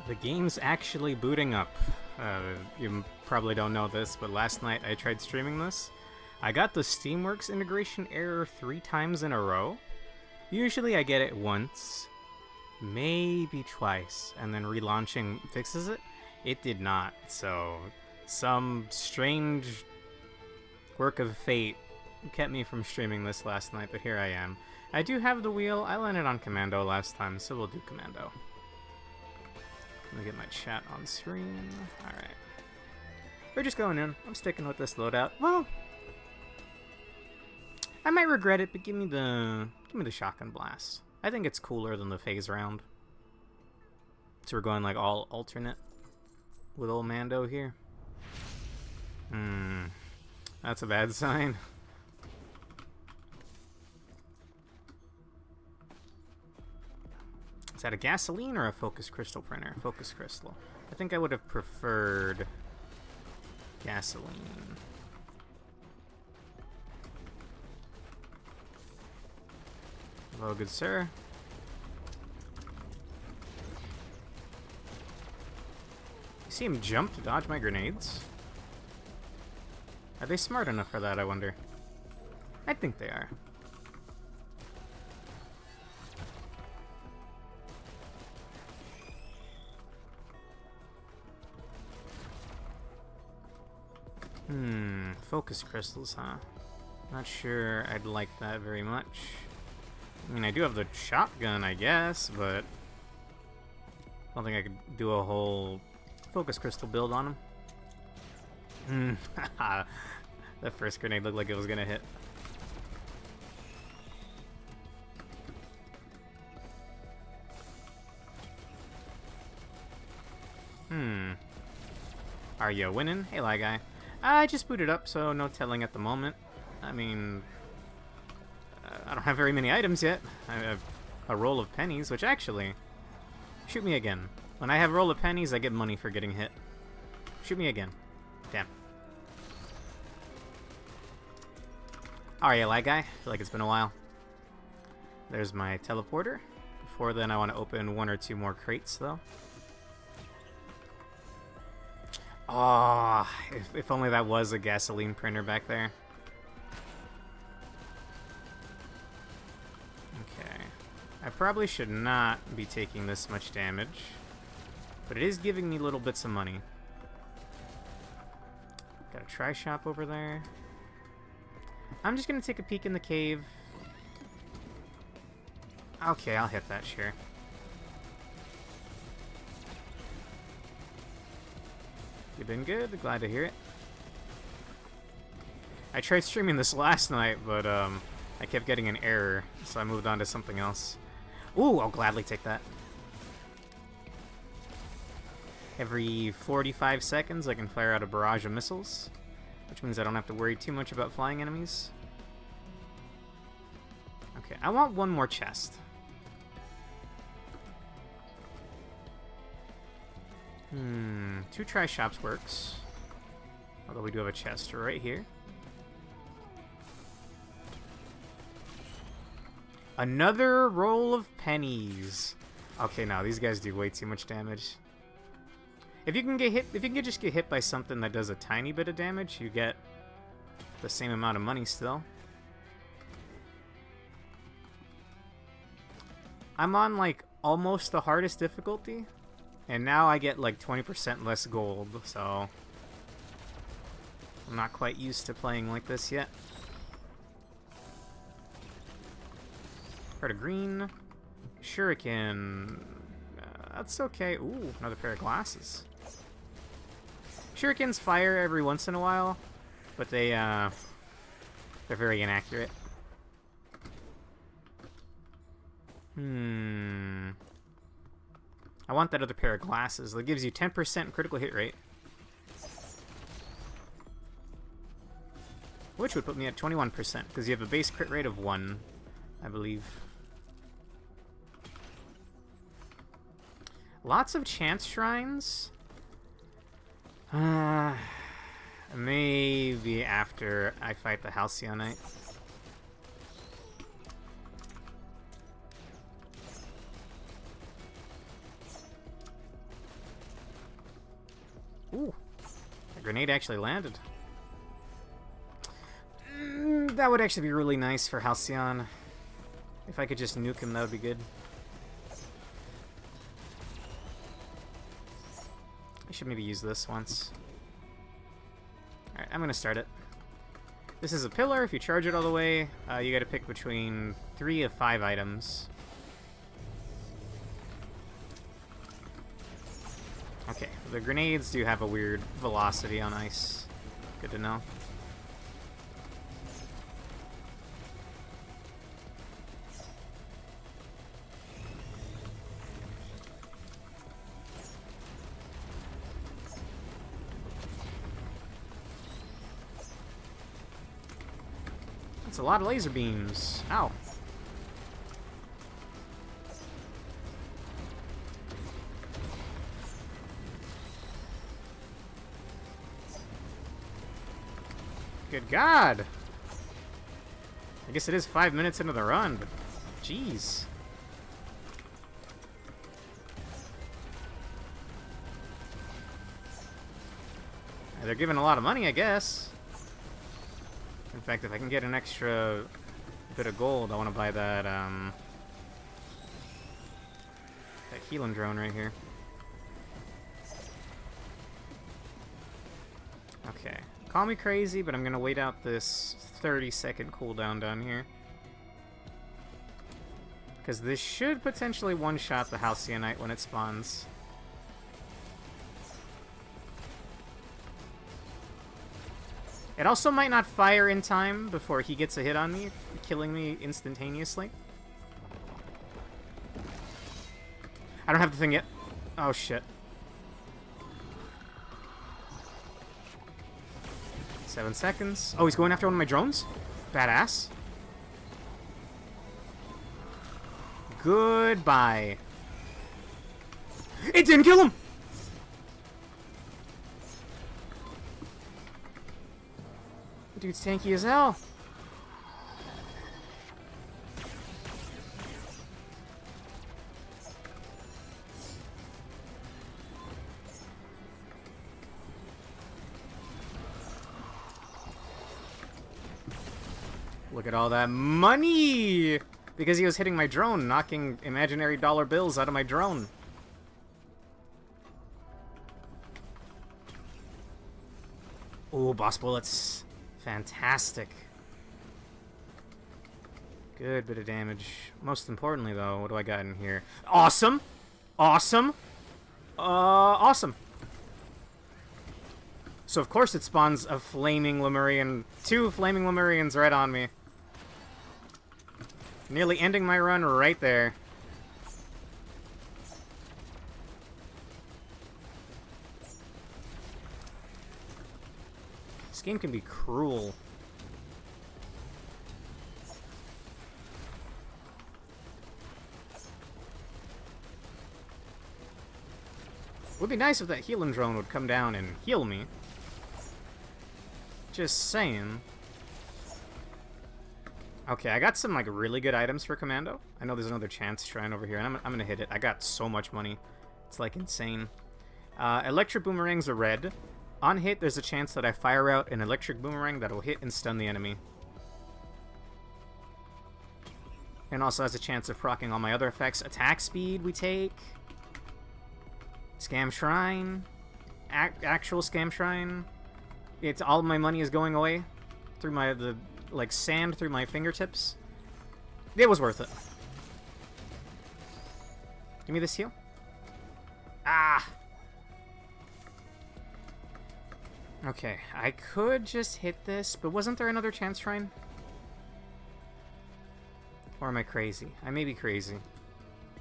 The game's actually booting up. You probably don't know this, but last night I tried streaming this. I got the Steamworks integration error 3 times in a row. Usually I get it once, maybe twice, and then relaunching fixes it. It did not, so some strange work of fate kept me from streaming this last night, but here I am. I do have the wheel. I landed on Commando last time, so we'll do Commando. Let me get my chat on screen. Alright. We're just going in. I'm sticking with this loadout. Well, I might regret it, but give me the shotgun blast. I think it's cooler than the phase round. So we're going like all alternate with old Mando here. That's a bad sign. Is that a gasoline or a focus crystal printer? Focus crystal. I think I would have preferred gasoline. Hello, good sir. You see him jump to dodge my grenades? Are they smart enough for that, I wonder? I think they are. Focus crystals, huh? Not sure I'd like that very much. I mean, I do have the shotgun, I guess, but I don't think I could do a whole focus crystal build on him. That first grenade looked like it was gonna hit. Are you winning? Hey, lie guy. I just booted up, so no telling at the moment. I mean, I don't have very many items yet. I have a roll of pennies, which actually... Shoot me again. When I have a roll of pennies, I get money for getting hit. Shoot me again. Damn. Alright, lag guy. I feel like it's been a while. There's my teleporter. Before then, I want to open 1 or 2 more crates, though. Oh, if only that was a gasoline printer back there. Okay. I probably should not be taking this much damage, but it is giving me little bits of money. Got a tri-shop over there. I'm just gonna take a peek in the cave. Okay, I'll hit that, sure. You've been good, glad to hear it. I tried streaming this last night, but I kept getting an error, so I moved on to something else. Ooh, I'll gladly take that. Every 45 seconds I can fire out a barrage of missiles, which means I don't have to worry too much about flying enemies. Okay, I want one more chest. 2 tri-shops works. Although we do have a chest right here. Another roll of pennies. Okay, now these guys do way too much damage. If you can just get hit by something that does a tiny bit of damage, you get the same amount of money still. I'm on like almost the hardest difficulty. And now I get like 20% less gold, so I'm not quite used to playing like this yet. Heart of green. Shuriken. That's okay. Ooh, another pair of glasses. Shurikens fire every once in a while, but they're very inaccurate. I want that other pair of glasses. That gives you 10% critical hit rate. Which would put me at 21%, because you have a base crit rate of 1, I believe. Lots of chance shrines. Maybe after I fight the Halcyonite. grenade actually landed. That would actually be really nice for Halcyon. If I could just nuke him, that would be good. I should maybe use this once. Alright, I'm gonna start it. This is a pillar. If you charge it all the way, you gotta pick between 3 of 5 items. Okay, the grenades do have a weird velocity on ice. Good to know. That's a lot of laser beams. Ow. Good God! I guess it is 5 minutes into the run, but jeez. They're giving a lot of money, I guess. In fact, if I can get an extra bit of gold, I want to buy that, that healing drone right here. Okay. Call me crazy, but I'm gonna wait out this 30-second cooldown down here. Because this should potentially one-shot the Halcyonite when it spawns. It also might not fire in time before he gets a hit on me, killing me instantaneously. I don't have the thing yet. Oh, shit. 7 seconds. Oh, he's going after one of my drones? Badass. Goodbye. It didn't kill him! Dude's tanky as hell. Look at all that money! Because he was hitting my drone, knocking imaginary dollar bills out of my drone. Ooh, boss bullets. Fantastic. Good bit of damage. Most importantly, though, what do I got in here? Awesome! Awesome! Awesome. So, of course, it spawns a flaming Lemurian. 2 flaming Lemurians right on me. Nearly ending my run right there. This game can be cruel. It would be nice if that healing drone would come down and heal me. Just saying. Okay, I got some like really good items for Commando. I know there's another chance shrine over here, and I'm gonna hit it. I got so much money. It's like insane. Electric boomerangs are red. On hit, there's a chance that I fire out an electric boomerang that'll hit and stun the enemy. And also has a chance of proccing all my other effects. Attack speed we take. Scam Shrine. Actual Scam Shrine. It's all my money is going away through like sand through my fingertips. It was worth it. Give me this heal. Ah! Okay, I could just hit this, but wasn't there another chance shrine? Or am I crazy? I may be crazy.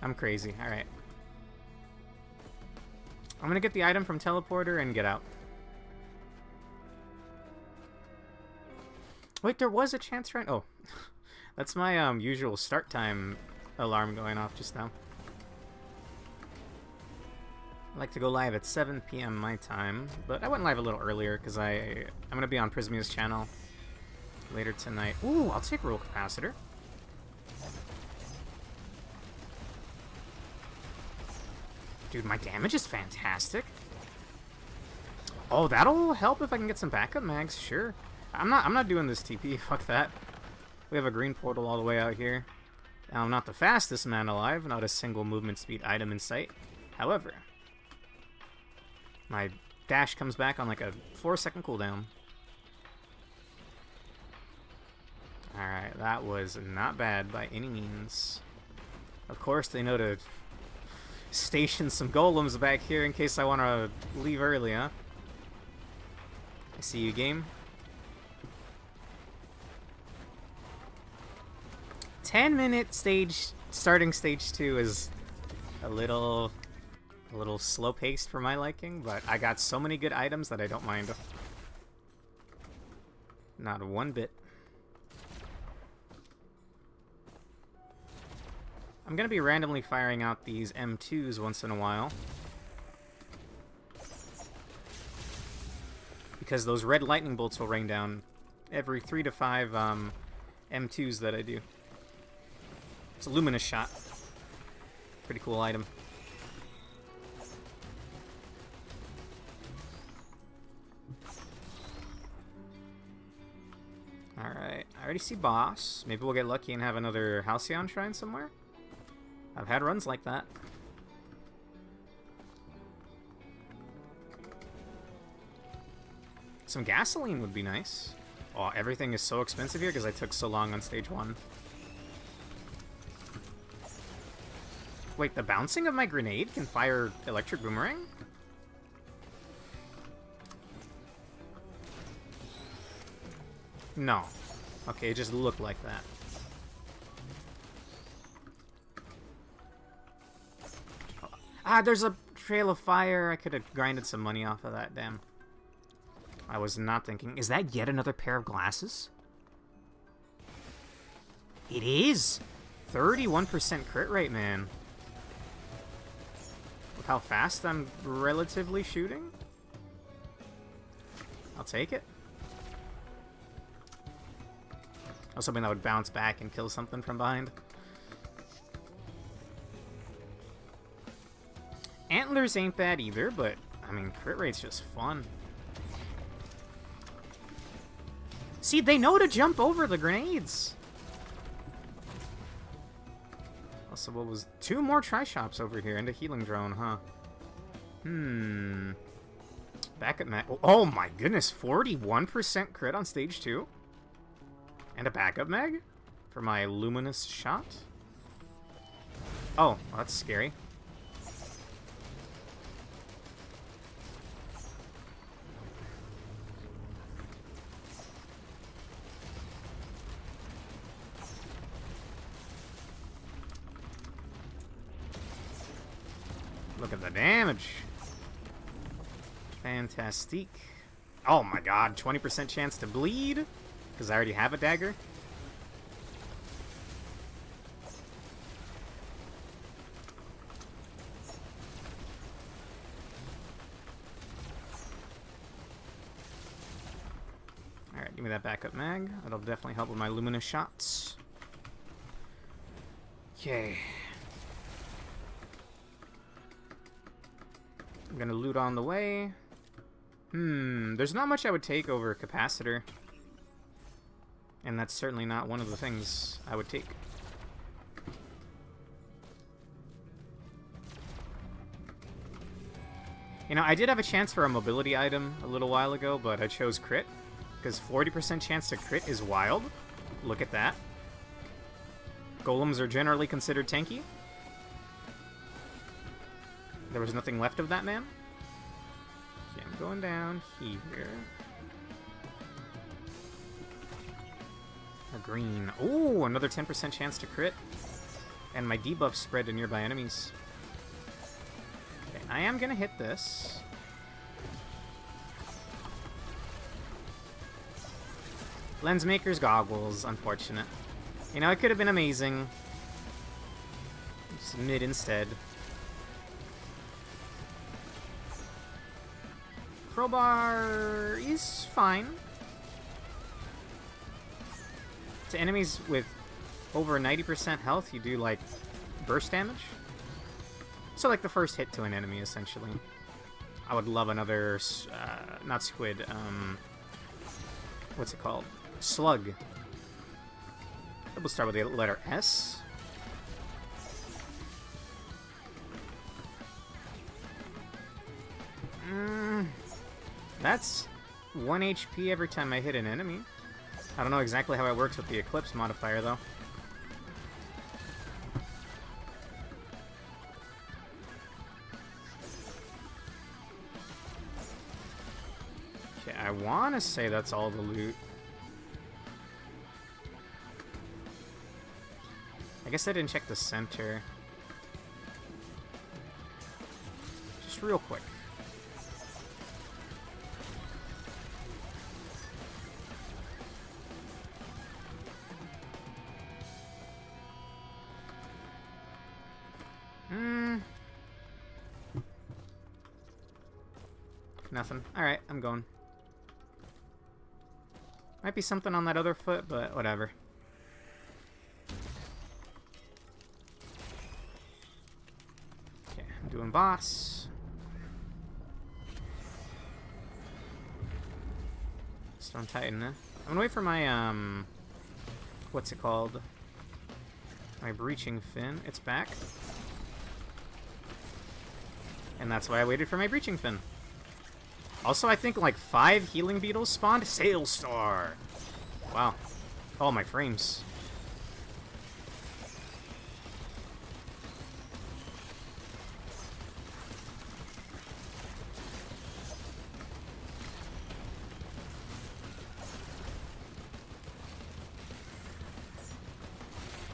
I'm crazy. Alright. I'm gonna get the item from Teleporter and get out. Wait, there was a chance shrine? Oh. That's my usual start time alarm going off just now. I like to go live at 7 p.m. my time, but I went live a little earlier because I'm going to be on Prismia's channel later tonight. Ooh, I'll take Roll Capacitor. Dude, my damage is fantastic. Oh, that'll help if I can get some backup mags, sure. I'm not doing this TP, fuck that. We have a green portal all the way out here. Now, I'm not the fastest man alive, not a single movement speed item in sight. However, my dash comes back on like a 4-second cooldown. Alright, that was not bad by any means. Of course, they know to station some golems back here in case I want to leave early, huh? I see you, game. 10-minute stage, starting stage 2 is a little slow-paced for my liking, but I got so many good items that I don't mind. Not one bit. I'm gonna be randomly firing out these M2s once in a while, because those red lightning bolts will rain down every 3 to 5 M2s that I do. It's a luminous shot. Pretty cool item. Alright, I already see boss. Maybe we'll get lucky and have another Halcyon Shrine somewhere. I've had runs like that. Some gasoline would be nice. Oh, everything is so expensive here because I took so long on stage 1. Wait, the bouncing of my grenade can fire electric boomerang? No. Okay, it just looked like that. Ah, there's a trail of fire. I could have grinded some money off of that, damn. I was not thinking. Is that yet another pair of glasses? It is! 31% crit rate, man. Look how fast I'm relatively shooting. I'll take it. I was hoping that would bounce back and kill something from behind. Antlers ain't bad either, but, I mean, crit rate's just fun. See, they know to jump over the grenades. Also, what was... 2 more tri-shops over here and a healing drone, huh? Backup mag... Oh my goodness, 41% crit on stage 2? And a backup mag? For my luminous shot? Oh, well, that's scary. Look at the damage. Fantastic. Oh my god, 20% chance to bleed? Because I already have a dagger. Alright, give me that backup mag. That'll definitely help with my luminous shots. Okay. I'm gonna loot on the way. There's not much I would take over a capacitor. And that's certainly not one of the things I would take. You know, I did have a chance for a mobility item a little while ago, but I chose crit. Because 40% chance to crit is wild. Look at that. Golems are generally considered tanky. There was nothing left of that man. Okay, I'm going down here. A green. Ooh, another 10% chance to crit. And my debuff spread to nearby enemies. Okay, I am gonna hit this. Lensmaker's goggles, unfortunate. You know, it could have been amazing. Just mid instead. Crowbar is fine. To enemies with over 90% health, you do, like, burst damage. So, like, the first hit to an enemy, essentially. I would love another, not squid, what's it called? Slug. We'll start with the letter S. That's 1 HP every time I hit an enemy. I don't know exactly how it works with the Eclipse modifier, though. Okay, I want to say that's all the loot. I guess I didn't check the center. Just real quick. Nothing. Alright, I'm going. Might be something on that other foot, but whatever. Okay, I'm doing boss. Stone Titan, huh? I'm gonna wait for my, what's it called? My breaching fin. It's back. And that's why I waited for my breaching fin. Also, I think like 5 healing beetles spawned. Sail Star! Wow. Oh, my frames.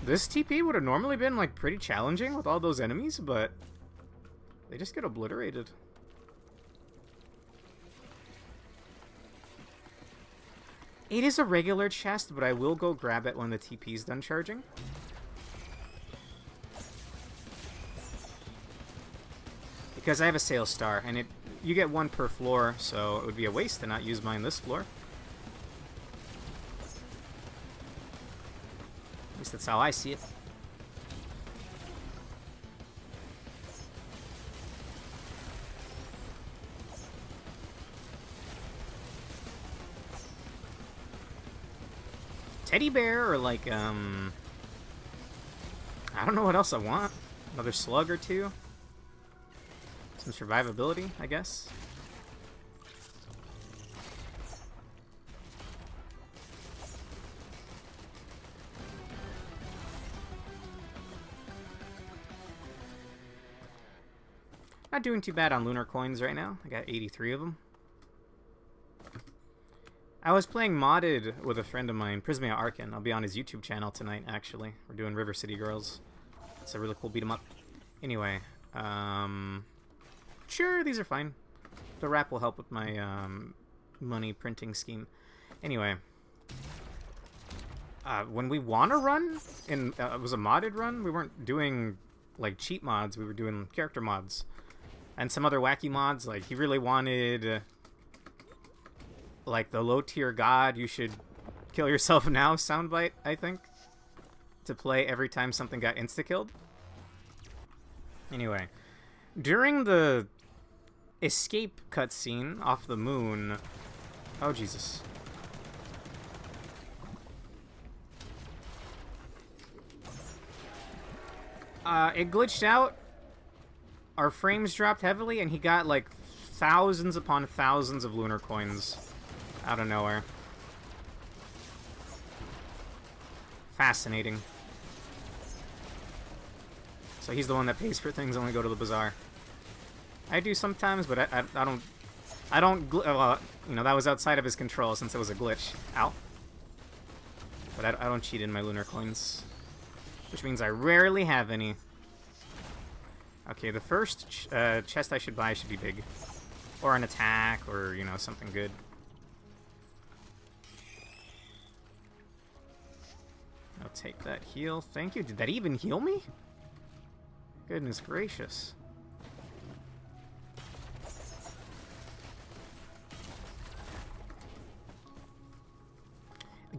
This TP would have normally been like pretty challenging with all those enemies, but they just get obliterated. It is a regular chest, but I will go grab it when the TP's done charging. Because I have a Sail Star, and you get 1 per floor, so it would be a waste to not use mine this floor. At least that's how I see it. Teddy bear, or like, I don't know what else I want. Another slug or 2. Some survivability, I guess. Not doing too bad on lunar coins right now. I got 83 of them. I was playing modded with a friend of mine, Prismia Arkin. I'll be on his YouTube channel tonight, actually. We're doing River City Girls. It's a really cool beat 'em up. Anyway, sure, these are fine. The wrap will help with my money printing scheme. Anyway, when we want to run, and it was a modded run, we weren't doing like cheat mods, we were doing character mods. And some other wacky mods, like he really wanted... like the low tier god, you should kill yourself now soundbite, I think, to play every time something got insta-killed. Anyway, during the escape cutscene off the moon... Oh, Jesus. It glitched out. Our frames dropped heavily, and he got like thousands upon thousands of lunar coins. Out of nowhere. Fascinating. So he's the one that pays for things when we go to the bazaar. I do sometimes, but I don't, you know, that was outside of his control since it was a glitch. Ow. But I don't cheat in my lunar coins. Which means I rarely have any. Okay, the first chest I should buy should be big. Or an attack, or, you know, something good. I'll take that heal. Thank you. Did that even heal me? Goodness gracious.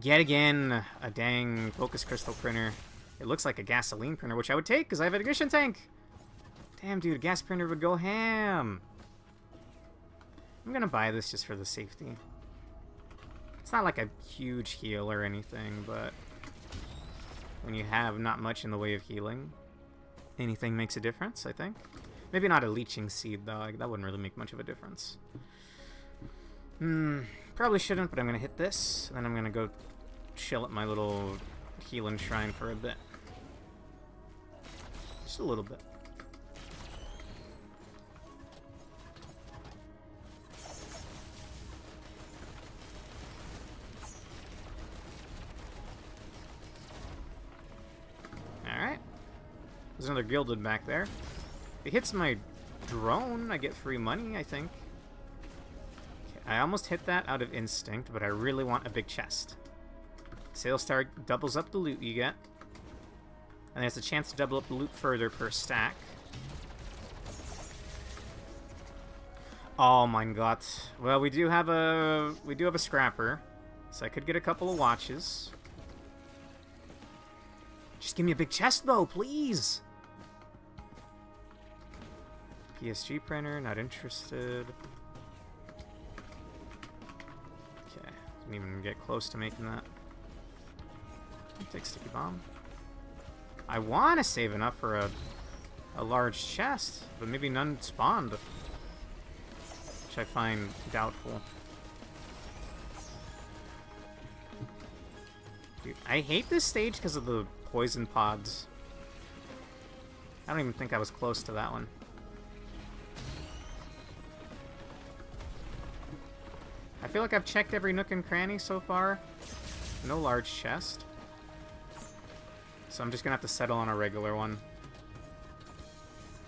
Yet again, a dang focus crystal printer. It looks like a gasoline printer, which I would take because I have an ignition tank. Damn, dude, a gas printer would go ham. I'm gonna buy this just for the safety. It's not like a huge heal or anything, but when you have not much in the way of healing, anything makes a difference, I think. Maybe not a leeching seed, though. Like, that wouldn't really make much of a difference. Probably shouldn't, but I'm gonna hit this, and then I'm gonna go chill at my little healing shrine for a bit. Just a little bit. Alright. There's another gilded back there. If it hits my drone, I get free money, I think. I almost hit that out of instinct, but I really want a big chest. Sail Star doubles up the loot you get. And there's a chance to double up the loot further per stack. Oh my god. Well, we do have a scrapper, so I could get a couple of watches. Just give me a big chest though, please. PSG printer, not interested. Didn't even get close to making that. I'll take sticky bomb. I want to save enough for a large chest, but maybe none spawned, which I find doubtful. Dude, I hate this stage because of the poison pods. I don't even think I was close to that one. I feel like I've checked every nook and cranny so far. No large chest. So I'm just gonna have to settle on a regular one.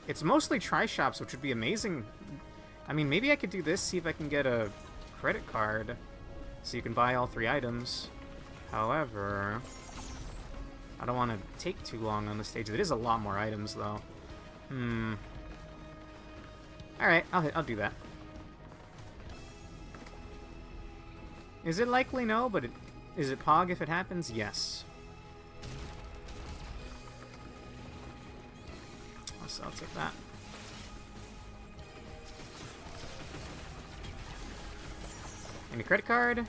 It's mostly tri-shops, which would be amazing. I mean, maybe I could do this, see if I can get a credit card so you can buy all 3 items. However, I don't want to take too long on the stage. It is a lot more items, though. Alright, I'll do that. Is it likely? No, but is it Pog if it happens? Yes. So I'll take that. Any credit card?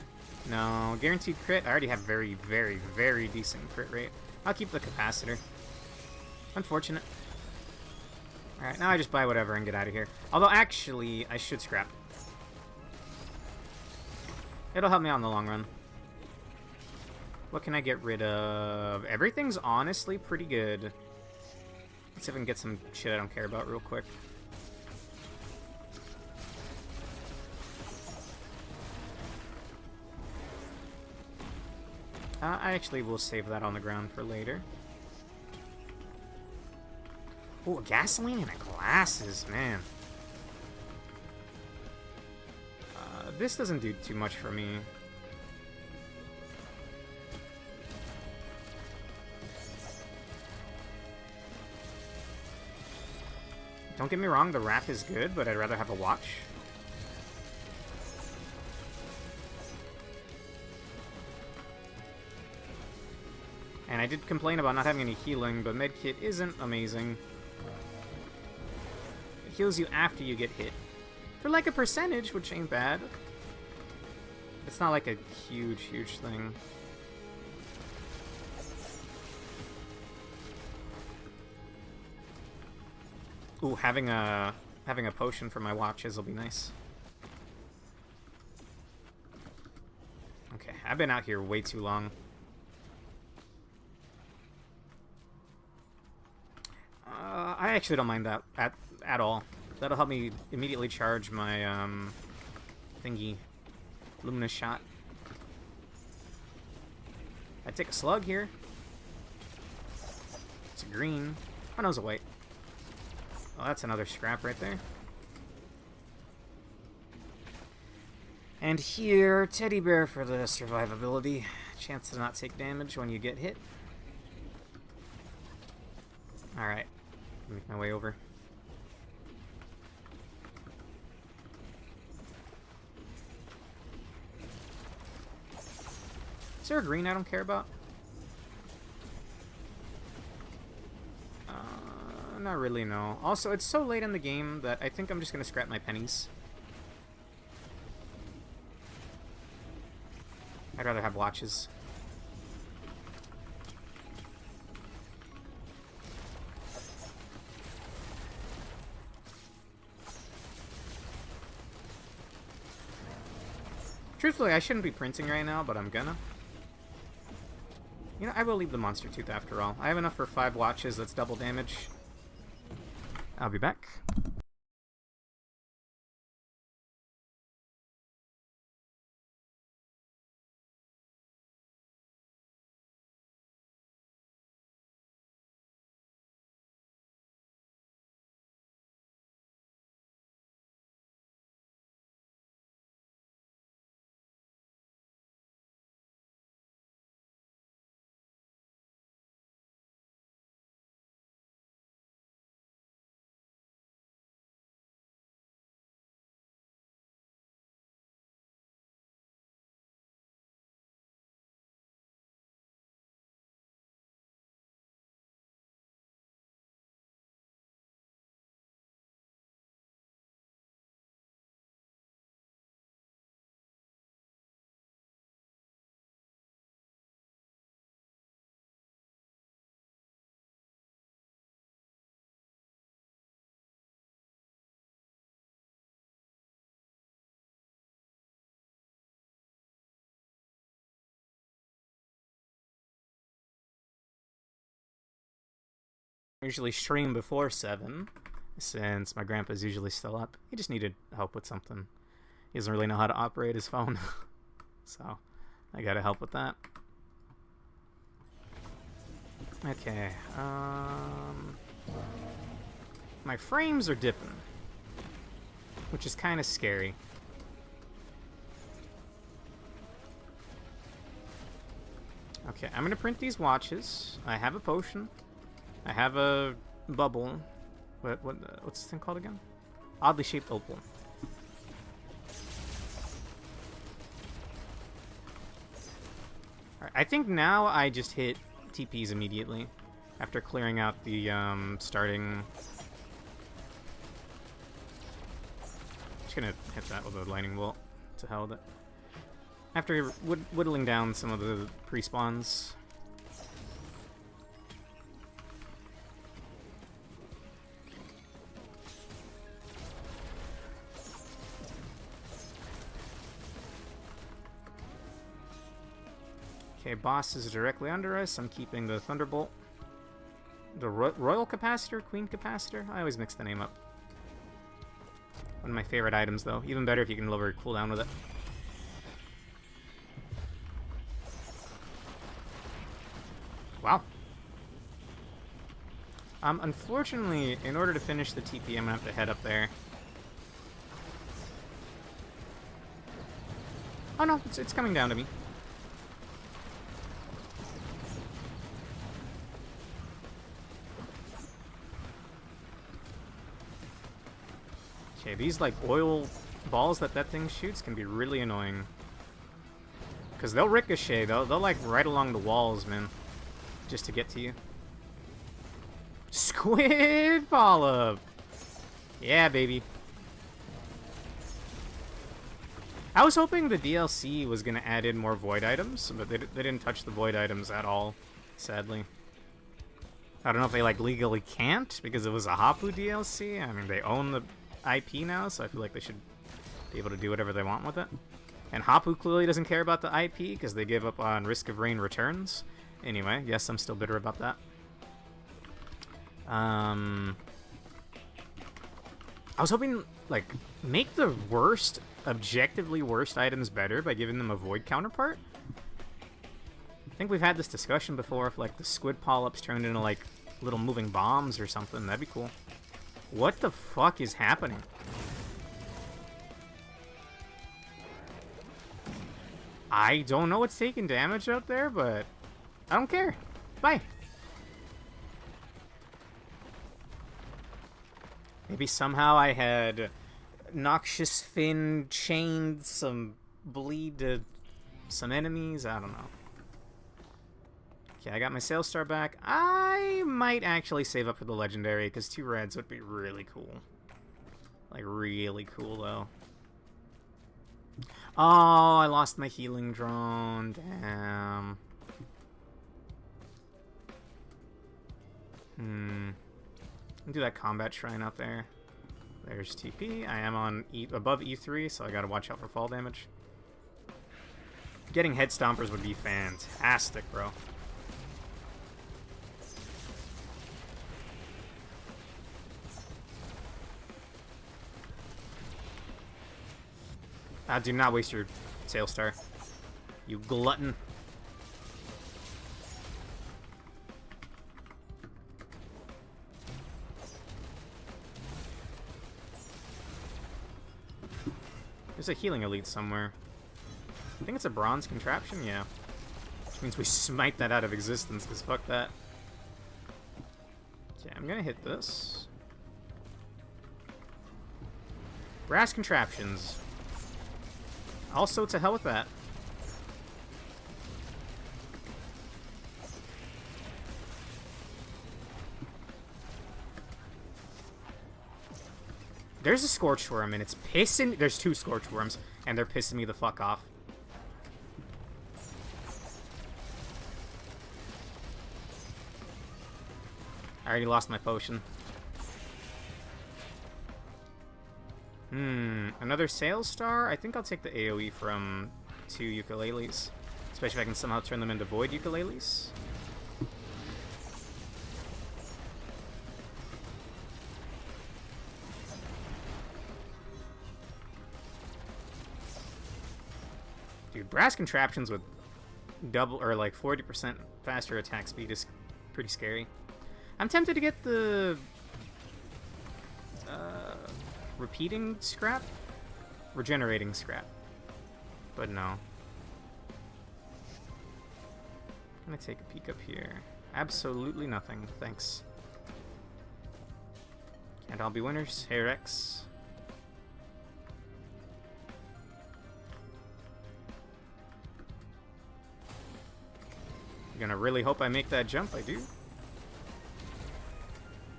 No. Guaranteed crit? I already have very, very, very decent crit rate. I'll keep the capacitor. Unfortunate. Alright, now I just buy whatever and get out of here. Although, actually, I should scrap. It'll help me out in the long run. What can I get rid of? Everything's honestly pretty good. Let's see if I can get some shit I don't care about real quick. I actually will save that on the ground for later. Oh, gasoline and glasses, man. This doesn't do too much for me. Don't get me wrong, the wrap is good, but I'd rather have a watch. And I did complain about not having any healing, but medkit isn't amazing. It heals you after you get hit. For like a percentage, which ain't bad. It's not like a huge, huge thing. Ooh, having a potion for my watches will be nice. Okay, I've been out here way too long. I actually don't mind that at all. That'll help me immediately charge my thingy, luminous shot. I take a slug here. It's a green. Oh no, it's a white. Oh, that's another scrap right there. And here, teddy bear for the survivability. Chance to not take damage when you get hit. Alright, make my way over. Is there a green I don't care about? Not really, no. Also, it's so late in the game that I think I'm just gonna scrap my pennies. rather have watches. Truthfully, I shouldn't be printing right now, but I'm gonna. You know, I will leave the Monster Tooth after all. I have enough for 5 watches, that's double damage. I'll be back. I usually stream before 7, since my grandpa's usually still up. He just needed help with something. He doesn't really know how to operate his phone, so I gotta help with that. Okay, my frames are dipping, which is kind of scary. Okay, I'm gonna print these watches. I have a potion. I have a bubble. What's this thing called again? Oddly shaped opal. Alright, I think now I just hit TPs immediately after clearing out the starting. Just gonna hit that with a lightning bolt. To hell with it. After whittling down some of the pre-spawns. Okay, boss is directly under us. I'm keeping the Thunderbolt. The Royal Capacitor? Queen Capacitor? I always mix the name up. One of my favorite items, though. Even better if you can lower cooldown with it. Wow. Unfortunately, in order to finish the TP, I'm gonna have to head up there. Oh no, it's coming down to me. Okay, these like oil balls that thing shoots can be really annoying. Because they'll ricochet, they'll like right along the walls, man. Just to get to you. Squid polyp! Yeah, baby. I was hoping the DLC was going to add in more void items, but they didn't touch the void items at all, sadly. I don't know if they like legally can't because it was a Hapu DLC. I mean, they own the IP now, so I feel like they should be able to do whatever they want with it. And Hapu clearly doesn't care about the IP because they gave up on Risk of Rain returns. Anyway, yes, I'm still bitter about that. I was hoping, like, make the worst, objectively worst items better by giving them a void counterpart. I think we've had this discussion before if, like, the squid polyps turned into, like, little moving bombs or something. That'd be cool. What the fuck is happening? I don't know what's taking damage out there, but I don't care. Bye. Maybe somehow I had Noxious Fin chained some bleed to some enemies. I don't know. Okay, I got my Sail Star back. I might actually save up for the Legendary, because 2 reds would be really cool. Like, really cool, though. Oh, I lost my healing drone. Damn. Do that combat shrine out there. There's TP. I am on above E3, so I gotta watch out for fall damage. Getting head stompers would be fantastic, bro. Do not waste your Sail Star, you glutton. There's a healing elite somewhere. I think it's a bronze contraption, yeah. Which means we smite that out of existence, because fuck that. Okay, I'm gonna hit this. Brass contraptions. Also, to hell with that. There's a Scorched Worm, and it's pissing... There's 2 Scorched Worms, and they're pissing me the fuck off. I already lost my potion. Another Sail Star? I think I'll take the AoE from 2 ukuleles. Especially if I can somehow turn them into void ukuleles. Dude, brass contraptions with double or like 40% faster attack speed is pretty scary. I'm tempted to get the repeating scrap? Regenerating scrap. But no. I'm gonna take a peek up here. Absolutely nothing, thanks. Can't all be winners. Hey Rex. You're gonna really hope I make that jump, I do.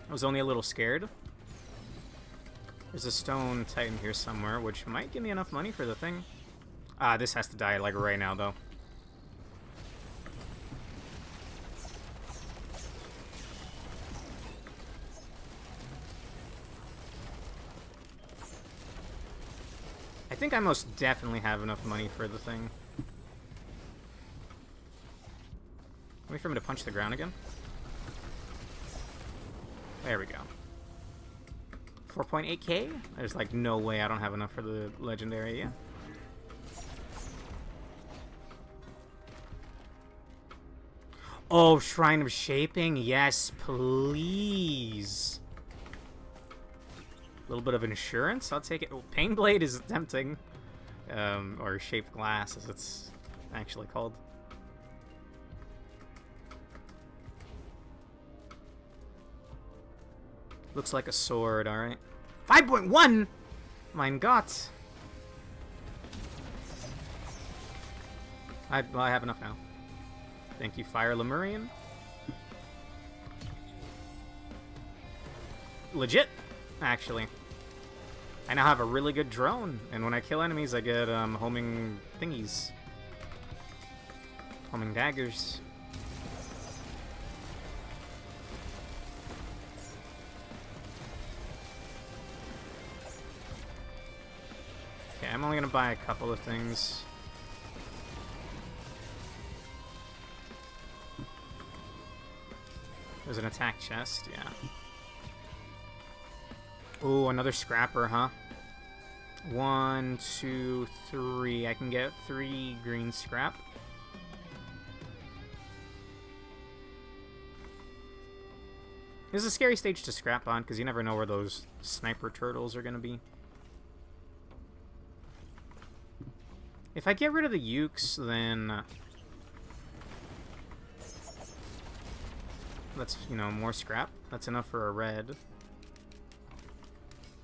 I was only a little scared. There's a stone titan here somewhere, which might give me enough money for the thing. This has to die, like, right now, though. I think I most definitely have enough money for the thing. Wait for him to punch the ground again. There we go. 4.8k? There's like no way I don't have enough for the legendary, yeah. Oh, Shrine of Shaping? Yes, please. A little bit of insurance? I'll take it. Oh, Pain Blade is tempting. Or Shaped Glass, as it's actually called. Looks like a sword, alright. 5.1! Mein Gott! Well, I have enough now. Thank you, Fire Lemurian. Legit, actually. I now have a really good drone, and when I kill enemies, I get homing thingies. Homing daggers. Okay, I'm only gonna buy a couple of things. There's an attack chest, yeah. Ooh, another scrapper, huh? 1, 2, 3. I can get 3 green scrap. This is a scary stage to scrap on, because you never know where those sniper turtles are gonna be. If I get rid of the ukes, then that's, you know, more scrap. That's enough for a red.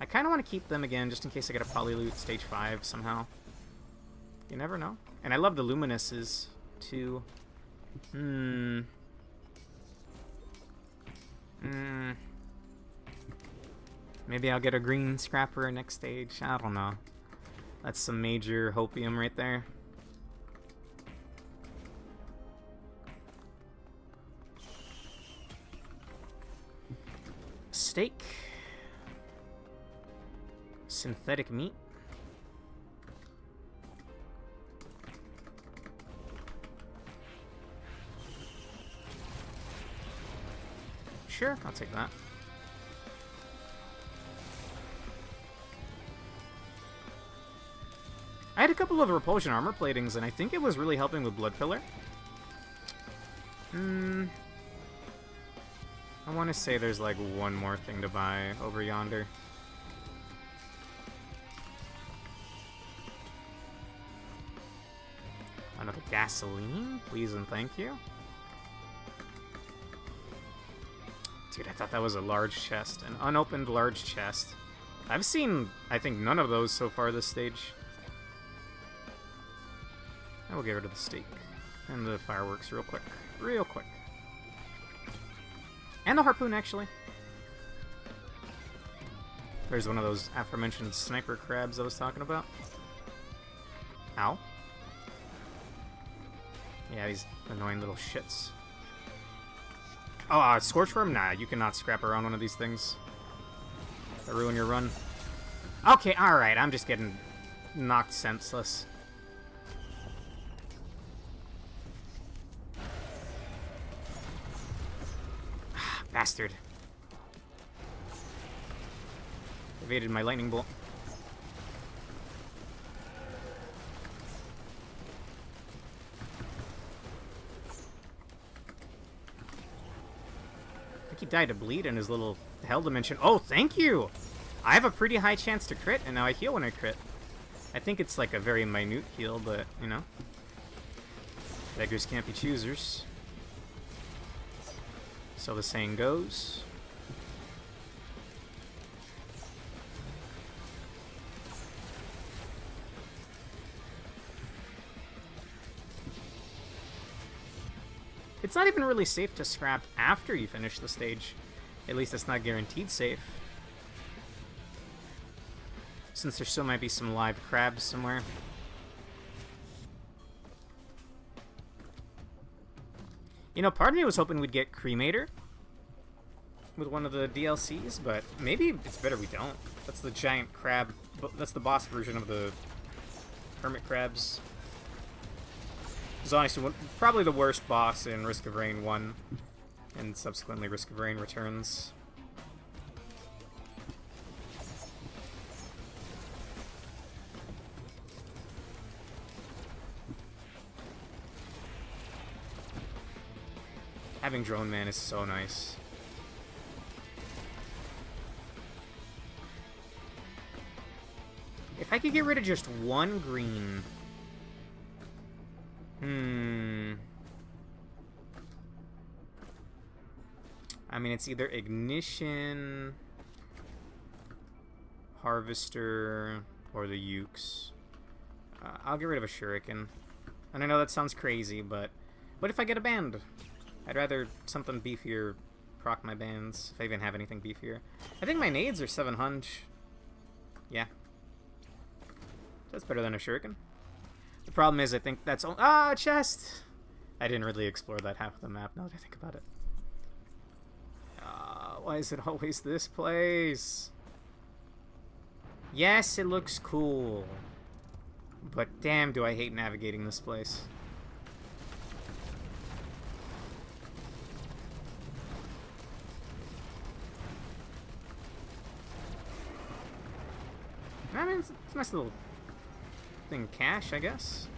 I kind of want to keep them again, just in case I get a polyloot stage 5 somehow. You never know. And I love the luminuses, too. Maybe I'll get a green scrapper next stage. I don't know. That's some major hopium right there. Steak. Synthetic meat. Sure, I'll take that. I had a couple of repulsion armor platings, and I think it was really helping with Blood Pillar. I want to say there's like one more thing to buy over yonder. Another gasoline, please and thank you. Dude, I thought that was a large chest. An unopened large chest. I've seen, I think, none of those so far this stage. I will get rid of the steak. And the fireworks real quick. Real quick. And the harpoon, actually. There's one of those aforementioned sniper crabs I was talking about. Ow. Yeah, these annoying little shits. Oh, Scorchworm? Nah, you cannot scrap around one of these things. That'll ruin your run. Okay, alright, I'm just getting knocked senseless. Bastard. Evaded my lightning bolt. I think he died to bleed in his little hell dimension. Oh, thank you! I have a pretty high chance to crit, and now I heal when I crit. I think it's like a very minute heal, but, you know. Beggars can't be choosers. So the saying goes. It's not even really safe to scrap after you finish the stage. At least it's not guaranteed safe. Since there still might be some live crabs somewhere. You know, part of me was hoping we'd get Cremator with one of the DLCs, but maybe it's better we don't. That's the giant crab. That's the boss version of the hermit crabs. It's honestly probably the worst boss in Risk of Rain 1, and subsequently Risk of Rain Returns. Having Drone Man is so nice. If I could get rid of just one green... I mean, it's either Ignition, Harvester, or the Ukes. I'll get rid of a Shuriken. And I know that sounds crazy, but what if I get a band? I'd rather something beefier proc my bands, if I even have anything beefier. I think my nades are 700. Yeah. That's better than a Shuriken. The problem is, I think that's... a chest! I didn't really explore that half of the map, now that I think about it. Why is it always this place? Yes, it looks cool. But damn, do I hate navigating this place. I mean, it's a nice little thing, cash, I guess.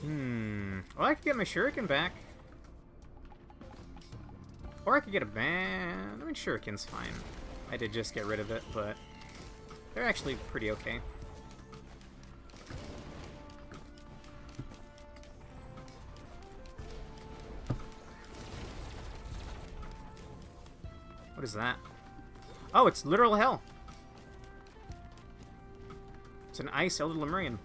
Well, I could get my Shuriken back. Or I could get a band. I mean, Shuriken's fine. I did just get rid of it, but they're actually pretty okay. What is that? Oh, it's literal hell. It's an ice Elder Lemurian.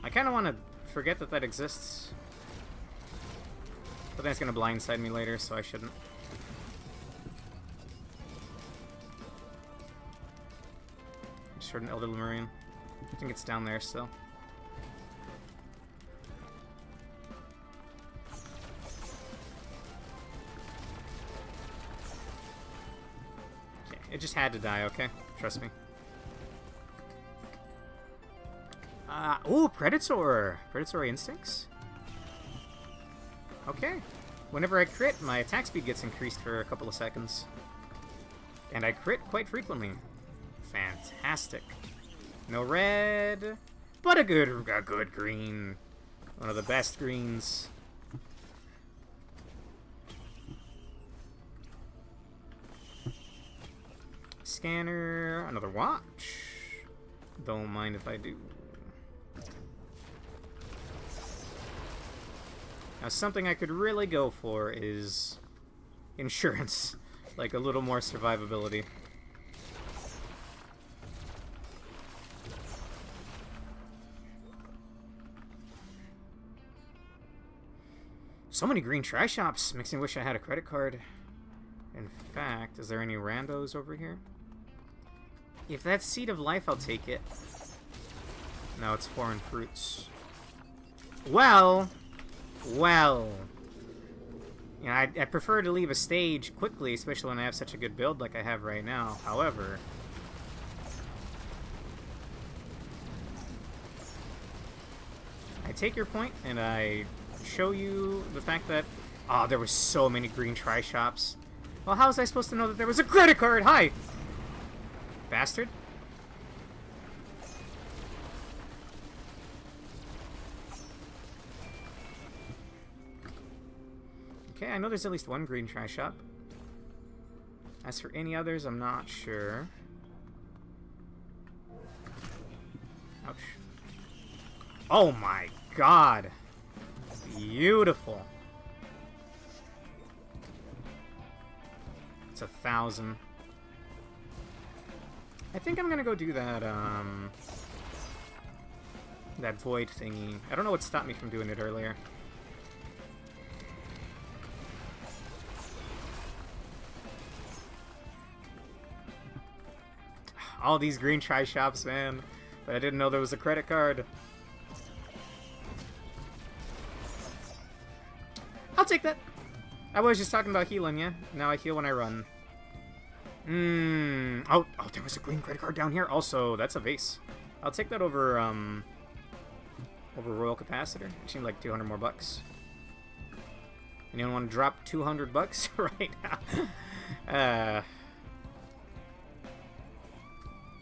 I kind of want to forget that that exists. But then it's going to blindside me later, so I shouldn't. short an Elder Lemurian. I think it's down there still. Okay, it just had to die, okay? Trust me. Ooh, Predator! Predatory Instincts? Okay. Whenever I crit, my attack speed gets increased for a couple of seconds. And I crit quite frequently. Fantastic. No red, but a good green. One of the best greens. Scanner, another watch. Don't mind if I do. Now, something I could really go for is insurance. Like, a little more survivability. So many green tri-shops. Makes me wish I had a credit card. In fact, is there any randos over here? If that's Seed of Life, I'll take it. No, it's foreign fruits. Well... You know, I prefer to leave a stage quickly, especially when I have such a good build like I have right now. However... I take your point, and I show you the fact that... Oh, there were so many green tri-shops. Well, how was I supposed to know that there was a credit card? Hi! Bastard. Okay, I know there's at least one green tri-shop. As for any others, I'm not sure. Ouch. Oh my god! Beautiful. It's 1,000. I think I'm gonna go do that, that void thingy. I don't know what stopped me from doing it earlier. All these green tri-shops, man. But I didn't know there was a credit card. I'll take that. I was just talking about healing, yeah? Now I heal when I run. Oh, there was a green credit card down here. Also, that's a vase. I'll take that over, over Royal Capacitor. It seemed like 200 more bucks. Anyone want to drop 200 bucks right now?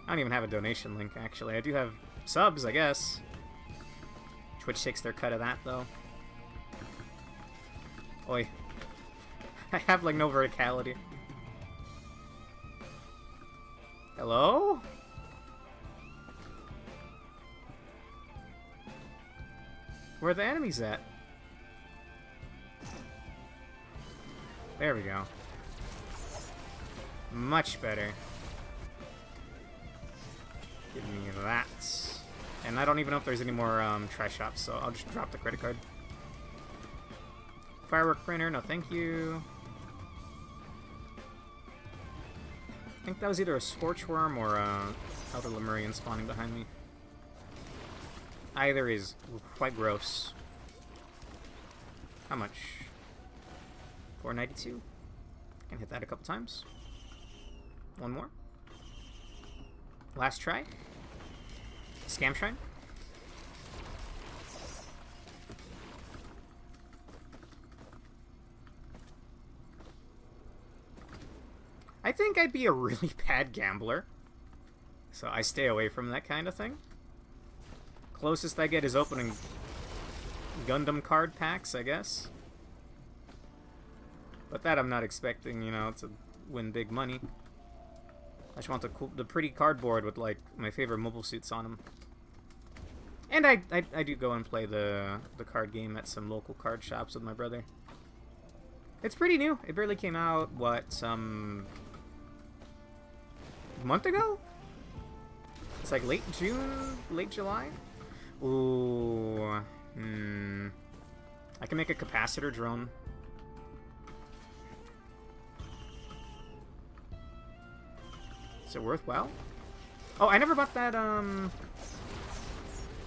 I don't even have a donation link, actually. I do have subs, I guess. Twitch takes their cut of that, though. Oi. I have, like, no verticality. Hello? Where are the enemies at? There we go. Much better. Give me that. And I don't even know if there's any more tri-shops, so I'll just drop the credit card. Firework printer, no thank you. I think that was either a Scorchworm or a Elder Lemurian spawning behind me. Either is quite gross. How much? 492. Can hit that a couple times. One more. Last try. Scam Shrine. I think I'd be a really bad gambler, so I stay away from that kind of thing. Closest I get is opening Gundam card packs, I guess. But that I'm not expecting, you know, to win big money. I just want the pretty cardboard with, like, my favorite mobile suits on them. And I do go and play the card game at some local card shops with my brother. It's pretty new. It barely came out, what, some month ago? It's like late June, late July? Ooh. I can make a capacitor drone. Is it worthwhile? Oh, I never bought that, I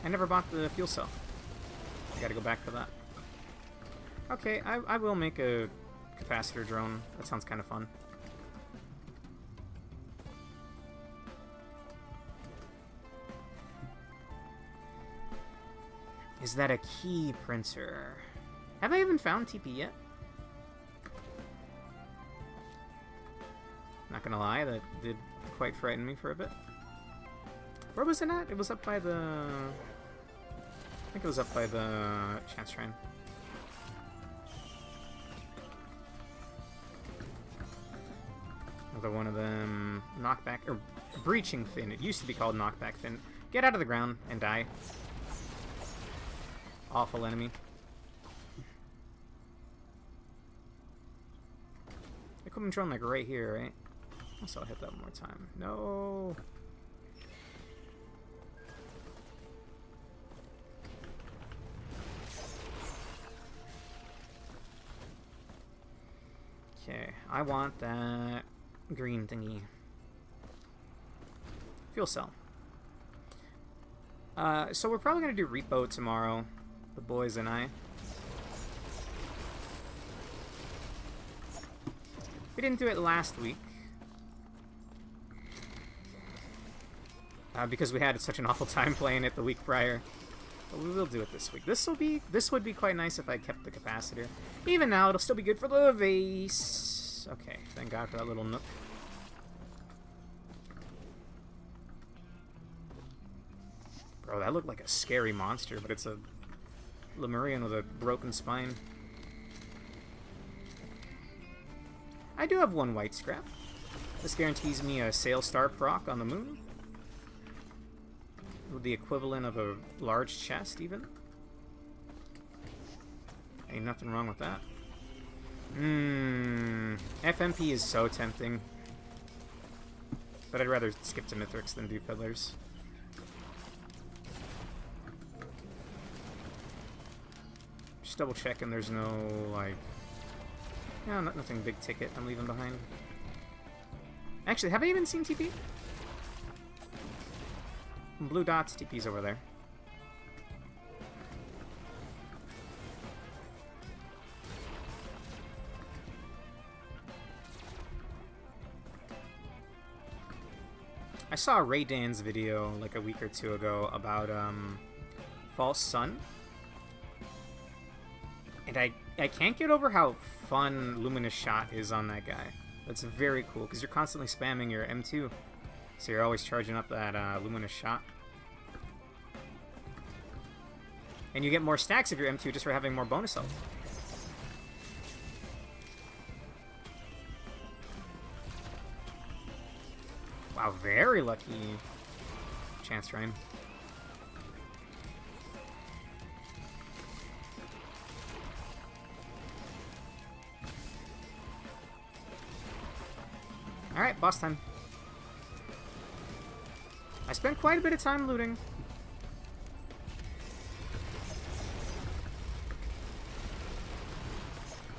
never bought the fuel cell. I gotta go back for that. Okay, I will make a capacitor drone. That sounds kind of fun. Is that a key printer? Have I even found TP yet? Not gonna lie, that did quite frighten me for a bit. Where was it at? It was up by the... I think it was up by the Chance Shrine. Another one of them... Knockback... or Breaching Fin. It used to be called Knockback Fin. Get out of the ground and die. Awful enemy. Equipment drone like right here, right? So I'll hit that one more time. No! Okay, I want that green thingy. Fuel cell. So we're probably gonna do repo tomorrow. The boys and I. We didn't do it last week. Because we had such an awful time playing it the week prior. But we will do it this week. This would be quite nice if I kept the capacitor. Even now, it'll still be good for the vase. Okay, thank God for that little nook. Bro, that looked like a scary monster, but it's a Lemurian with a broken spine. I do have one white scrap. This guarantees me a Sail Star proc on the moon. With the equivalent of a large chest, even. Ain't nothing wrong with that. FMP is so tempting. But I'd rather skip to Mithrix than do Pillars. Just double checking there's no, like... No, nothing big ticket I'm leaving behind. Actually, have I even seen TP? Blue dots, TP's over there. I saw Ray Dan's video like a week or two ago about False Sun. And I can't get over how fun Luminous Shot is on that guy. That's very cool, because you're constantly spamming your M2. So you're always charging up that Luminous Shot. And you get more stacks of your M2 just for having more bonus health. Wow, very lucky Chance Shrine. Alright, boss time. I spent quite a bit of time looting.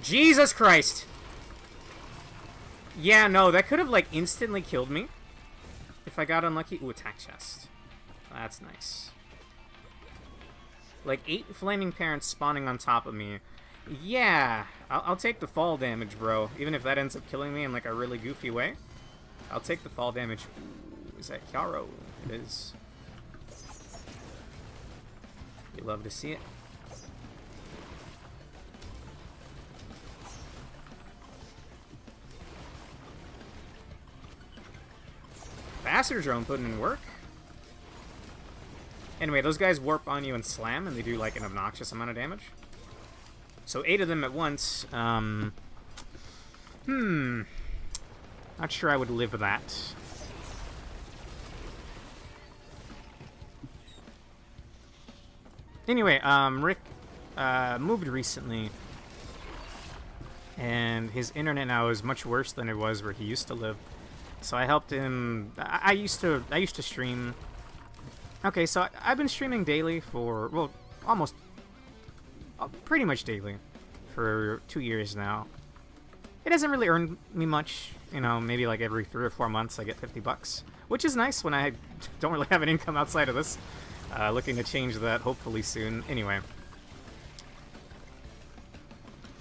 Jesus Christ! Yeah, no, that could have, like, instantly killed me. If I got unlucky. Ooh, attack chest. That's nice. Like, 8 flaming parents spawning on top of me. Yeah, I'll take the fall damage, bro. Even if that ends up killing me in, like, a really goofy way. I'll take the fall damage. Ooh, is that Kyaro? It is. You love to see it. Bastard drone putting in work. Anyway, those guys warp on you and slam, and they do like an obnoxious amount of damage. So 8 of them at once. Not sure I would live that. Anyway, Rick moved recently, and his internet now is much worse than it was where he used to live. So I helped him. I used to stream. Okay, so I've been streaming daily for, well, almost, pretty much daily for 2 years now. It doesn't really earn me much, you know, maybe like every 3 or 4 months I get 50 bucks, which is nice when I don't really have an income outside of this. Looking to change that hopefully soon. Anyway.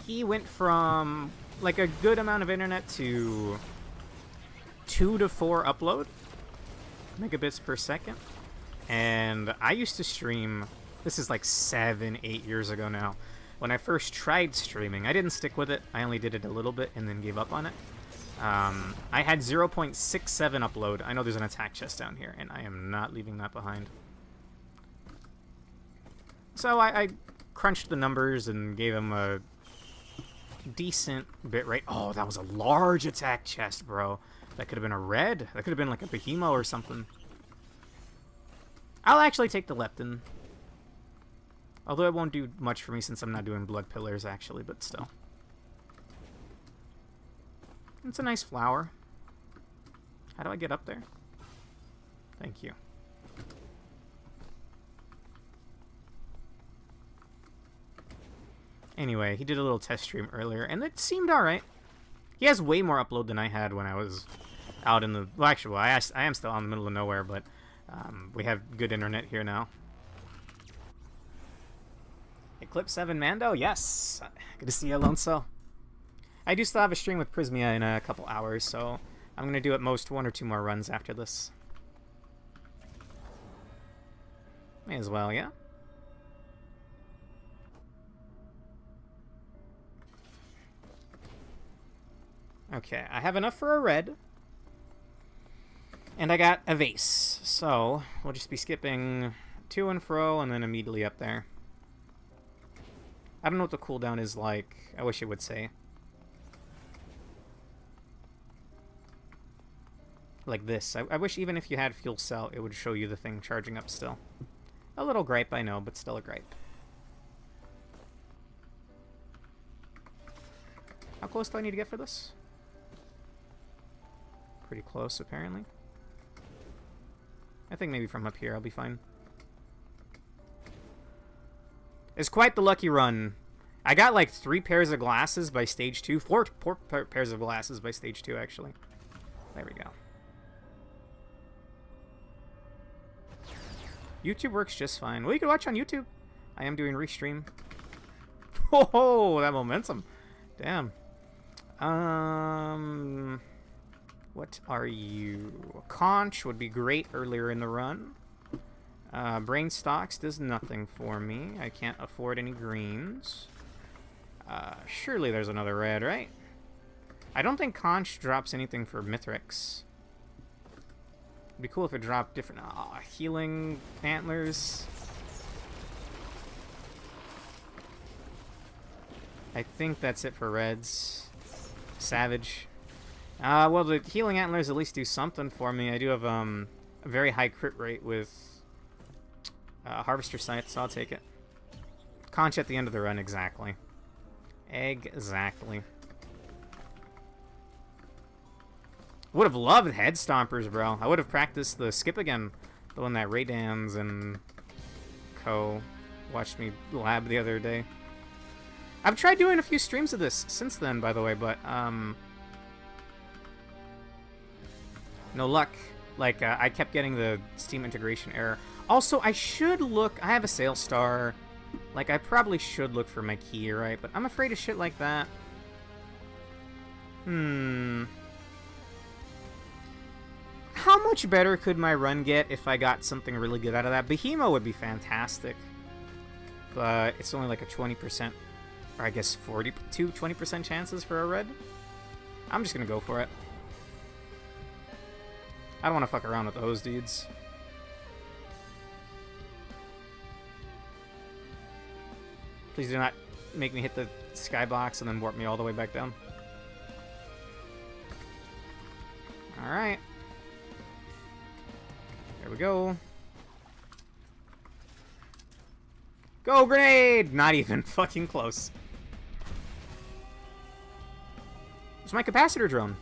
He went from like a good amount of internet to 2 to 4 upload megabits per second. And I used to stream, this is like 7, 8 years ago now. When I first tried streaming, I didn't stick with it. I only did it a little bit and then gave up on it. I had 0.67 upload. I know there's an attack chest down here, and I am not leaving that behind. So I crunched the numbers and gave him a decent bit rate. Oh, that was a large attack chest, bro. That could have been a red. That could have been like a behemoth or something. I'll actually take the leptin. Although it won't do much for me since I'm not doing blood pillars, actually, but still. It's a nice flower. How do I get up there? Thank you. Anyway, he did a little test stream earlier, and it seemed alright. He has way more upload than I had when I was out in the... Well, actually, I am still out in the middle of nowhere, but we have good internet here now. Eclipse 7 Mando? Yes! Good to see you, Alonso. I do still have a stream with Prismia in a couple hours, so I'm going to do at most 1 or 2 more runs after this. May as well, yeah? Okay, I have enough for a red. And I got a vase, so we'll just be skipping to and fro and then immediately up there. I don't know what the cooldown is like. I wish it would say. Like this. I wish even if you had fuel cell, it would show you the thing charging up still. A little gripe, I know, but still a gripe. How close do I need to get for this? Pretty close, apparently. I think maybe from up here I'll be fine. It's quite the lucky run. I got like 3 pairs of glasses by stage 2. 4 pairs of glasses by stage 2, actually. There we go. YouTube works just fine. Well, you can watch on YouTube. I am doing restream. Oh, that momentum. Damn. What are you? Conch would be great earlier in the run. Brain Stocks does nothing for me. I can't afford any greens. Surely there's another red, right? I don't think Conch drops anything for Mithrix. It'd be cool if it dropped different... healing antlers. I think that's it for reds. Savage. Well, the healing antlers at least do something for me. I do have a very high crit rate with Harvester Scythe, so I'll take it. Conch at the end of the run, exactly. Exactly. Would have loved Head Stompers, bro. I would have practiced the skip again. The one that Raydans and co. watched me lab the other day. I've tried doing a few streams of this since then, by the way, but no luck. Like, I kept getting the Steam integration error. Also, I should look... I have a sales star. Like, I probably should look for my key, right? But I'm afraid of shit like that. How much better could my run get if I got something really good out of that? Behemoth would be fantastic. But it's only like a 20%... Or I guess 20% chances for a red? I'm just gonna go for it. I don't want to fuck around with those dudes. Please do not make me hit the skybox and then warp me all the way back down. Alright. There we go. Go, grenade! Not even fucking close. It's my capacitor drone.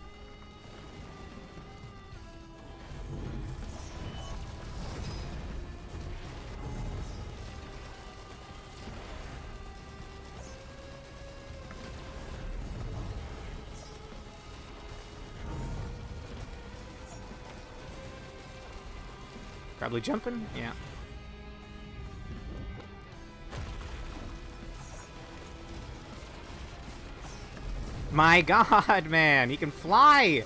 Probably jumping? Yeah. My god, man! He can fly!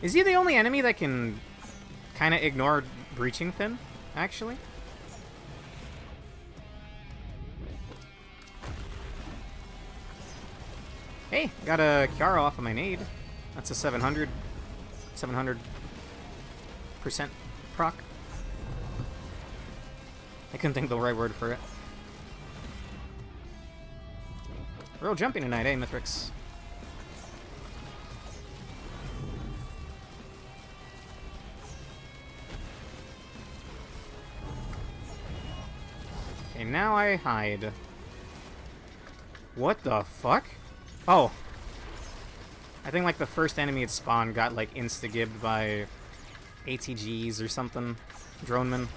Is he the only enemy that can kind of ignore breaching fin, actually? Hey, got a Kiara off of my nade. That's a 700% proc. I couldn't think of the right word for it. Real jumping tonight, eh, Mithrix? Okay, now I hide. What the fuck? Oh. I think, like, the first enemy at spawn got, like, insta-gibbed by ATGs or something. Dronemen.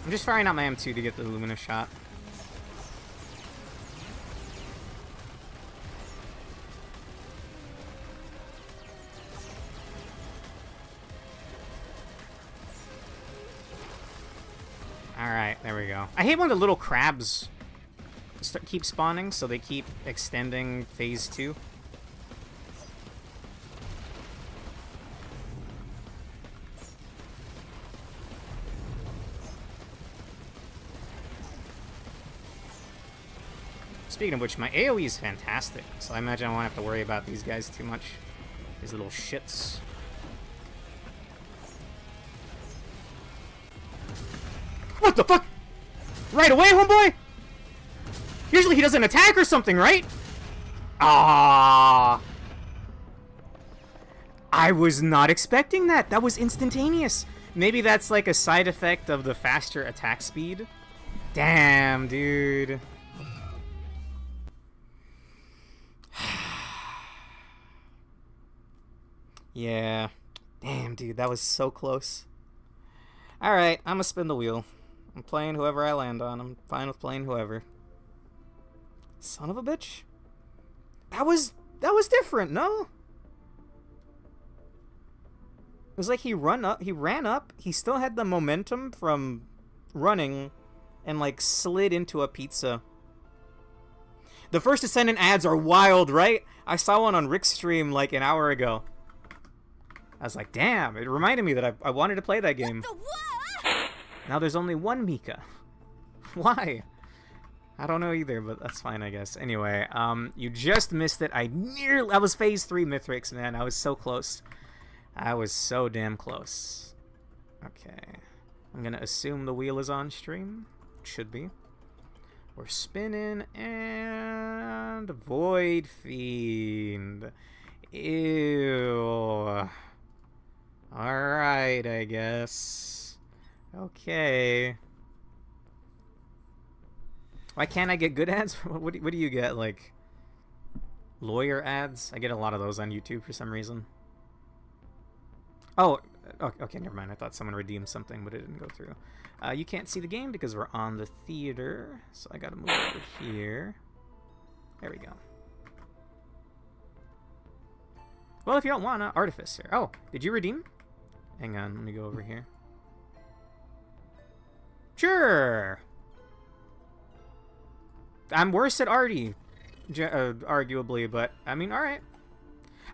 I'm just firing out my M2 to get the Lumina shot. Alright, there we go. I hate when the little crabs keep spawning, so they keep extending phase 2. Speaking of which, my AoE is fantastic, so I imagine I won't have to worry about these guys too much. These little shits. What the fuck? Right away, homeboy? Usually he doesn't attack or something, right? Ah. I was not expecting that. That was instantaneous. Maybe that's like a side effect of the faster attack speed. Damn, dude. Yeah. Damn, dude, that was so close. Alright, I'm gonna spin the wheel. I'm playing whoever I land on. I'm fine with playing whoever. Son of a bitch. That was different, no? It was like he ran up, he still had the momentum from running, and like slid into a pizza. The first Ascendant ads are wild, right? I saw one on Rick's stream like an hour ago. I was like, damn, it reminded me that I wanted to play that game. Now there's only one Mika. Why? I don't know either, but that's fine, I guess. Anyway, you just missed it. I was phase 3 Mithrix, man. I was so close. I was so damn close. Okay. I'm gonna assume the wheel is on stream. It should be. We're spinning, and Void Fiend. Ew. Alright, I guess. Okay. Why can't I get good ads? What do you get? Like, lawyer ads? I get a lot of those on YouTube for some reason. Oh, okay, never mind. I thought someone redeemed something, but it didn't go through. You can't see the game because we're on the theater, so I gotta move over here. There we go. Well, if you don't want Artificer. Oh, did you redeem? Hang on, let me go over here. Sure! I'm worse at Artie, arguably, but, I mean, alright.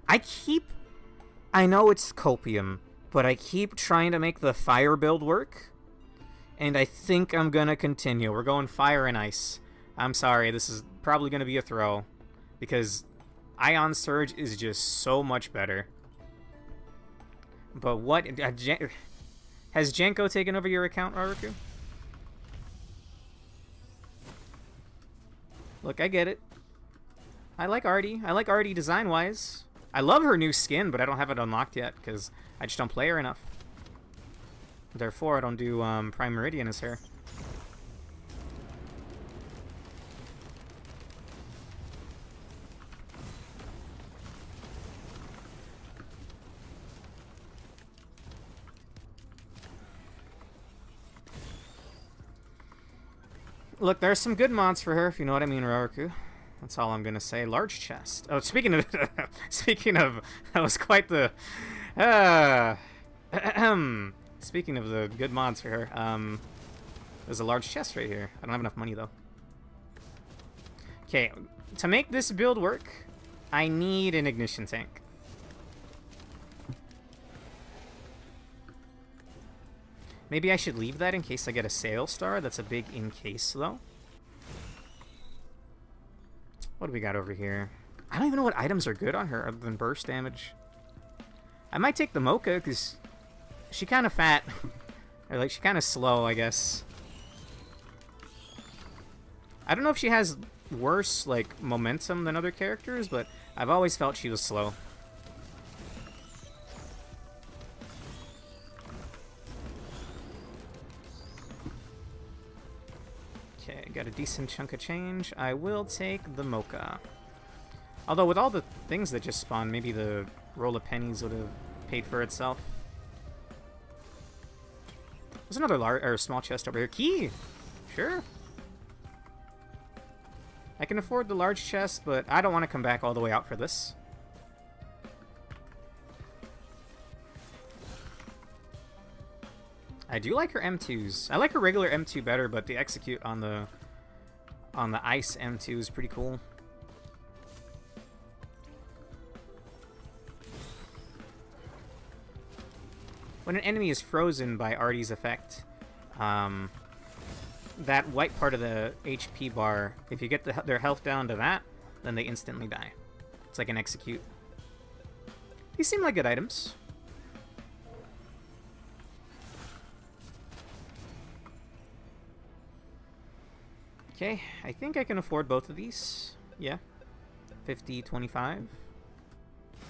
I know it's copium, but I keep trying to make the fire build work, and I think I'm gonna continue. We're going fire and ice. I'm sorry, this is probably gonna be a throw, because Ion Surge is just so much better. But what... has Janko taken over your account, ROR2? Look, I get it. I like Artie. I like Artie design-wise. I love her new skin, but I don't have it unlocked yet, because I just don't play her enough. Therefore, I don't do Prime Meridian as her. Look, there's some good mods for her, if you know what I mean, ROR2. That's all I'm gonna say. Large chest. Oh, speaking of, that was quite the, speaking of the good mods for her, there's a large chest right here. I don't have enough money though. Okay, to make this build work, I need an ignition tank. Maybe I should leave that in case I get a sail star. That's a big in case, though. What do we got over here? I don't even know what items are good on her other than burst damage. I might take the Mocha, because she kind of fat. Or, like, she kind of slow, I guess. I don't know if she has worse, like, momentum than other characters, but I've always felt she was slow. Okay, got a decent chunk of change. I will take the Mocha. Although with all the things that just spawned, maybe the roll of pennies would have paid for itself. There's another large or small chest over here. Key! Sure. I can afford the large chest, but I don't want to come back all the way out for this. I do like her M2s. I like her regular M2 better, but the execute on the ice M2 is pretty cool. When an enemy is frozen by Artie's effect, that white part of the HP bar, if you get their health down to that, then they instantly die. It's like an execute. These seem like good items. Okay, I think I can afford both of these. Yeah. 50, 25.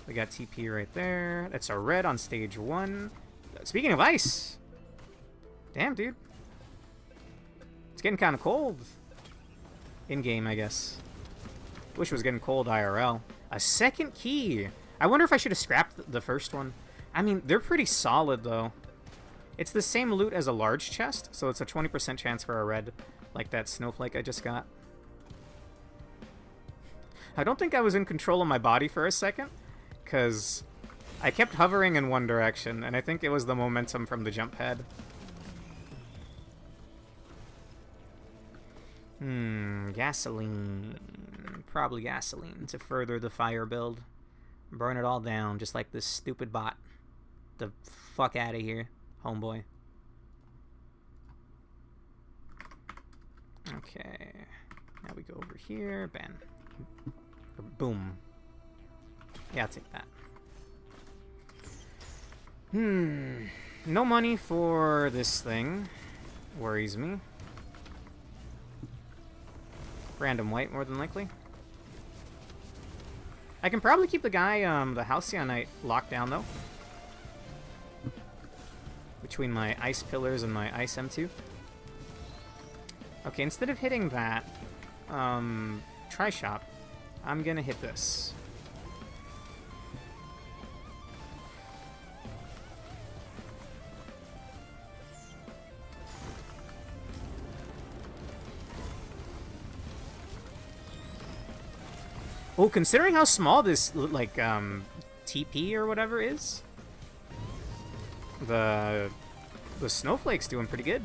We got TP right there. That's a red on stage 1. Speaking of ice! Damn, dude. It's getting kind of cold. In-game, I guess. Wish it was getting cold IRL. A second key! I wonder if I should have scrapped the first one. I mean, they're pretty solid, though. It's the same loot as a large chest, so it's a 20% chance for a red. Like that snowflake I just got. I don't think I was in control of my body for a second, because I kept hovering in one direction, and I think it was the momentum from the jump pad. Gasoline. Probably gasoline to further the fire build. Burn it all down, just like this stupid bot. The fuck out of here, homeboy. Okay, now we go over here, bam, boom. Yeah, I'll take that. No money for this thing. Worries me. Random white, more than likely. I can probably keep the guy, the Halcyonite locked down, though. Between my ice pillars and my ice M2. Okay, instead of hitting that, Tri-Shop, I'm gonna hit this. Oh, considering how small this, like, TP or whatever is, the snowflake's doing pretty good.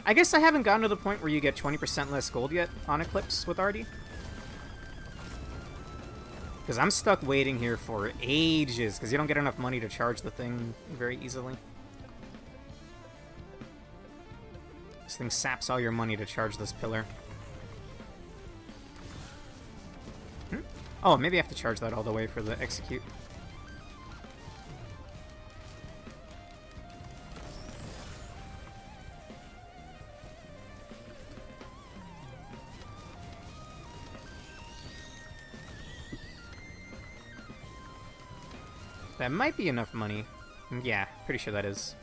I guess I haven't gotten to the point where you get 20% less gold yet on Eclipse with Artie. Because I'm stuck waiting here for ages, because you don't get enough money to charge the thing very easily. This thing saps all your money to charge this pillar. Oh, maybe I have to charge that all the way for the execute. That might be enough money. Yeah, pretty sure that is.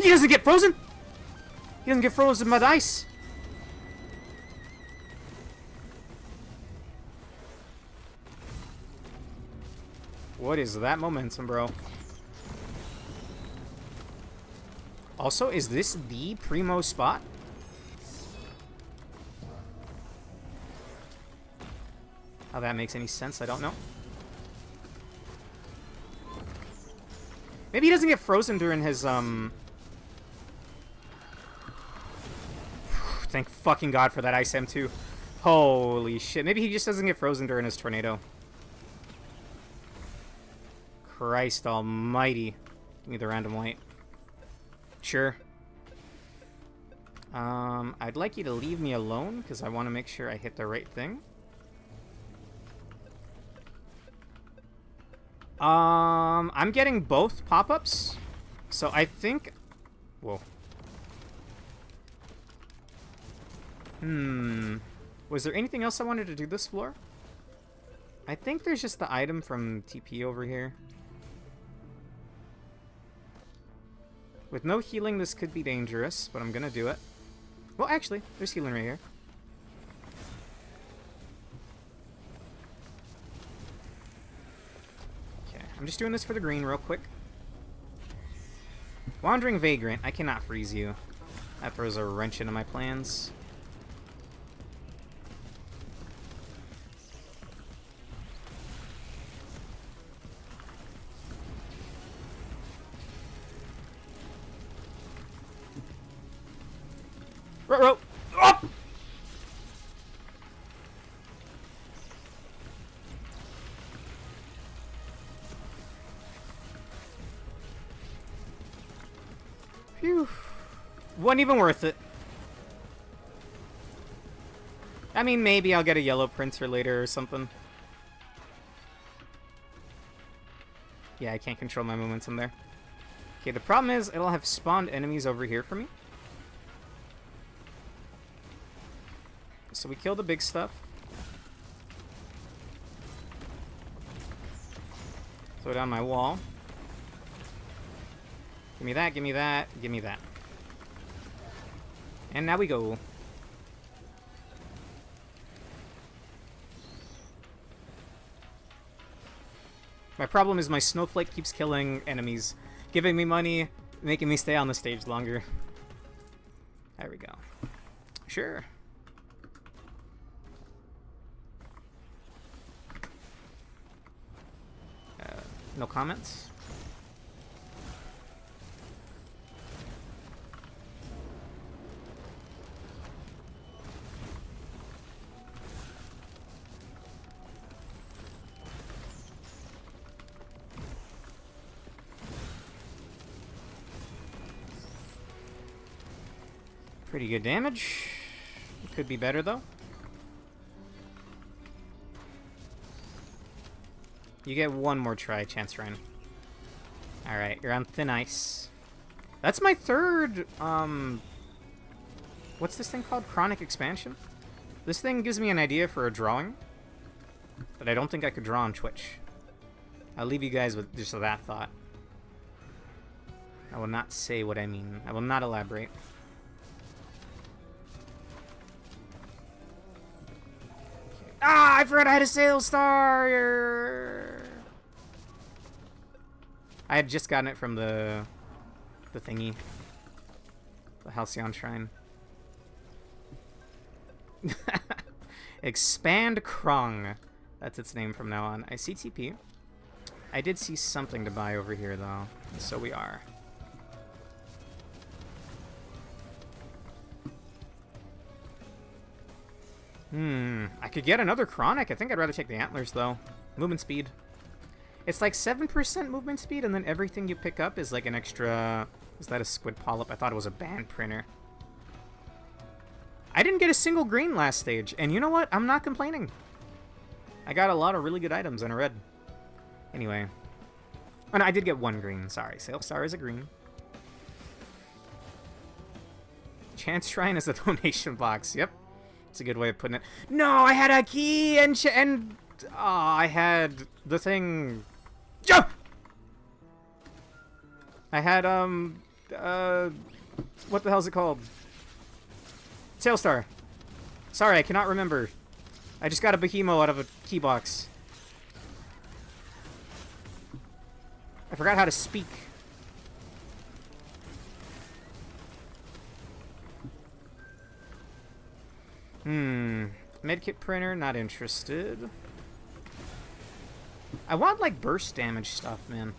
He doesn't get frozen! He doesn't get frozen by the ice! What is that momentum, bro? Also, is this the primo spot? How that makes any sense, I don't know. Maybe he doesn't get frozen during his, Thank fucking God for that ice M2. Holy shit. Maybe he just doesn't get frozen during his tornado. Christ almighty. Give me the random white. Sure. I'd like you to leave me alone, because I want to make sure I hit the right thing. I'm getting both pop-ups. So I think... Whoa. Was there anything else I wanted to do this floor? I think there's just the item from TP over here. With no healing, this could be dangerous, but I'm gonna do it. Well, actually, there's healing right here. Okay, I'm just doing this for the green real quick. Wandering Vagrant, I cannot freeze you. That throws a wrench into my plans. Ruh-roh! Oh! Phew. Wasn't even worth it. I mean, maybe I'll get a yellow printer later or something. Yeah, I can't control my momentum there. Okay, the problem is it'll have spawned enemies over here for me. So we kill the big stuff. Throw down my wall. Give me that, give me that, give me that. And now we go. My problem is my snowflake keeps killing enemies, giving me money, making me stay on the stage longer. There we go. Sure. No comments? Pretty good damage. It could be better, though. You get one more try, Chance Ryan. Alright, you're on thin ice. That's my third, what's this thing called? Chronic Expansion? This thing gives me an idea for a drawing, but I don't think I could draw on Twitch. I'll leave you guys with just that thought. I will not say what I mean. I will not elaborate. Ah, I forgot I had a Sail Star! I had just gotten it from the thingy. The Halcyon Shrine. Expand Krong. That's its name from now on. I see TP. I did see something to buy over here, though. And so we are. I could get another Chronic. I think I'd rather take the Antlers, though. Movement speed. It's like 7% movement speed, and then everything you pick up is like an extra... Is that a Squid Polyp? I thought it was a band printer. I didn't get a single green last stage, and you know what? I'm not complaining. I got a lot of really good items and a red. Anyway. Oh, no, I did get one green. Sorry. Sail Star is a green. Chance Shrine is a donation box. Yep. That's a good way of putting it. No, I had a key and I had the thing. Jump! I had what the hell's it called? Sailstar. Sorry, I cannot remember. I just got a behemoth out of a key box. I forgot how to speak. Medkit printer, not interested. I want, like, burst damage stuff, man.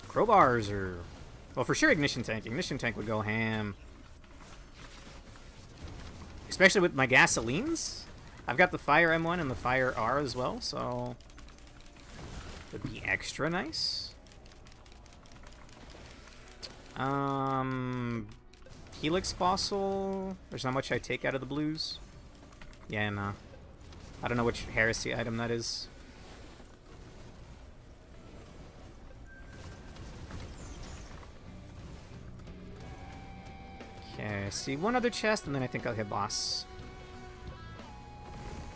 Crowbars or... Well, for sure ignition tank. Ignition tank would go ham. Especially with my gasolines. I've got the Fire M1 and the Fire R as well, so... Would be extra nice. Helix Fossil. There's not much I take out of the blues. Yeah, nah. I don't know which heresy item that is. Okay, see one other chest, and then I think I'll hit boss.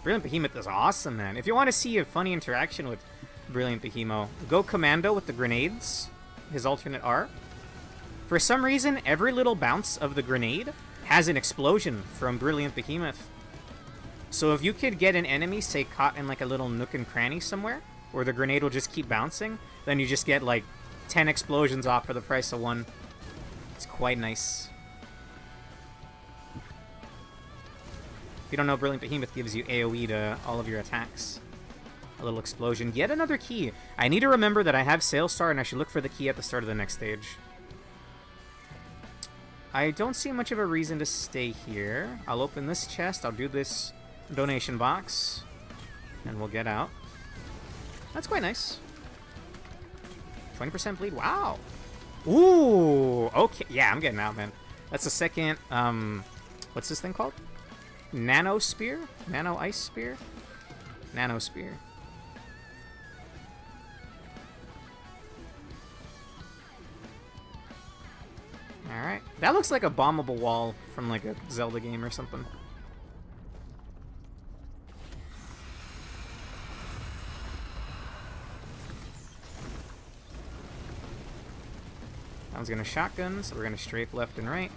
Brilliant Behemoth is awesome, man. If you want to see a funny interaction with Brilliant Behemoth, go commando with the grenades, his alternate R. For some reason, every little bounce of the grenade has an explosion from Brilliant Behemoth. So if you could get an enemy, say, caught in like a little nook and cranny somewhere, where the grenade will just keep bouncing, then you just get like 10 explosions off for the price of one. It's quite nice. If you don't know, Brilliant Behemoth gives you AoE to all of your attacks. A little explosion. Yet another key. I need to remember that I have Sailstar and I should look for the key at the start of the next stage. I don't see much of a reason to stay here. I'll open this chest. I'll do this donation box. And we'll get out. That's quite nice. 20% bleed. Wow. Ooh. Okay. Yeah, I'm getting out, man. That's the second... what's this thing called? Nano Spear? Nano Ice Spear? Nano Spear. Alright. That looks like a bombable wall from like a Zelda game or something. That one's gonna shotgun, so we're gonna strafe left and right.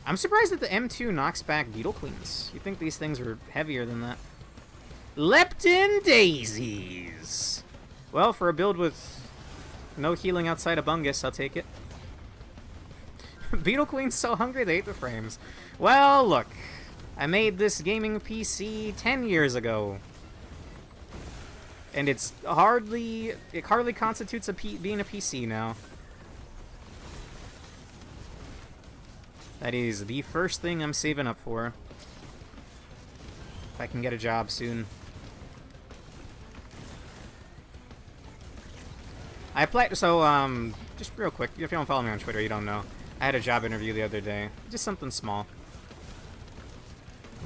I'm surprised that the M2 knocks back Beetle Queens. You'd think these things were heavier than that. Leptin Daisies! Well, for a build with no healing outside of Bungus, I'll take it. Beetle Queen's so hungry they ate the frames. Well, look. I made this gaming PC 10 years ago. And it hardly constitutes being a PC now. That is the first thing I'm saving up for. If I can get a job soon. I applied, so, just real quick, if you don't follow me on Twitter, you don't know. I had a job interview the other day. Just something small.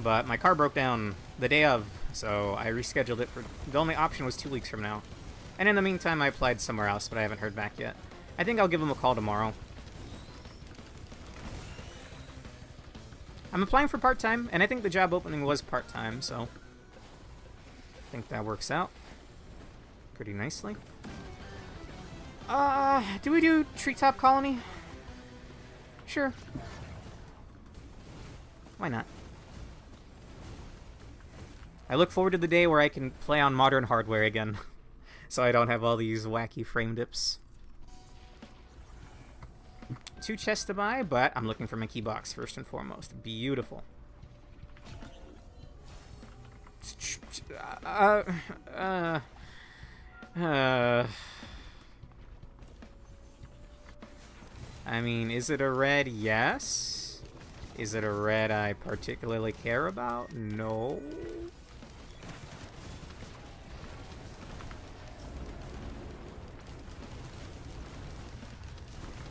But my car broke down the day of, so I rescheduled it for... The only option was 2 weeks from now. And in the meantime, I applied somewhere else, but I haven't heard back yet. I think I'll give them a call tomorrow. I'm applying for part-time, and I think the job opening was part-time, so... I think that works out pretty nicely. Do we do Treetop Colony? Sure. Why not? I look forward to the day where I can play on modern hardware again. So I don't have all these wacky frame dips. 2 chests to buy, but I'm looking for my key box first and foremost. Beautiful. I mean, is it a red? Yes. Is it a red I particularly care about? No.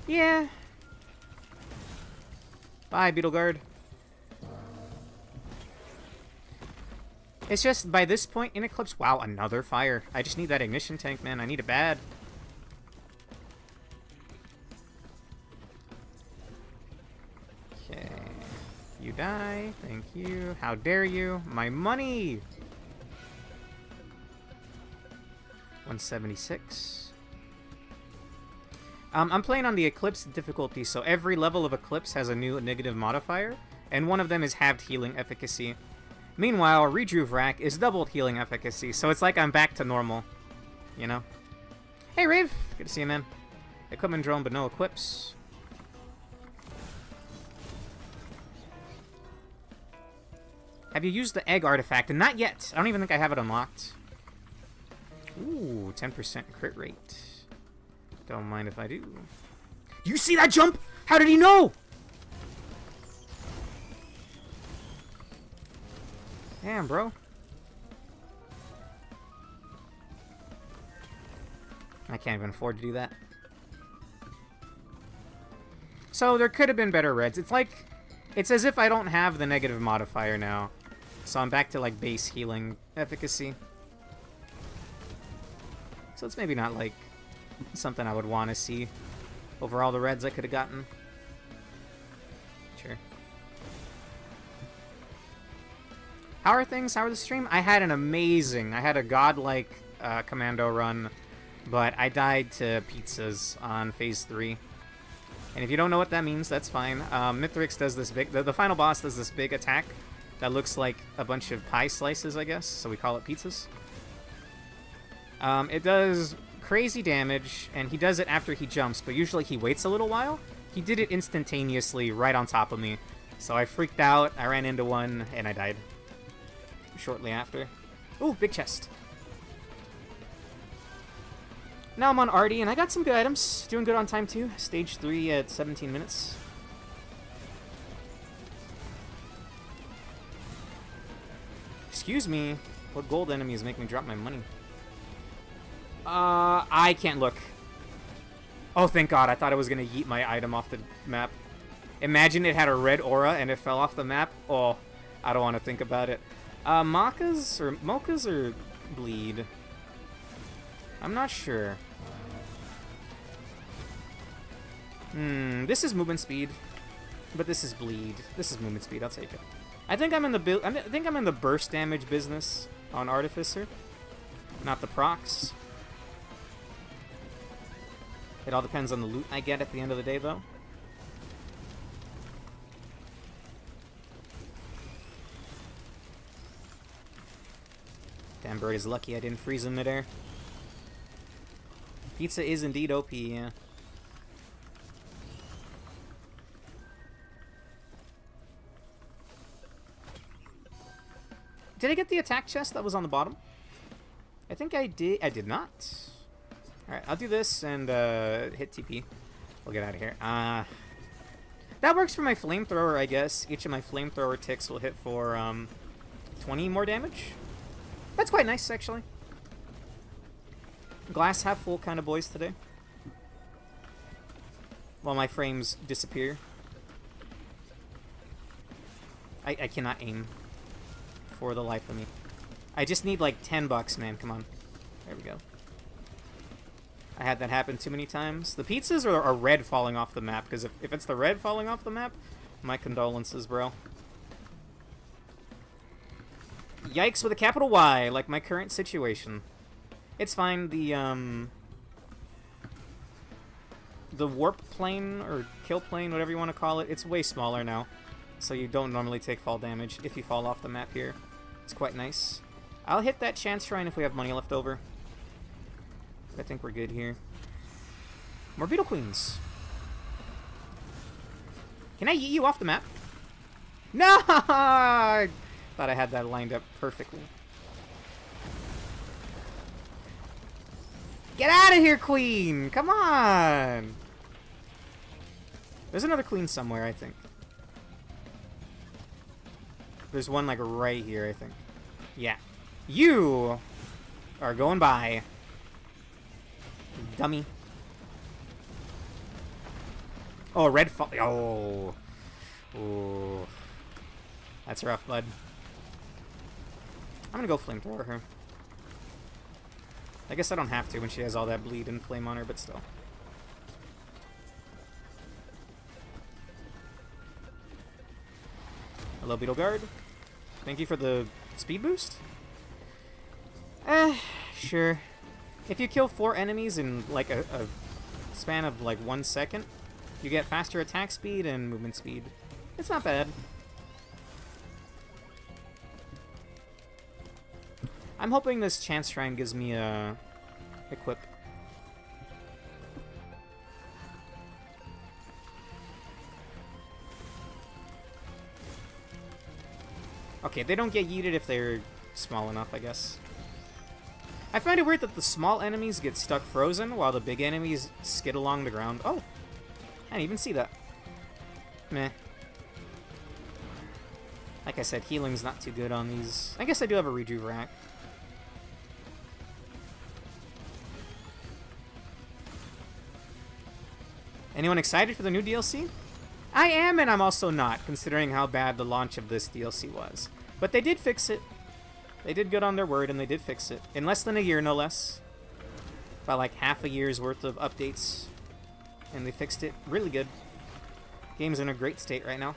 Yeah. Bye, Beetle Guard. It's just, by this point in Eclipse... Wow, another fire. I just need that ignition tank, man. I need it bad. Okay. You die. Thank you. How dare you? My money! 176. I'm playing on the Eclipse difficulty, so every level of Eclipse has a new negative modifier, and one of them is halved healing efficacy. Meanwhile, Rejuve Rack is doubled healing efficacy, so it's like I'm back to normal, you know? Hey, Rave! Good to see you, man. Equipment drone, but no equips. Have you used the egg artifact? And not yet. I don't even think I have it unlocked. Ooh, 10% crit rate. Don't mind if I do. You see that jump? How did he know? Damn, bro. I can't even afford to do that. So there could have been better reds. It's like, it's as if I don't have the negative modifier now. So I'm back to like base healing efficacy. So it's maybe not like something I would want to see over all the reds I could have gotten. Sure. How are things? How are the stream? I had a godlike commando run, but I died to pizzas on phase 3. And if you don't know what that means, that's fine. Mithrix does this big... The final boss does this big attack that looks like a bunch of pie slices, I guess, so we call it pizzas. It does crazy damage, and he does it after he jumps, but usually he waits a little while. He did it instantaneously right on top of me. So I freaked out, I ran into one, and I died shortly after. Ooh, big chest. Now I'm on Artie, and I got some good items. Doing good on time, too. Stage 3 at 17 minutes. Excuse me. What gold enemies make me drop my money? I can't look. Oh, thank God. I thought I was going to yeet my item off the map. Imagine it had a red aura and it fell off the map. Oh, I don't want to think about it. Mochas or bleed? I'm not sure. This is movement speed, but this is bleed. This is movement speed. I'll take it. I think I'm in the burst damage business on Artificer, not the procs. It all depends on the loot I get at the end of the day, though. Damn, Bird is lucky I didn't freeze him midair. Pizza is indeed OP, yeah. Did I get the attack chest that was on the bottom? I think I did. I did not. Alright, I'll do this and hit TP. We'll get out of here. That works for my flamethrower, I guess. Each of my flamethrower ticks will hit for 20 more damage. That's quite nice, actually. Glass half full kind of boys today. While my frames disappear. I cannot aim for the life of me. I just need like $10, man. Come on. There we go. I had that happen too many times. The pizzas are red falling off the map, because if it's the red falling off the map, my condolences, bro. Yikes with a capital Y, like my current situation. It's fine. The warp plane, or kill plane, whatever you want to call it, it's way smaller now. So you don't normally take fall damage if you fall off the map here. It's quite nice. I'll hit that chance shrine if we have money left over. I think we're good here. More Beetle Queens. Can I yeet you off the map? No! I thought I had that lined up perfectly. Get out of here, Queen! Come on! There's another Queen somewhere, I think. There's one, like, right here, I think. Yeah. You are going by. Dummy. Oh, red fall. Oh. Ooh. That's rough, bud. I'm gonna go flamethrower her. I guess I don't have to when she has all that bleed and flame on her, but still. Hello, Beetle Guard. Thank you for the speed boost. Sure. If you kill 4 enemies in like a span of like 1 second, you get faster attack speed and movement speed. It's not bad. I'm hoping this Chance Shrine gives me a equip. Okay, they don't get yeeted if they're small enough, I guess. I find it weird that the small enemies get stuck frozen while the big enemies skid along the ground. Oh, I didn't even see that. Meh. Like I said, healing's not too good on these. I guess I do have a rejuve rack. Anyone excited for the new DLC? I am, and I'm also not, considering how bad the launch of this DLC was. But they did fix it. They did good on their word, and they did fix it. In less than a year, no less. About like half a year's worth of updates. And they fixed it really good. Game's in a great state right now.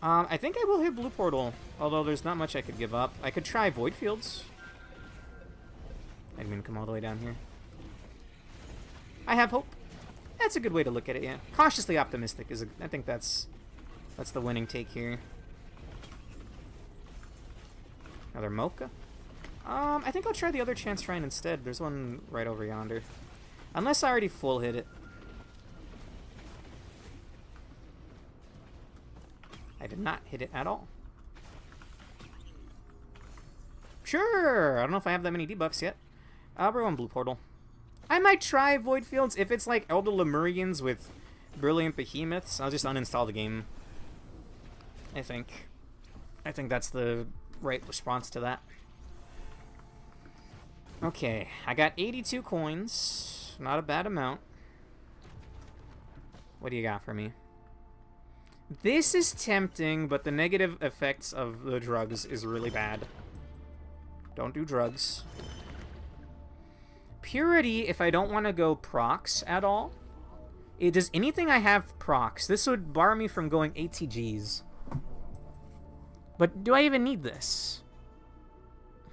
I think I will hit Blue Portal, although there's not much I could give up. I could try Void Fields. I didn't mean to come all the way down here. I have hope. That's a good way to look at it, yeah. Cautiously optimistic is I think that's the winning take here. Another Mocha. I think I'll try the other Chance Shrine instead. There's one right over yonder. Unless I already full hit it. I did not hit it at all. Sure! I don't know if I have that many debuffs yet. We're on Blue Portal. I might try Void Fields. If it's like Elder Lemurians with Brilliant Behemoths, I'll just uninstall the game. I think that's the right response to that. Okay, I got 82 coins. Not a bad amount. What do you got for me? This is tempting, but the negative effects of the drugs is really bad. Don't do drugs. Purity, if I don't want to go procs at all. Does anything I have procs? This would bar me from going ATGs. But do I even need this?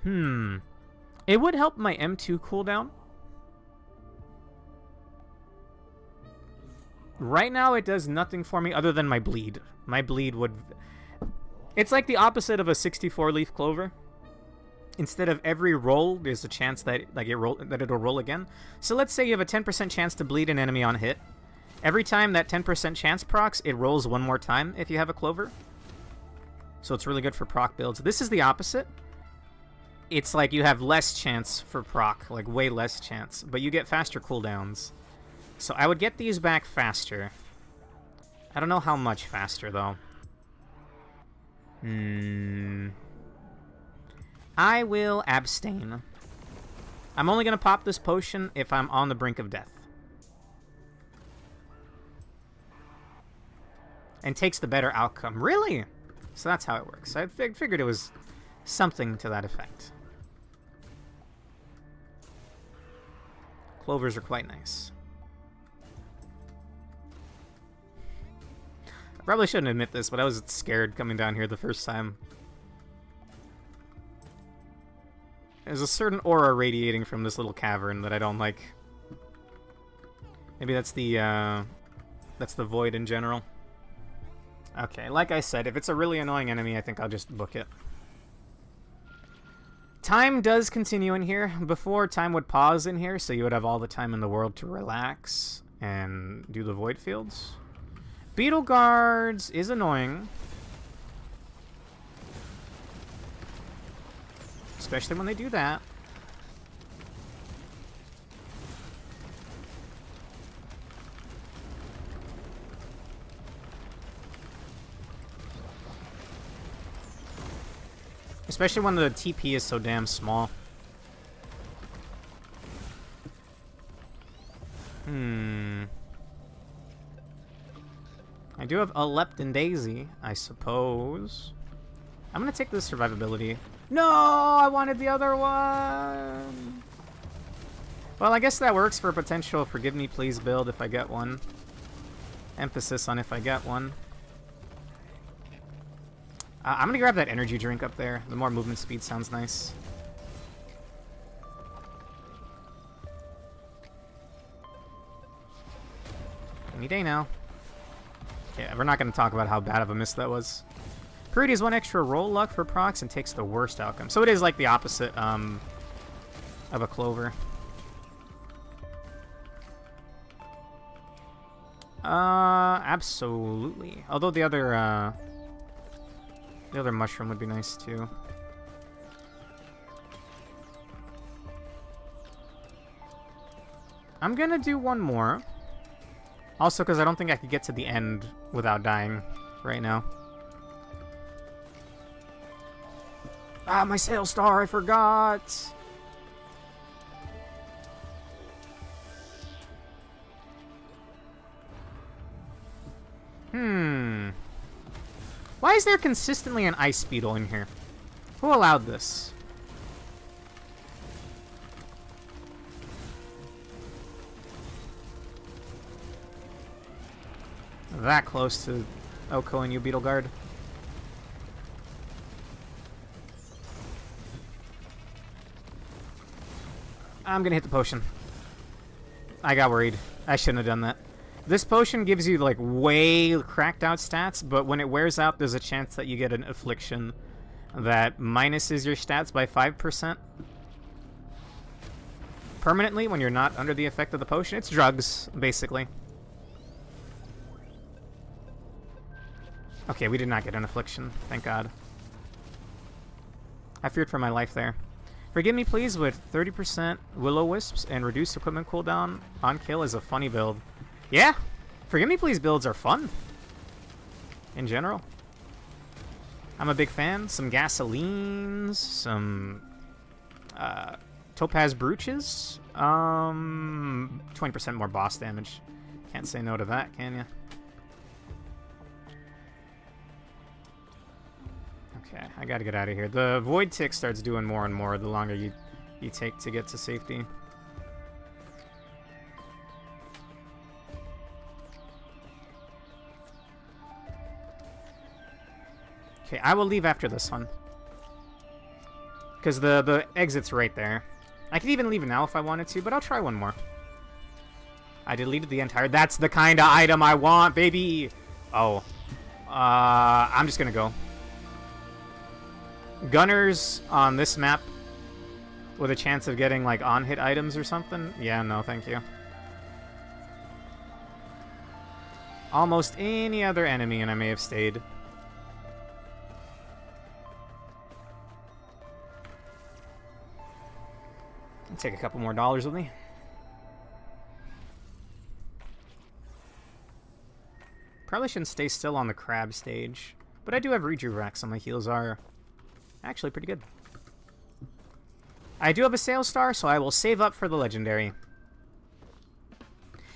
It would help my M2 cooldown. Right now, it does nothing for me other than my bleed. My bleed would... It's like the opposite of a 64-leaf clover. Instead of every roll, there's a chance that it'll roll again. So let's say you have a 10% chance to bleed an enemy on hit. Every time that 10% chance procs, it rolls one more time if you have a clover. So it's really good for proc builds. This is the opposite. It's like you have less chance for proc, like way less chance, but you get faster cooldowns. So I would get these back faster. I don't know how much faster, though. I will abstain. I'm only going to pop this potion if I'm on the brink of death. And takes the better outcome. Really? So that's how it works. I figured it was something to that effect. Clovers are quite nice. I probably shouldn't admit this, but I was scared coming down here the first time. There's a certain aura radiating from this little cavern that I don't like. Maybe that's the void in general. Okay, like I said, if it's a really annoying enemy, I think I'll just book it. Time does continue in here. Before, time would pause in here, so you would have all the time in the world to relax and do the void fields. Beetle Guards is annoying. Especially when they do that. Especially when the TP is so damn small. I do have a Leptin Daisy, I suppose. I'm gonna take the survivability. No, I wanted the other one. Well, I guess that works for a potential forgive me please build if I get one. Emphasis on if I get one. I'm gonna grab that energy drink up there. The more movement speed sounds nice. Any day now. Yeah, we're not gonna talk about how bad of a miss that was. Purity is 1 extra roll luck for procs and takes the worst outcome. So it is like the opposite of a clover. Absolutely. Although the other mushroom would be nice too. I'm gonna do one more. Also, because I don't think I could get to the end without dying right now. Ah, my sail star, I forgot! Why is there consistently an ice beetle in here? Who allowed this? That close to Oko and you, Beetle Guard. I'm gonna hit the potion. I got worried. I shouldn't have done that. This potion gives you, like, way cracked out stats, but when it wears out, there's a chance that you get an affliction that minuses your stats by 5%. Permanently, when you're not under the effect of the potion. It's drugs, basically. Okay, we did not get an affliction. Thank God. I feared for my life there. Forgive me, please, with 30% Will-O-Wisps and reduced equipment cooldown on kill is a funny build. Yeah, Forgive me please builds are fun. In general. I'm a big fan. Some gasolines, some topaz brooches. 20% more boss damage. Can't say no to that, can you? Okay, I gotta get out of here. The void tick starts doing more and more the longer you take to get to safety. Okay, I will leave after this one. Because the exit's right there. I could even leave now if I wanted to, but I'll try one more. I deleted the entire... That's the kind of item I want, baby! Oh. I'm just gonna go. Gunners on this map with a chance of getting, like, on-hit items or something? Yeah, no, thank you. Almost any other enemy, and I may have stayed. I'll take a couple more dollars with me. Probably shouldn't stay still on the crab stage, but I do have rejuvex, so my heals are actually pretty good. I do have a sales star, so I will save up for the legendary.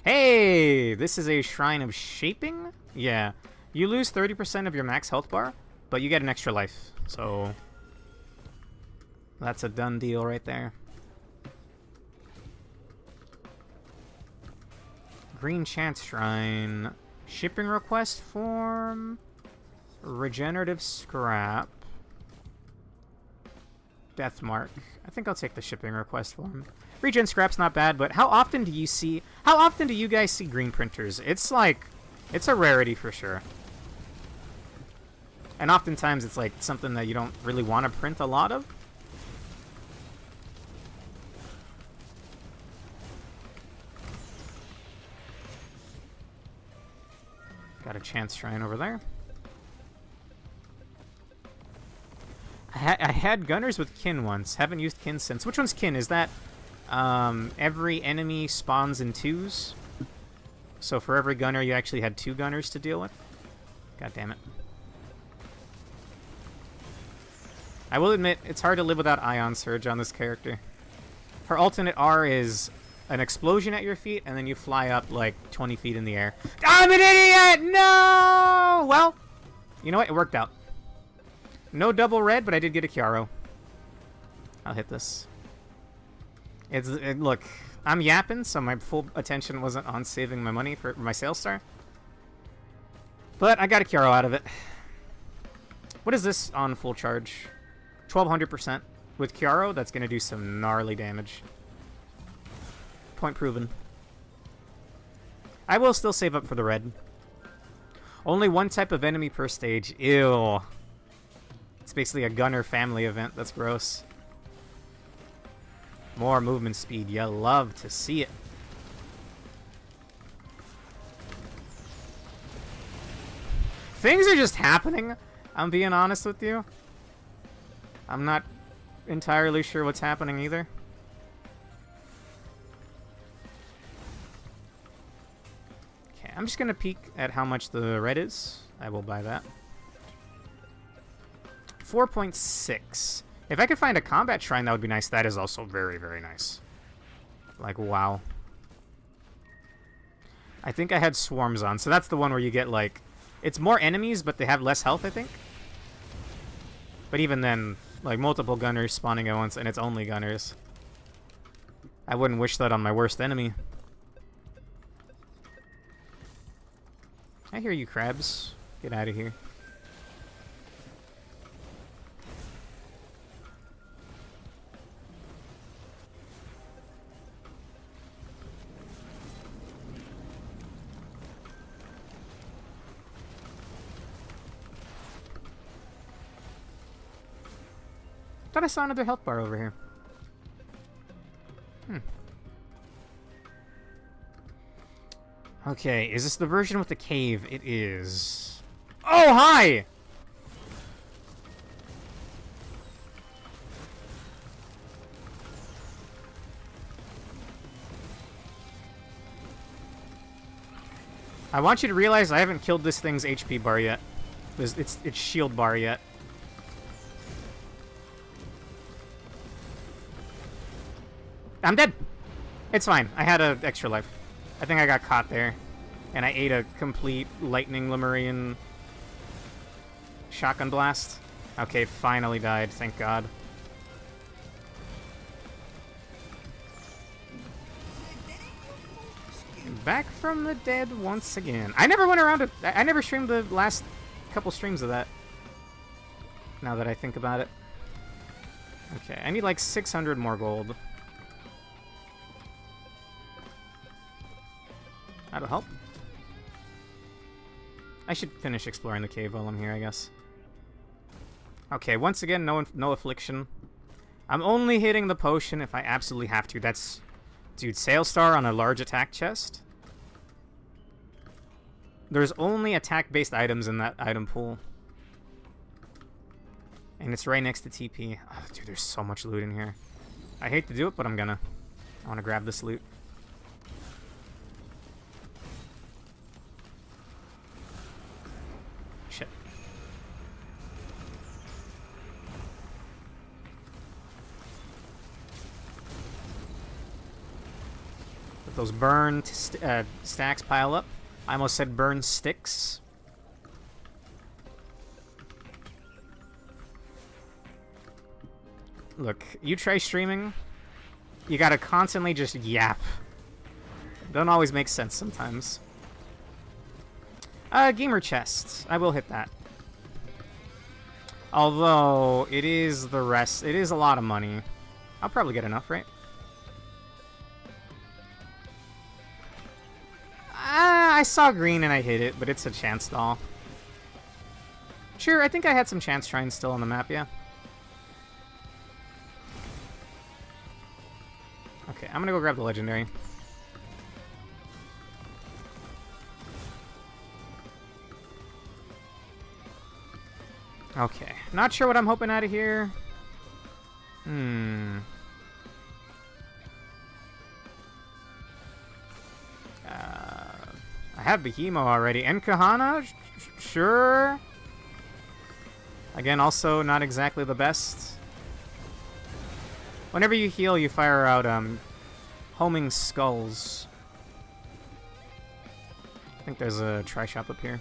Hey, this is a Shrine of Shaping? Yeah. You lose 30% of your max health bar, but you get an extra life, so that's a done deal right there. Green Chance Shrine. Shipping request form. Regenerative scrap. Death mark. I think I'll take the shipping request form. Regen scrap's not bad, but how often do you guys see green printers? It's like, it's a rarity for sure. And oftentimes it's like something that you don't really want to print a lot of. Got a chance shrine over there. I had gunners with kin once. Haven't used kin since. Which one's kin? Is that every enemy spawns in twos? So for every gunner, you actually had 2 gunners to deal with? God damn it. I will admit, it's hard to live without Ion Surge on this character. Her alternate R is an explosion at your feet, and then you fly up like 20 feet in the air. I'm an idiot! No! Well, you know what? It worked out. No double red, but I did get a Chiaro. I'll hit this. Look, I'm yapping, so my full attention wasn't on saving my money for my sales star. But I got a Chiaro out of it. What is this on full charge? 1200%. With Chiaro, that's going to do some gnarly damage. Point proven. I will still save up for the red. Only one type of enemy per stage. Ew. It's basically a gunner family event. That's gross. More movement speed. You love to see it. Things are just happening. I'm being honest with you. I'm not entirely sure what's happening either. Okay, I'm just going to peek at how much the red is. I will buy that. 4.6. If I could find a combat shrine, that would be nice. That is also very, very nice. Like, wow. I think I had swarms on. So that's the one where you get, like... It's more enemies, but they have less health, I think. But even then, like, multiple gunners spawning at once, and it's only gunners. I wouldn't wish that on my worst enemy. I hear you, crabs. Get out of here. Thought I saw another health bar over here. Okay, is this the version with the cave? It is. Oh, hi! I want you to realize I haven't killed this thing's HP bar yet. Its shield bar yet. I'm dead. It's fine. I had an extra life. I think I got caught there. And I ate a complete lightning Lemurian shotgun blast. Okay, finally died. Thank God. Back from the dead once again. I never went around to... I never streamed the last couple streams of that. Now that I think about it. Okay, I need like 600 more gold. That'll help. I should finish exploring the cave while I'm here, I guess. Okay, once again, no affliction. I'm only hitting the potion if I absolutely have to. That's... Dude, Sales Star on a large attack chest? There's only attack-based items in that item pool. And it's right next to TP. Oh, dude, there's so much loot in here. I hate to do it, but I'm gonna. I want to grab this loot. Shit. Let those burn stacks pile up. I almost said burn sticks. Look, you try streaming, you gotta constantly just yap. Don't always make sense sometimes. Gamer chest. I will hit that. Although, it is a lot of money. I'll probably get enough, right? I saw green and I hit it, but it's a chance doll. Sure, I think I had some chance shrines still on the map, yeah. Okay, I'm gonna go grab the legendary. Okay, not sure what I'm hoping out of here. I have Behemoth already. And Kahana? Sure. Again, also not exactly the best. Whenever you heal, you fire out homing skulls. I think there's a tri-shop up here.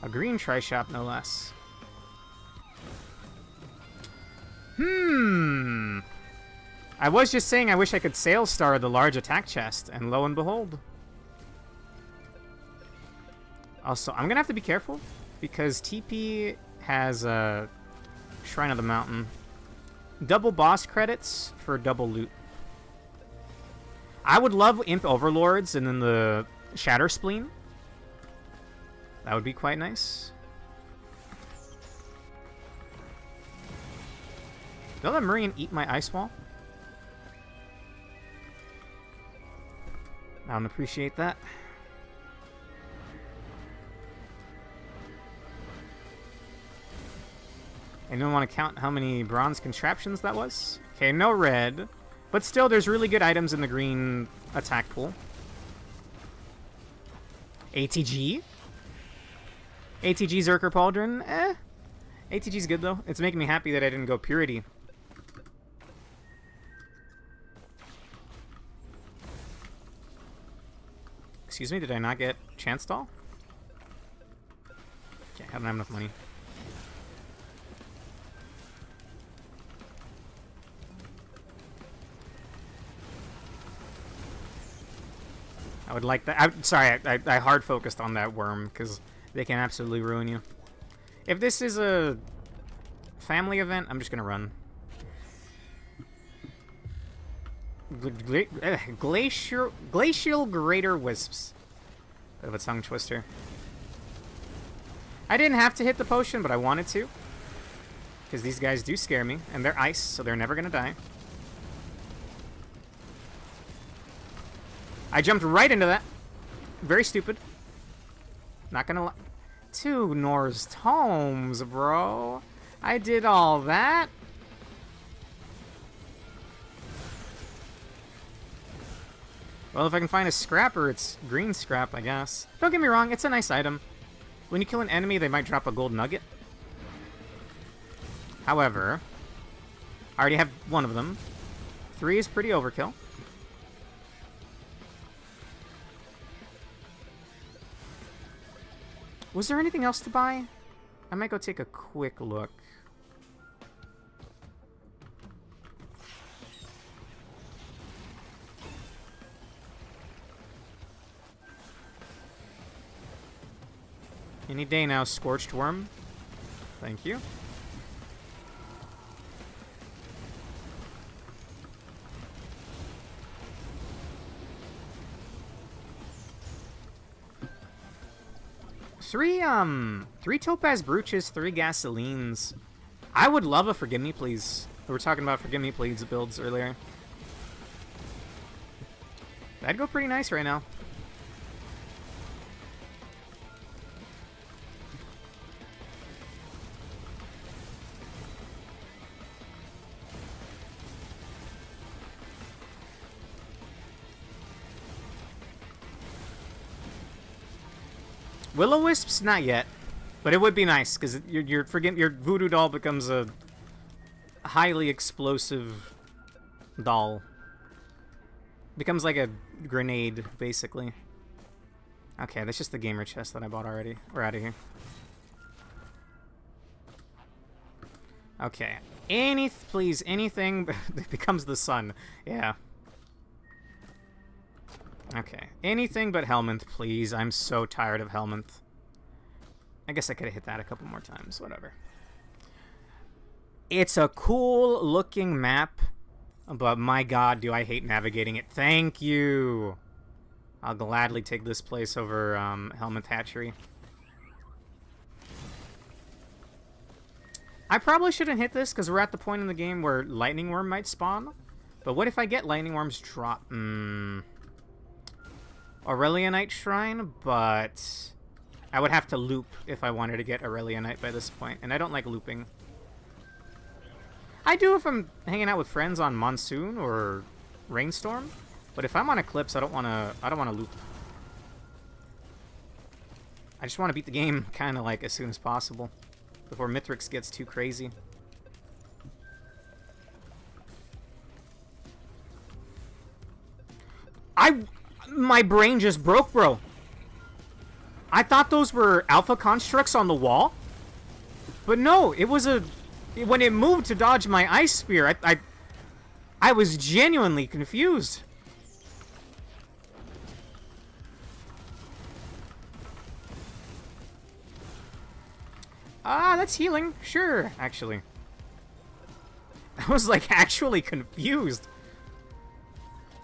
A green tri-shop, no less. I was just saying I wish I could Sail Star the large attack chest, and lo and behold. Also, I'm gonna have to be careful, because TP has a Shrine of the Mountain. Double boss credits for double loot. I would love Imp Overlords and then the Shatter Spleen. That would be quite nice. Don't let Marine eat my ice wall. I don't appreciate that. Anyone want to count how many bronze contraptions that was? Okay, no red. But still, there's really good items in the green attack pool. ATG? ATG Zerker Pauldron? Eh. ATG's good, though. It's making me happy that I didn't go Purity. Excuse me, did I not get Chance Stall? Okay, I don't have enough money. I would like that. I'm sorry, I hard focused on that worm because they can absolutely ruin you. If this is a family event, I'm just gonna run. Glacial Greater Wisps. Bit of a tongue twister. I didn't have to hit the potion, but I wanted to. Because these guys do scare me, and they're ice, so they're never gonna die. I jumped right into that. Very stupid. Not gonna lie. 2 Norse tomes, bro. I did all that. Well, if I can find a scrapper, it's green scrap, I guess. Don't get me wrong, it's a nice item. When you kill an enemy, they might drop a gold nugget. However, I already have 1 of them. 3 is pretty overkill. Was there anything else to buy? I might go take a quick look. Any day now, Scorched Worm. Thank you. Three Topaz Brooches, 3 Gasolines. I would love a Forgive Me Please. We were talking about Forgive Me Please builds earlier. That'd go pretty nice right now. Will-O-Wisps, not yet, but it would be nice because your voodoo doll becomes a highly explosive doll. Becomes like a grenade, basically. Okay, that's just the gamer chest that I bought already. We're out of here. Okay, please, anything that becomes the sun. Yeah. Okay. Anything but Helminth, please. I'm so tired of Helminth. I guess I could have hit that a couple more times. Whatever. It's a cool looking map, but my god, do I hate navigating it. Thank you. I'll gladly take this place over Helminth Hatchery. I probably shouldn't hit this because we're at the point in the game where Lightning Worm might spawn. But what if I get Lightning Worm's drop? Aurelianite Shrine, but I would have to loop if I wanted to get Aurelianite by this point, and I don't like looping. I do if I'm hanging out with friends on Monsoon or Rainstorm, but if I'm on Eclipse, I don't want to loop. I just want to beat the game kind of like as soon as possible before Mithrix gets too crazy. My brain just broke, bro. I thought those were alpha constructs on the wall. But no, it was a When it moved to dodge my ice spear, I was genuinely confused. Ah, that's healing. Sure, actually. I was like actually confused.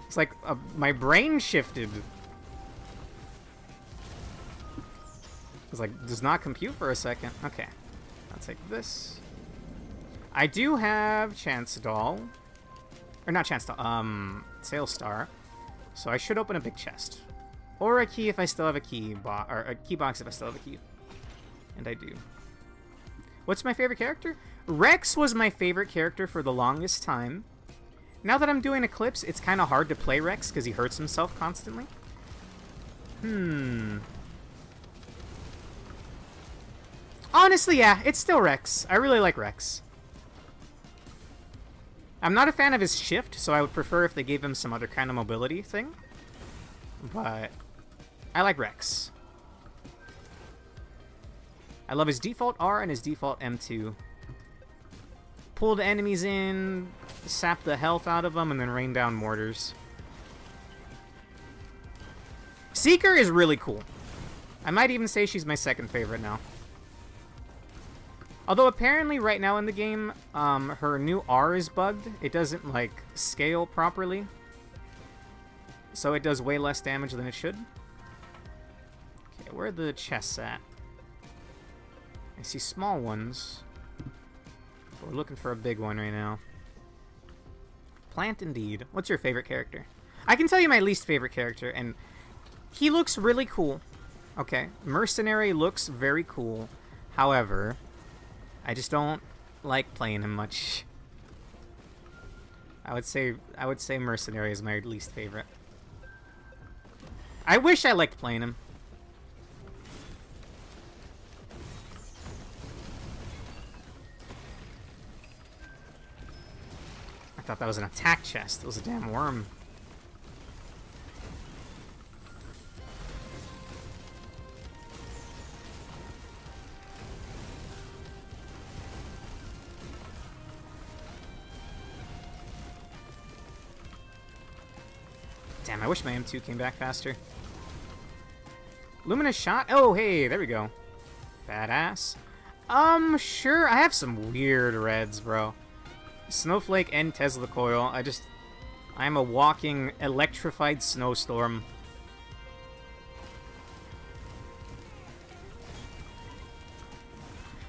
It's like my brain shifted. It's like, does not compute for a second. Okay, I'll take this. I do have Chance Doll. Or not Chance Doll, Sail Star. So I should open a big chest. Or a key if I still have a key or a key box if I still have a key. And I do. What's my favorite character? Rex was my favorite character for the longest time. Now that I'm doing Eclipse, it's kind of hard to play Rex because he hurts himself constantly. Honestly, yeah, it's still Rex. I really like Rex. I'm not a fan of his shift, so I would prefer if they gave him some other kind of mobility thing. But I like Rex. I love his default R and his default M2. Pull the enemies in, sap the health out of them, and then rain down mortars. Seeker is really cool. I might even say she's my second favorite now. Although apparently right now in the game, her new R is bugged. It doesn't, like, scale properly. So it does way less damage than it should. Okay, where are the chests at? I see small ones. But we're looking for a big one right now. Plant indeed. What's your favorite character? I can tell you my least favorite character, and he looks really cool. Okay, Mercenary looks very cool. However, I just don't like playing him much. I would say Mercenary is my least favorite. I wish I liked playing him. I thought that was an attack chest. It was a damn worm. Damn, I wish my M2 came back faster. Luminous shot? Oh, hey, there we go. Badass. Sure, I have some weird reds, bro. Snowflake and Tesla coil. I'm a walking electrified snowstorm.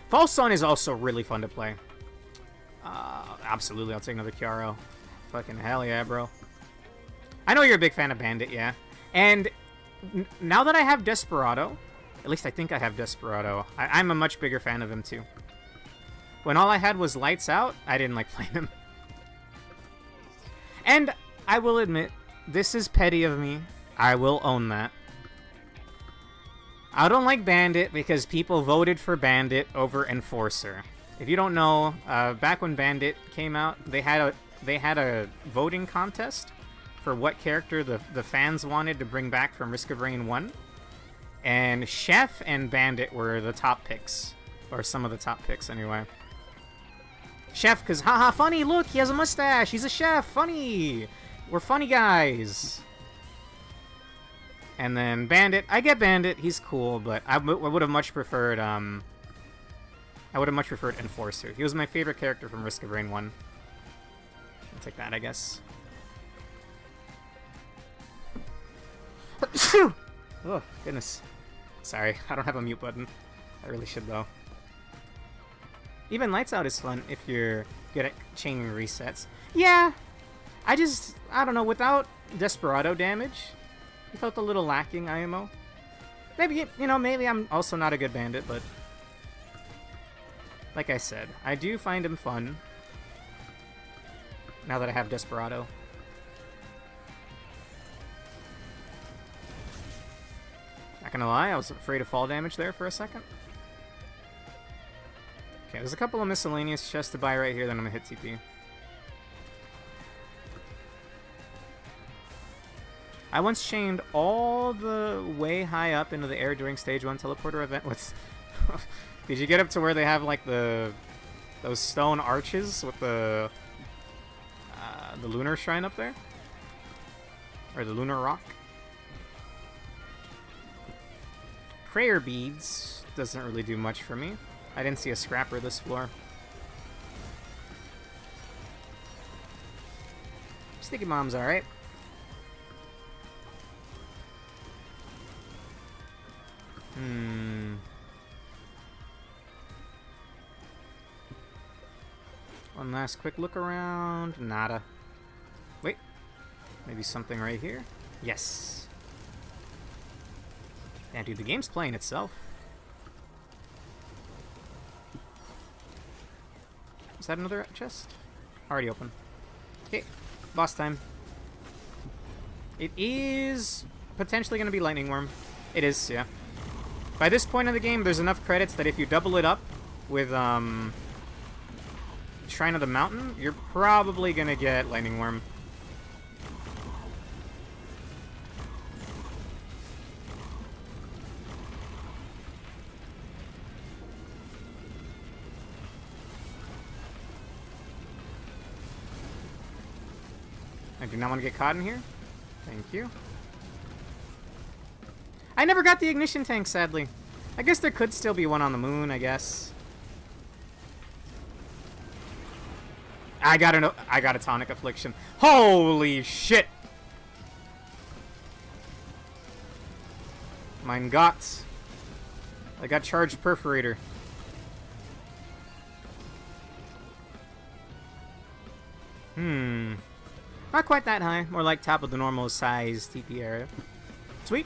False Sun is also really fun to play. Absolutely, I'll take another Chiaro. Fucking hell yeah, bro. I know you're a big fan of Bandit, yeah. And now that I have Desperado, at least I think I have Desperado, I'm a much bigger fan of him too. When all I had was Lights Out, I didn't like playing him. And I will admit, this is petty of me. I will own that. I don't like Bandit because people voted for Bandit over Enforcer. If you don't know, back when Bandit came out, they had a voting contest for what character the fans wanted to bring back from Risk of Rain 1. And Chef and Bandit were the top picks. Or some of the top picks, anyway. Chef, because haha, funny, look, he has a mustache, he's a chef, funny! We're funny guys! And then Bandit, I get Bandit, he's cool, but I would have much preferred, Enforcer. He was my favorite character from Risk of Rain 1. I'll take that, I guess. Oh, goodness. Sorry, I don't have a mute button. I really should, though. Even Lights Out is fun if you're good at chaining resets. Yeah, I don't know, without Desperado damage, it felt a little lacking, IMO. Maybe, maybe I'm also not a good bandit, but like I said, I do find him fun now that I have Desperado. Not gonna lie, I was afraid of fall damage there for a second. Okay, there's a couple of miscellaneous chests to buy right here, then I'm gonna hit TP. I once chained all the way high up into the air during Stage 1 teleporter event with... Did you get up to where they have, like, the Those stone arches with the lunar shrine up there. Or the lunar rock. Prayer beads doesn't really do much for me. I didn't see a scrapper this floor. Sticky Bomb's alright. One last quick look around. Nada. Wait. Maybe something right here? Yes. Yeah, dude, the game's playing itself. Is that another chest? Already open. Okay, boss time. It is potentially going to be Lightning Worm. It is, yeah. By this point in the game, there's enough credits that if you double it up with Shrine of the Mountain, you're probably going to get Lightning Worm. I do not want to get caught in here. Thank you. I never got the ignition tank, sadly. I guess there could still be one on the moon, I guess. I got a tonic affliction. Holy shit! Mein Gott. I got charged perforator. Not quite that high. More like top of the normal size TP area. Sweet.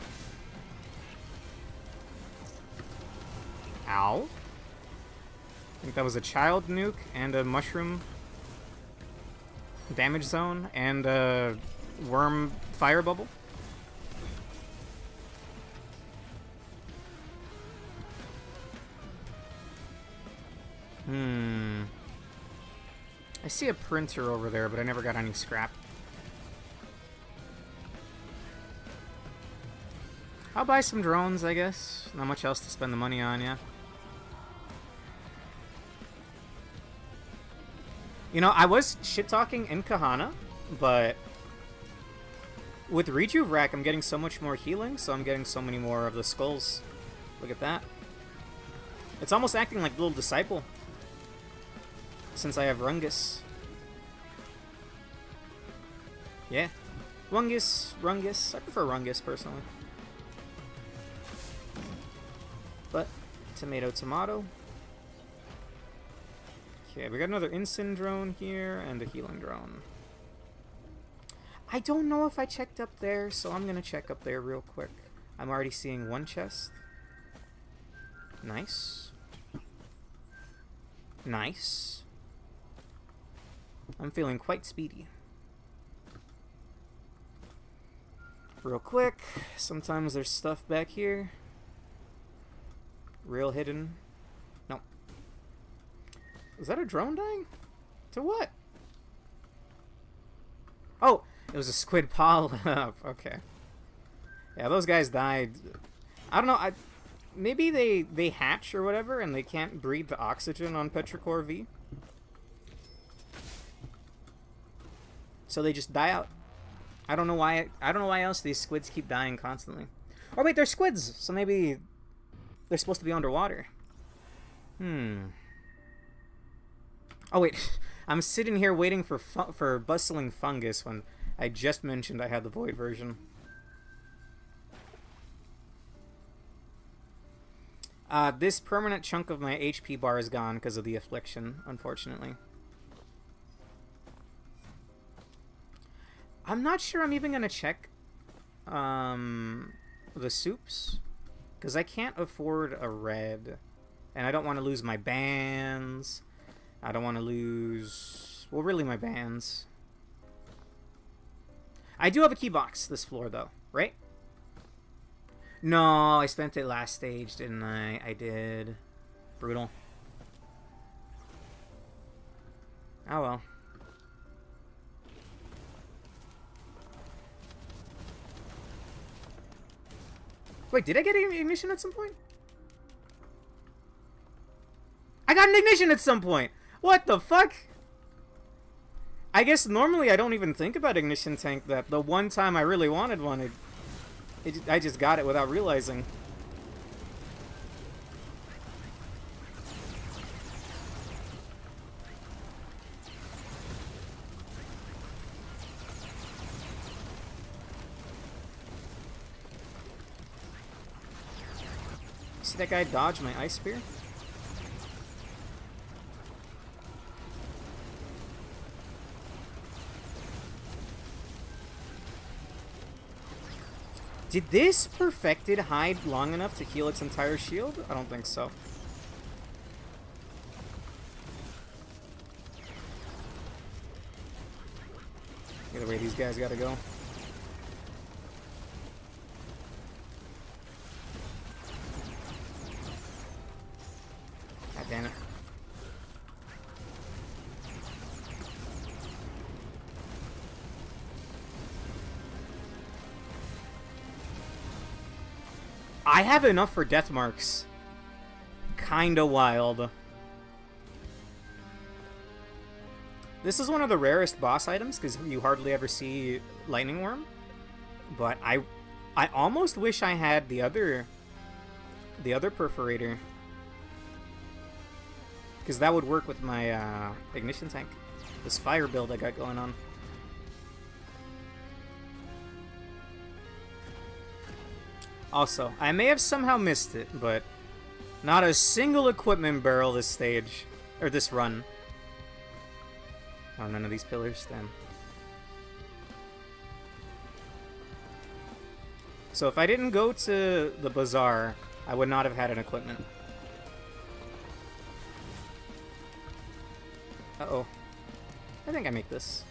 Ow. I think that was a child nuke and a mushroom damage zone and a worm fire bubble. I see a printer over there, but I never got any scrap. I'll buy some drones, I guess. Not much else to spend the money on, yeah. You know, I was shit-talking in Kahana, but with Rejuve Rack, I'm getting so much more healing, so I'm getting so many more of the skulls. Look at that. It's almost acting like Little Disciple, since I have Rungus. Yeah. Rungus. I prefer Rungus, personally. But, tomato. Okay, we got another Ensign drone here, and a healing drone. I don't know if I checked up there, so I'm gonna check up there real quick. I'm already seeing one chest. Nice. Nice. I'm feeling quite speedy. Real quick, sometimes there's stuff back here. Real hidden. No. Is that a drone dying? To what? Oh, it was a squid polyp. Okay. Yeah, those guys died. I don't know. Maybe they hatch or whatever, and they can't breathe the oxygen on Petrichor V. So they just die out. I don't know why. I don't know why else these squids keep dying constantly. Oh wait, they're squids. So maybe they're supposed to be underwater. Oh wait, I'm sitting here waiting for bustling fungus when I just mentioned I had the void version. This permanent chunk of my HP bar is gone because of the affliction, unfortunately. I'm not sure I'm even gonna check the soups, because I can't afford a red, and I don't want to lose my bands. I don't want to lose, well, really my bands. I do have a key box this floor though, right? No, I spent it last stage, didn't I? I did. Brutal. Oh well. Wait, did I get an ignition at some point? I got an ignition at some point! What the fuck? I guess normally I don't even think about ignition tank. That the one time I really wanted one, I just got it without realizing. See that guy dodge my ice spear? Did this perfected hide long enough to heal its entire shield? I don't think so. Either way, these guys gotta go. God damn it. I have enough for death marks. Kinda wild. This is one of the rarest boss items because you hardly ever see Lightning Worm. But I almost wish I had the other perforator, because that would work with my ignition tank. This fire build I got going on. Also, I may have somehow missed it, but not a single equipment barrel this stage, or this run. Oh, none of these pillars, then. So if I didn't go to the bazaar, I would not have had an equipment. Uh-oh. I think I make this.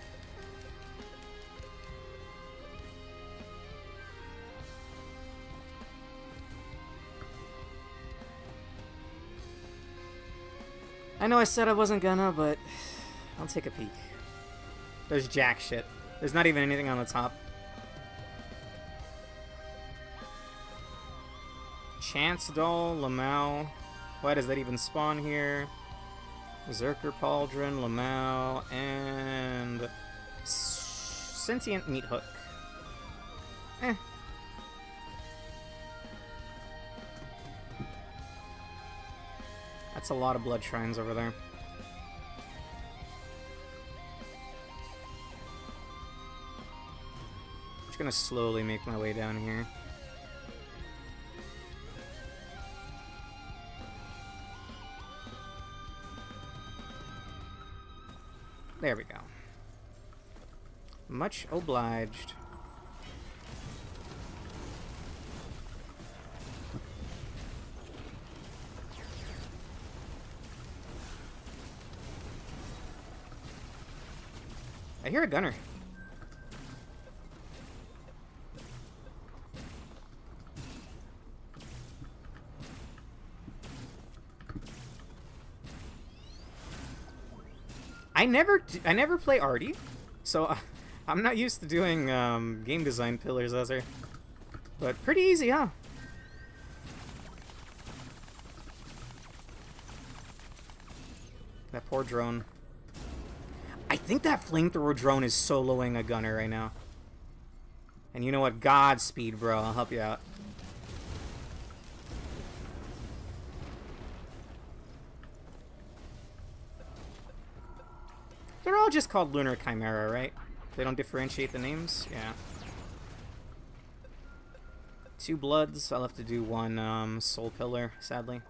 I know I said I wasn't gonna, but I'll take a peek. There's jack shit. There's not even anything on the top. Chance Doll, Lamau. Why does that even spawn here? Berserker Pauldron, Lamau, and Sentient Meat Hook. Eh. That's a lot of blood shrines over there. Just gonna slowly make my way down here. There we go. Much obliged. I hear a gunner. I never play Artie, so I'm not used to doing game design pillars, but pretty easy, huh? That poor drone. I think that flamethrower drone is soloing a gunner right now. And you know what? Godspeed, bro. I'll help you out. They're all just called Lunar Chimera, right? They don't differentiate the names? Yeah. 2 bloods. I'll have to do 1 soul pillar, sadly.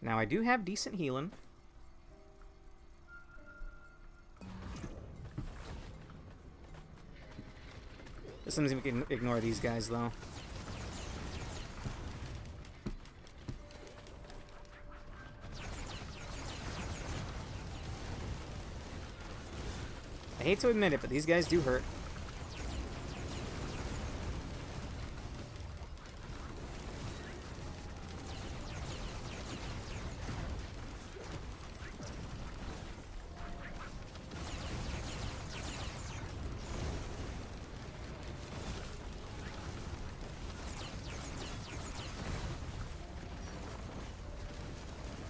Now, I do have decent healing. This means we can ignore these guys, though. I hate to admit it, but these guys do hurt.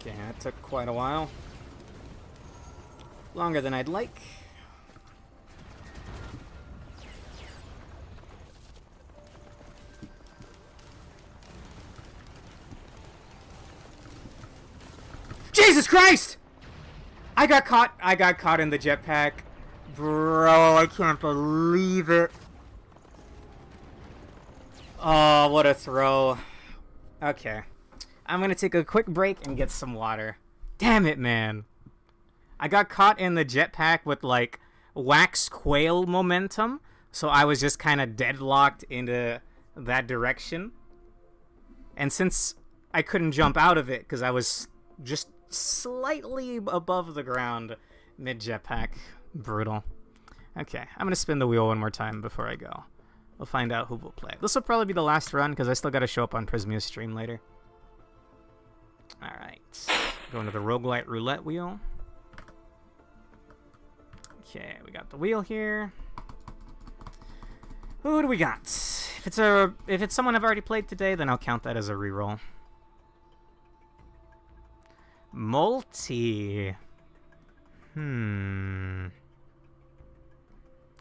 Okay, that took quite a while. Longer than I'd like. Jesus Christ! I got caught in the jetpack. Bro, I can't believe it. Oh, what a throw. Okay. I'm gonna take a quick break and get some water. Damn it, man. I got caught in the jetpack with, like, wax quail momentum, so I was just kind of deadlocked into that direction. And since I couldn't jump out of it because I was just slightly above the ground mid-jetpack. Brutal. Okay, I'm gonna spin the wheel one more time before I go. We'll find out who will play. This will probably be the last run because I still gotta show up on Prismia's stream later. Alright. Going to the roguelite roulette wheel. Okay, we got the wheel here. Who do we got? If it's someone I've already played today, then I'll count that as a reroll. Multi.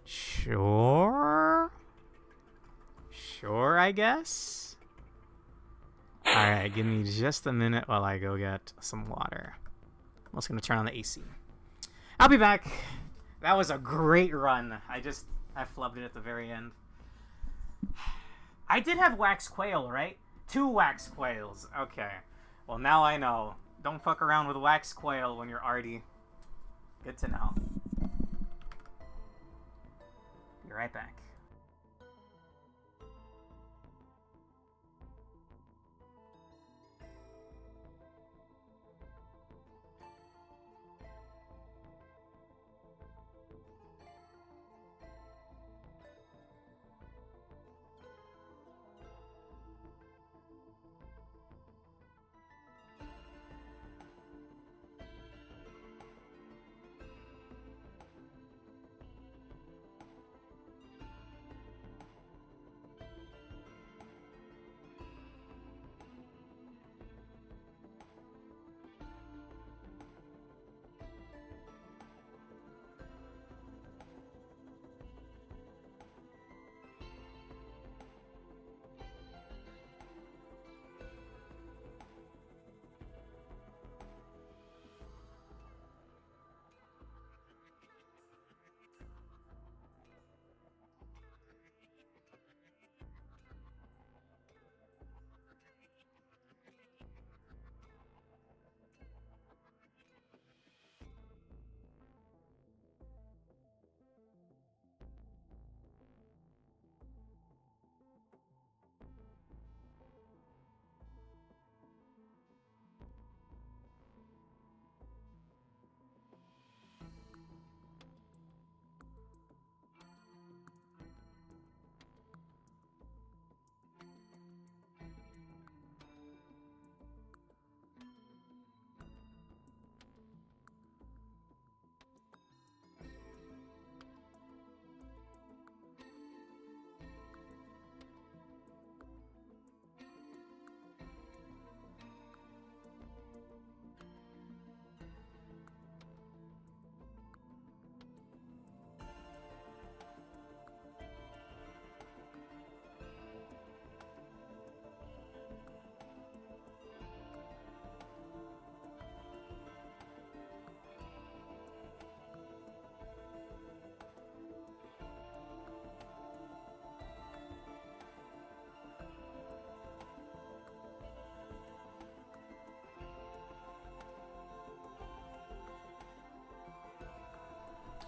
Sure, I guess. Alright, give me just a minute while I go get some water. I'm also gonna turn on the AC. I'll be back. That was a great run. I flubbed it at the very end. I did have wax quail, right? 2 wax quails. Okay. Well, now I know. Don't fuck around with wax quail when you're arty. Good to know. Be right back.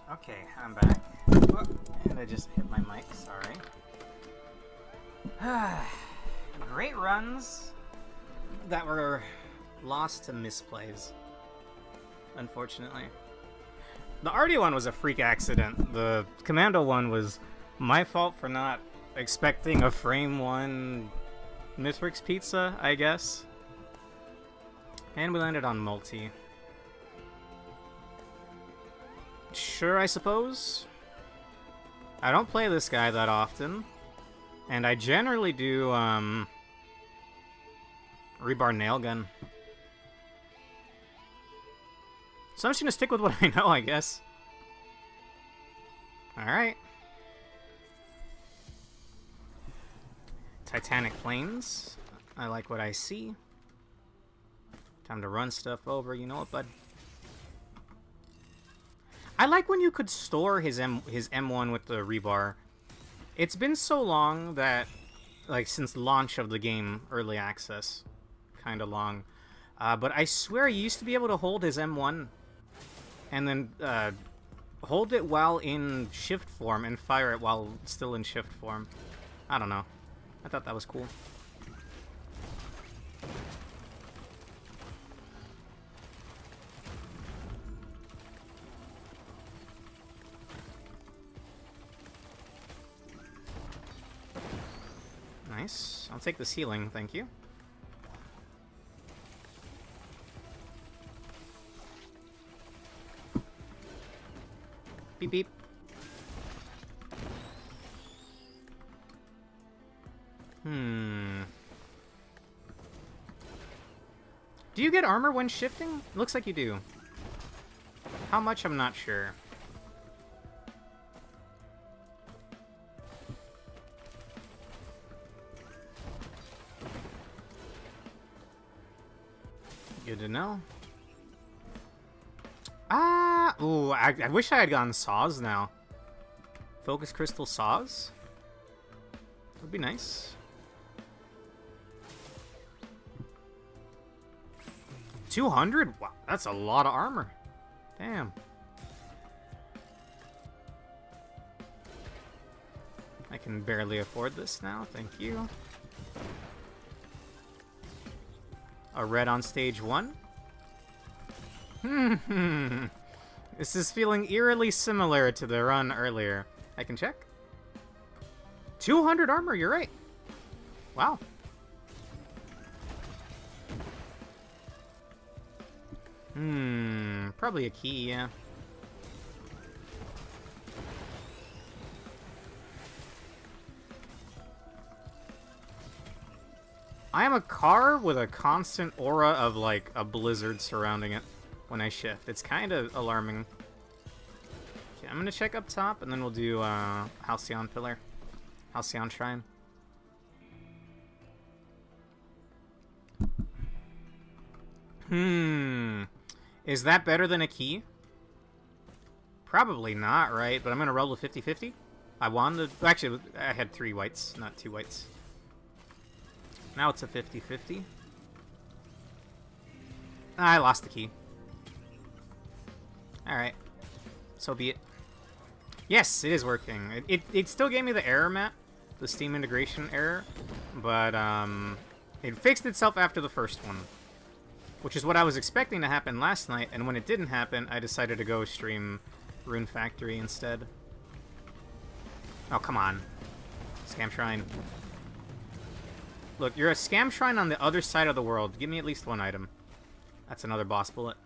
Okay, I'm back. Oh, and I just hit my mic, sorry. Great runs that were lost to misplays, unfortunately. The Artie one was a freak accident. The Commando one was my fault for not expecting a frame 1 Mithrix pizza, I guess. And we landed on multi. Sure, I suppose. I don't play this guy that often, and I generally do rebar nail gun. So I'm just gonna stick with what I know, I guess. Alright. Titanic Plains. I like what I see. Time to run stuff over, you know what, bud? I like when you could store his M1 with the rebar. It's been so long that, like, since launch of the game, early access, kind of long. But I swear you used to be able to hold his M1 and then hold it while in shift form and fire it while still in shift form. I don't know. I thought that was cool. Nice. I'll take the ceiling, thank you. Beep beep. Do you get armor when shifting? Looks like you do. How much, I'm not sure. Good to know. Ooh, I wish I had gotten saws now. Focus crystal saws? Would be nice. 200? Wow, that's a lot of armor. Damn. I can barely afford this now, thank you. A red on stage 1? This is feeling eerily similar to the run earlier. I can check. 200 armor, you're right. Wow. Probably a key, yeah. I am a car with a constant aura of, like, a blizzard surrounding it when I shift. It's kind of alarming. Okay, I'm gonna check up top, and then we'll do, Halcyon Pillar. Halcyon Shrine. Is that better than a key? Probably not, right? But I'm gonna roll with 50-50. I wanted... Actually, I had 3 whites, not 2 whites. Now it's a 50-50. I lost the key. Alright. So be it. Yes, it is working. It still gave me the error, Matt. The Steam integration error. But, it fixed itself after the first one. Which is what I was expecting to happen last night, and when it didn't happen, I decided to go stream Rune Factory instead. Oh, come on. Scam Shrine. Look, you're a Scam Shrine on the other side of the world. Give me at least 1 item. That's another boss bullet.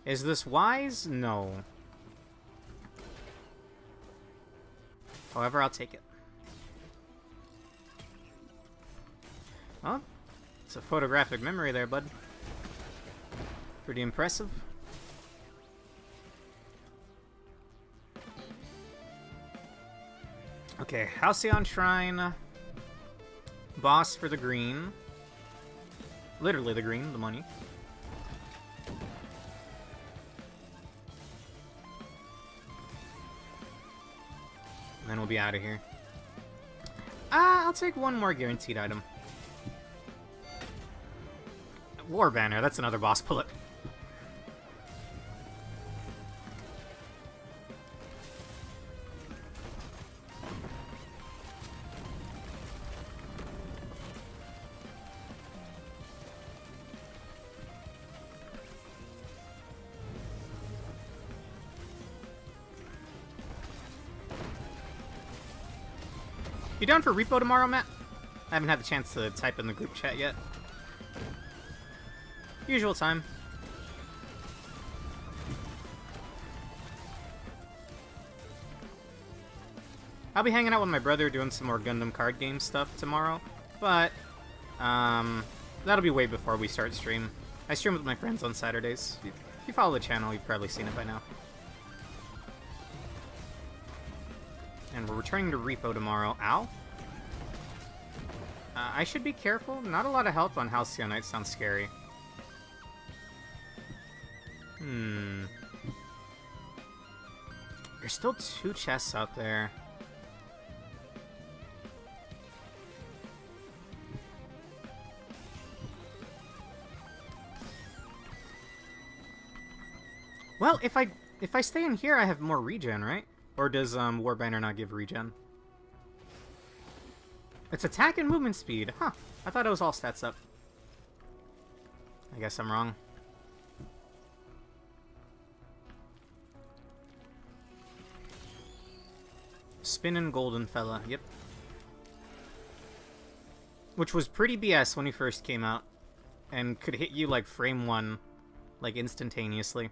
Is this wise? No. However, I'll take it. Well, it's a photographic memory there, bud. Pretty impressive. Okay, Halcyon Shrine. Boss for the green. Literally the green, the money. And then we'll be out of here. I'll take 1 more guaranteed item. War Banner, that's another boss bullet. You down for repo tomorrow, Matt? I haven't had the chance to type in the group chat yet. Usual time. I'll be hanging out with my brother doing some more Gundam card game stuff tomorrow, but that'll be way before we start stream. I stream with my friends on Saturdays. If you follow the channel, you've probably seen it by now. And we're returning to Repo tomorrow. Ow. I should be careful. Not a lot of health on Halcyon Knight sounds scary. There's still 2 chests out there. Well, if I stay in here, I have more regen, right? Or does Warbanner not give regen? It's attack and movement speed. Huh. I thought it was all stats up. I guess I'm wrong. Spinnin' golden fella. Yep. Which was pretty BS when he first came out. And could hit you like frame 1. Like instantaneously.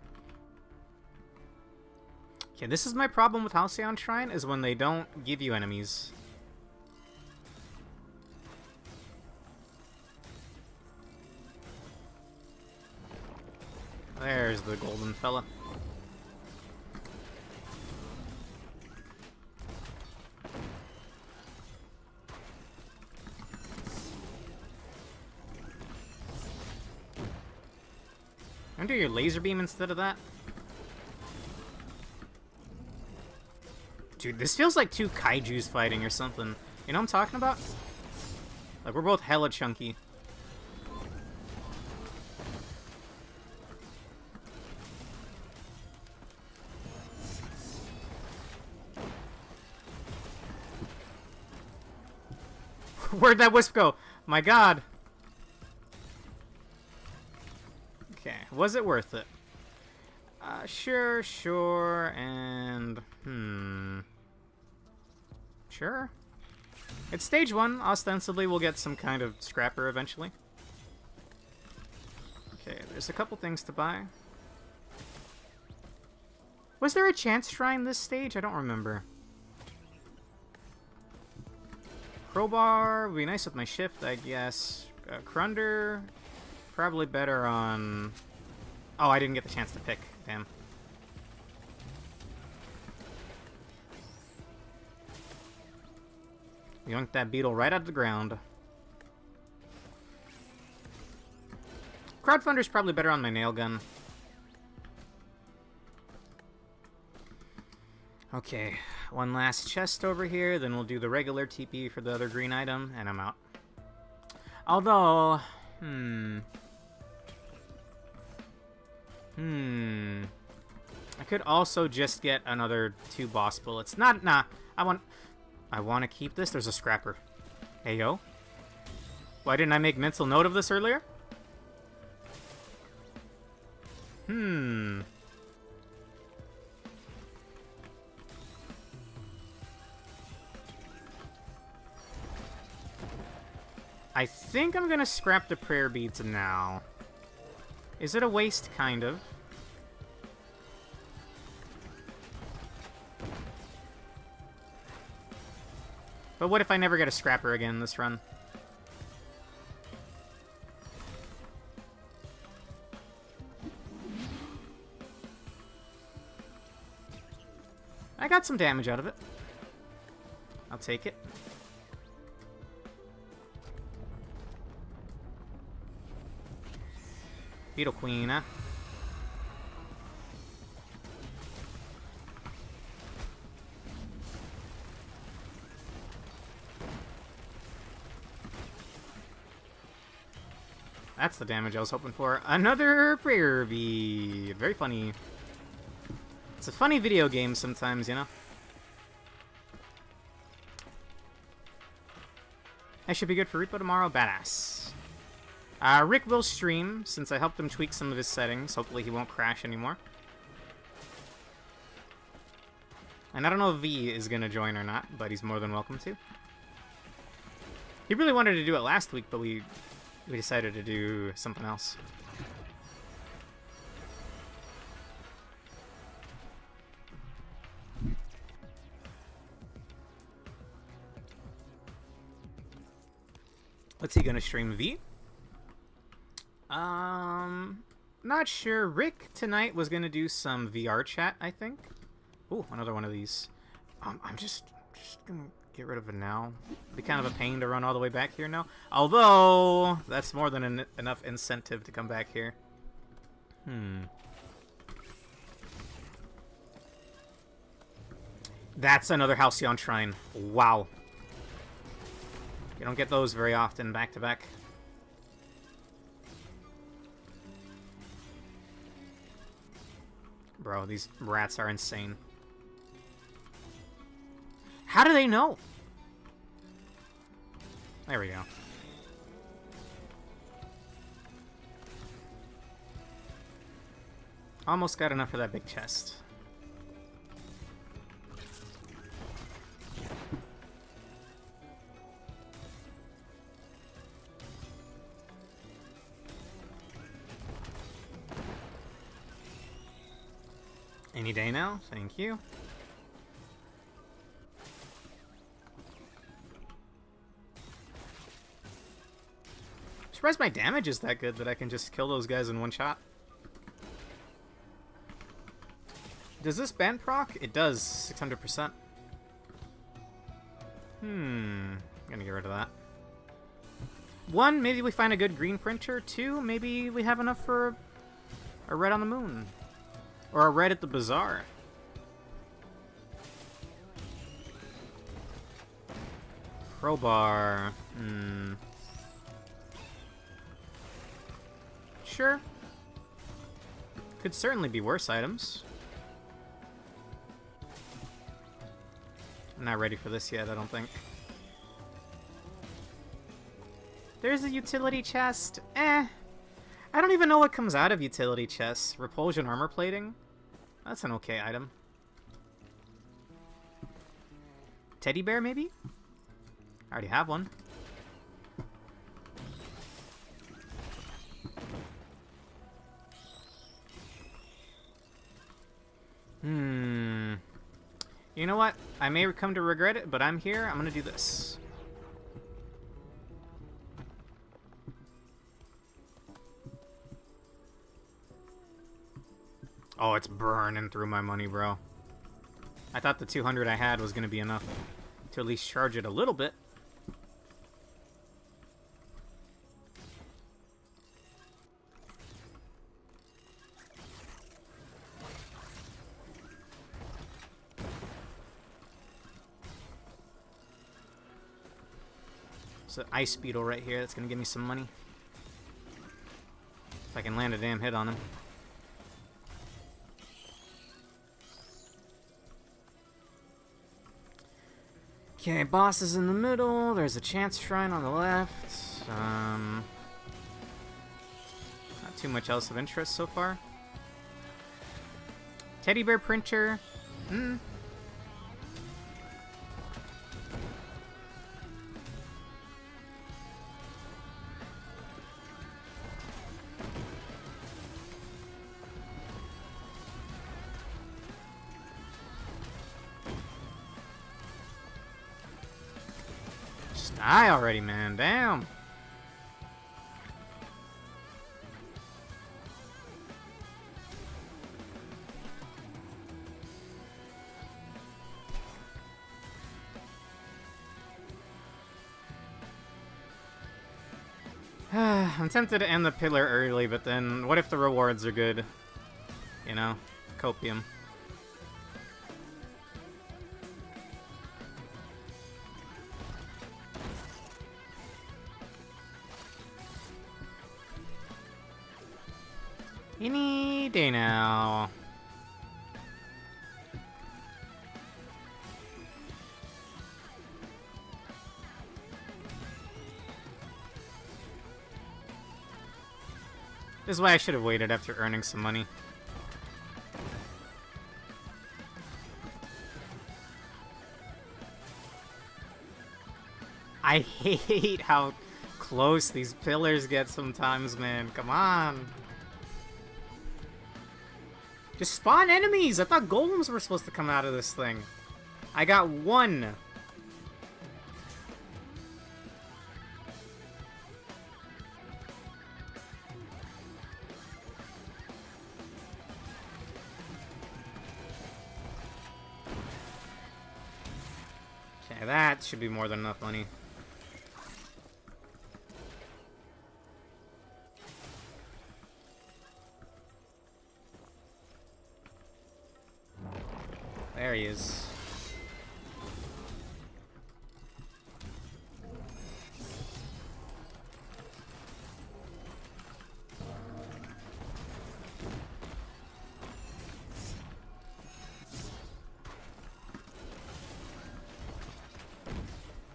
Okay, this is my problem with Halcyon Shrine, is when they don't give you enemies. There's the golden fella. I'm gonna do your laser beam instead of that. Dude, this feels like 2 kaijus fighting or something. You know what I'm talking about? Like, we're both hella chunky. Where'd that wisp go? My god. Okay, was it worth it? Sure, and... Sure. It's stage 1. Ostensibly, we'll get some kind of scrapper eventually. Okay, there's a couple things to buy. Was there a chance shrine this stage? I don't remember. Crowbar would be nice with my shift, I guess. Crunder, probably better on... Oh, I didn't get the chance to pick. Damn. Yoinked that beetle right out of the ground. Crowdfunder's probably better on my nail gun. Okay, one last chest over here, then we'll do the regular TP for the other green item, and I'm out. Although, I could also just get another 2 boss bullets. Nah, I want to keep this. There's a scrapper. Hey, yo. Why didn't I make mental note of this earlier? I think I'm gonna scrap the prayer beads now. Is it a waste? Kind of. But what if I never get a scrapper again this run? I got some damage out of it. I'll take it. Beetle Queen, huh? That's the damage I was hoping for. Another prayer bead. Very funny. It's a funny video game sometimes, you know? I should be good for Repo tomorrow. Badass. Rick will stream, since I helped him tweak some of his settings. Hopefully he won't crash anymore. And I don't know if V is going to join or not, but he's more than welcome to. He really wanted to do it last week, but we decided to do something else. What's he gonna stream? V? Not sure. Rick tonight was gonna do some VR chat, I think. Ooh, another one of these. I'm just gonna get rid of it now. It'd be kind of a pain to run all the way back here now. Although, that's more than enough incentive to come back here. That's another Halcyon Shrine. Wow. You don't get those very often back to back. Bro, these rats are insane. How do they know? There we go. Almost got enough for that big chest. Any day now, thank you. I'm surprised my damage is that good that I can just kill those guys in one shot. Does this band proc? It does, 600%. I'm gonna get rid of that. 1, maybe we find a good green printer. 2, maybe we have enough for a red on the moon. Or a red at the bazaar. Crowbar. Sure. Could certainly be worse items. I'm not ready for this yet, I don't think. There's a utility chest. I don't even know what comes out of utility chests. Repulsion armor plating? That's an okay item. Teddy bear, maybe? I already have one. You know what? I may come to regret it, but I'm here. I'm gonna do this. Oh, it's burning through my money, bro. I thought the 200 I had was gonna be enough to at least charge it a little bit. It's an ice beetle right here that's gonna give me some money. If I can land a damn hit on him. Okay, boss is in the middle. There's a chance shrine on the left. Not too much else of interest so far. Teddy bear printer. Die already, man. Damn. I'm tempted to end the pillar early, but then what if the rewards are good? You know? Copium. Any day now. This is why I should have waited after earning some money. I hate how close these pillars get sometimes, man. Come on. Just spawn enemies! I thought golems were supposed to come out of this thing. I got one. Okay, that should be more than enough money. There he is.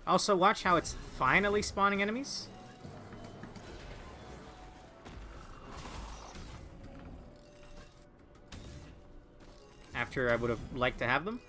Also, watch how it's finally spawning enemies. After I would have liked to have them.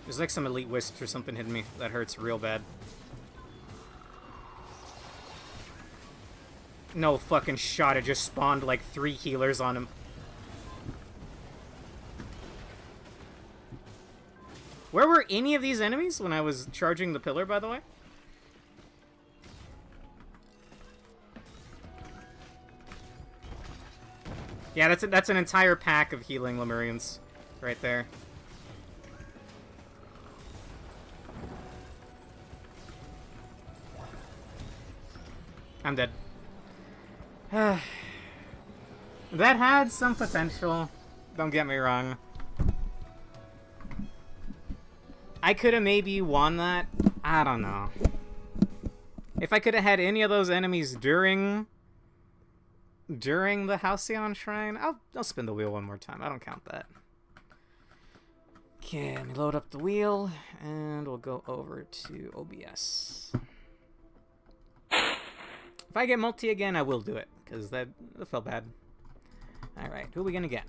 There's like some elite wisps or something hitting me. That hurts real bad. No fucking shot, it just spawned like 3 healers on him. Where were any of these enemies when I was charging the pillar, by the way? Yeah, that's an entire pack of healing Lemurians right there. I'm dead. That had some potential. Don't get me wrong. I could have maybe won that. I don't know. If I could have had any of those enemies during the Halcyon Shrine, I'll spin the wheel one more time. I don't count that. Okay, let me load up the wheel, and we'll go over to OBS. If I get multi again, I will do it, because that felt bad. Alright, who are we gonna get?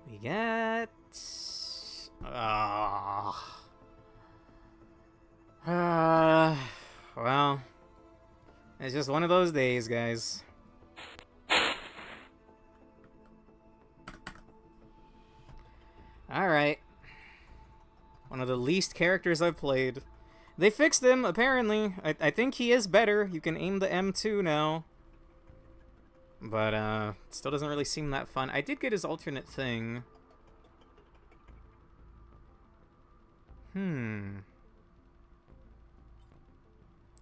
We get... well, it's just one of those days, guys. Alright. One of the least characters I've played. They fixed him, apparently. I think he is better. You can aim the M2 now. But, still doesn't really seem that fun. I did get his alternate thing.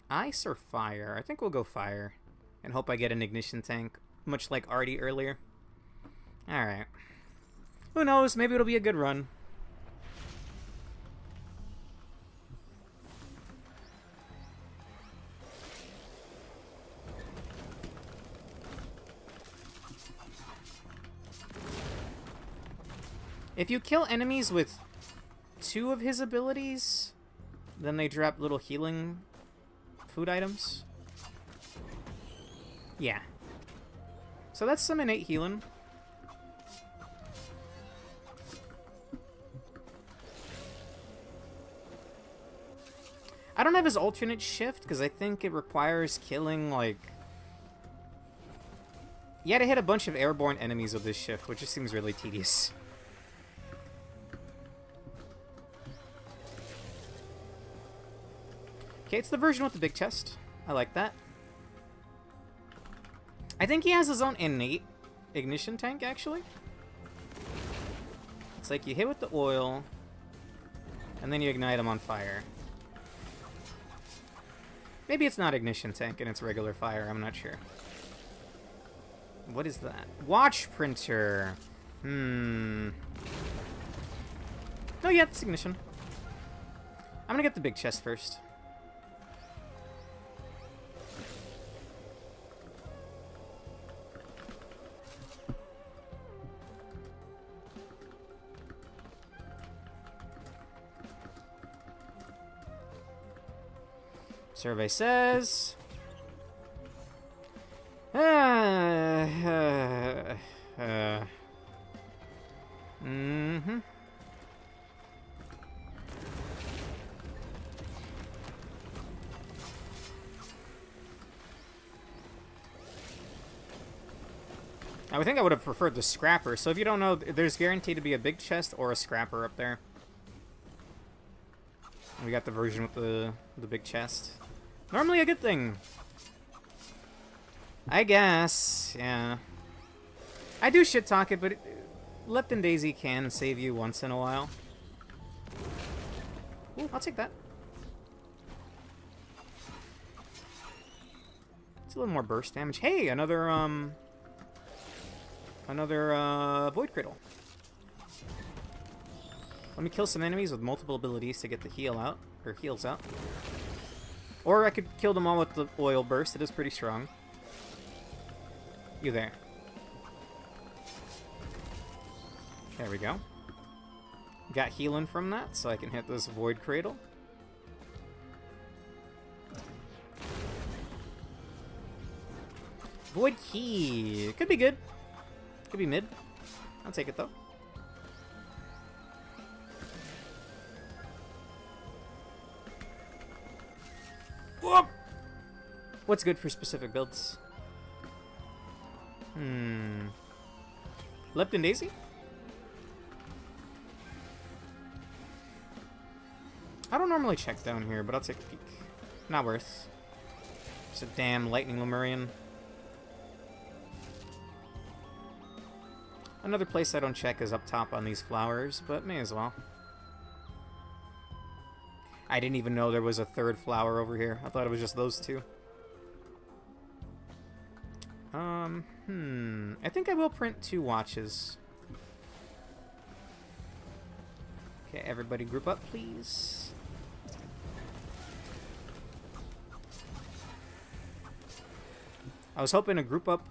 Ice or fire? I think we'll go fire. And hope I get an ignition tank. Much like Artie earlier. Alright. Who knows? Maybe it'll be a good run. If you kill enemies with 2 of his abilities, then they drop little healing food items. Yeah. So that's some innate healing. I don't have his alternate shift, because I think it requires killing, like... You had to hit a bunch of airborne enemies with this shift, which just seems really tedious. Okay, it's the version with the big chest. I like that. I think he has his own innate ignition tank, actually. It's like you hit with the oil, and then you ignite him on fire. Maybe it's not ignition tank and it's regular fire, I'm not sure. What is that? Watch printer. Oh yeah, it's ignition. I'm gonna get the big chest first. Survey says... Mm-hmm. I would think I would have preferred the scrapper. So if you don't know, there's guaranteed to be a big chest or a scrapper up there. We got the version with the big chest. Normally a good thing. I guess, yeah. I do shit talk it, but Lepton Daisy can save you once in a while. Ooh, I'll take that. It's a little more burst damage. Hey, another Void Cradle. Let me kill some enemies with multiple abilities to get the heals out. Or I could kill them all with the oil burst. It is pretty strong. You there. There we go. Got healing from that, so I can hit this Void Cradle. Void Key. Could be good. Could be mid. I'll take it, though. Whoop! What's good for specific builds? Lepton Daisy? I don't normally check down here, but I'll take a peek. Not worth. It's a damn lightning Lemurian. Another place I don't check is up top on these flowers, but may as well. I didn't even know there was a third flower over here. I thought it was just those two. I think I will print 2 watches. Okay, everybody group up, please. I was hoping to group up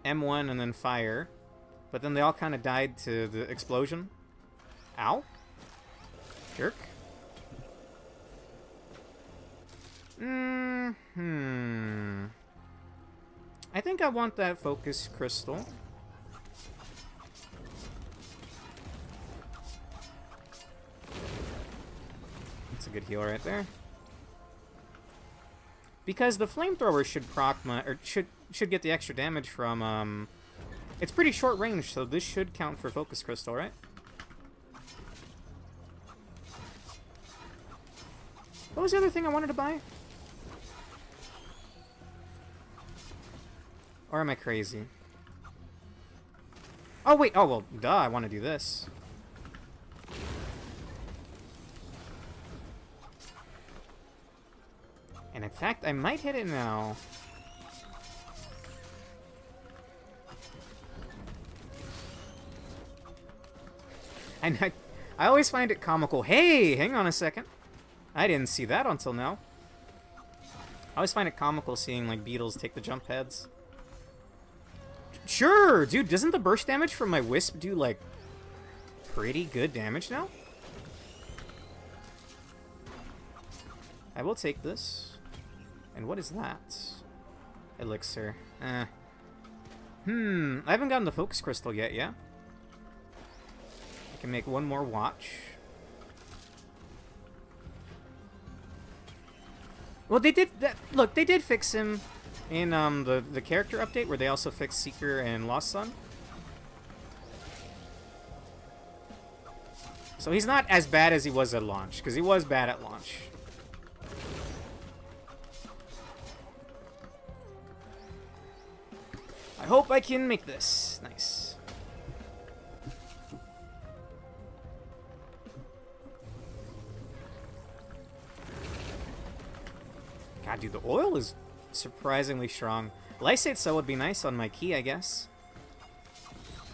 M1 and then fire, but then they all kind of died to the explosion. Ow. Jerk. I think I want that focus crystal. That's a good heal right there. Because the flamethrower should proc my, or should get the extra damage from it's pretty short range, so this should count for focus crystal, right? What was the other thing I wanted to buy? Or am I crazy? Oh, wait. Oh, well, duh. I want to do this. And in fact, I might hit it now. And I always find it comical. Hey, hang on a second. I didn't see that until now. I always find it comical seeing, like, beetles take the jump heads. Sure, dude, doesn't the burst damage from my Wisp do, like, pretty good damage now? I will take this. And what is that? Elixir. I haven't gotten the focus crystal yet, yeah? I can make one more watch. Well, they did that. Look, they did fix him in the character update where they also fixed Seeker and Lost Sun. So he's not as bad as he was at launch, because he was bad at launch. I hope I can make this. Nice. God, dude, the oil is surprisingly strong. Lysate Cell would be nice on my key, I guess.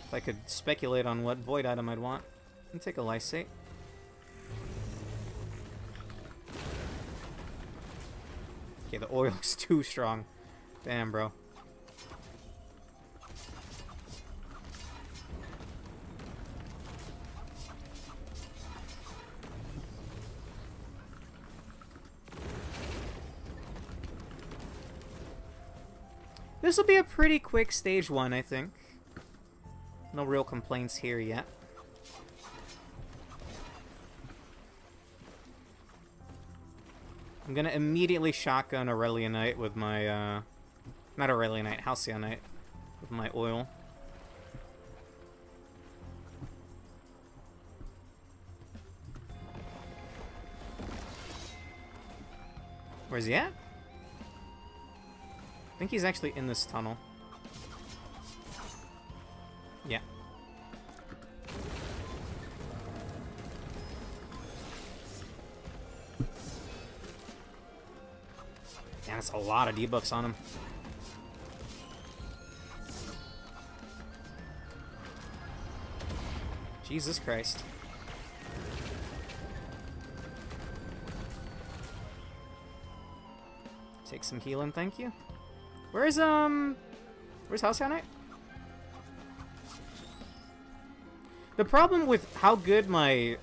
If I could speculate on what void item I'd want. I'll take a Lysate. Okay, the oil is too strong. Damn, bro. This will be a pretty quick stage 1, I think. No real complaints here yet. I'm gonna immediately shotgun Aurelionite with my, not Aurelionite, Halcyonite with my oil. Where's he at? I think he's actually in this tunnel. Yeah. Damn, that's a lot of debuffs on him. Jesus Christ. Take some healing, thank you. Where's Halcyonite? The problem with how good my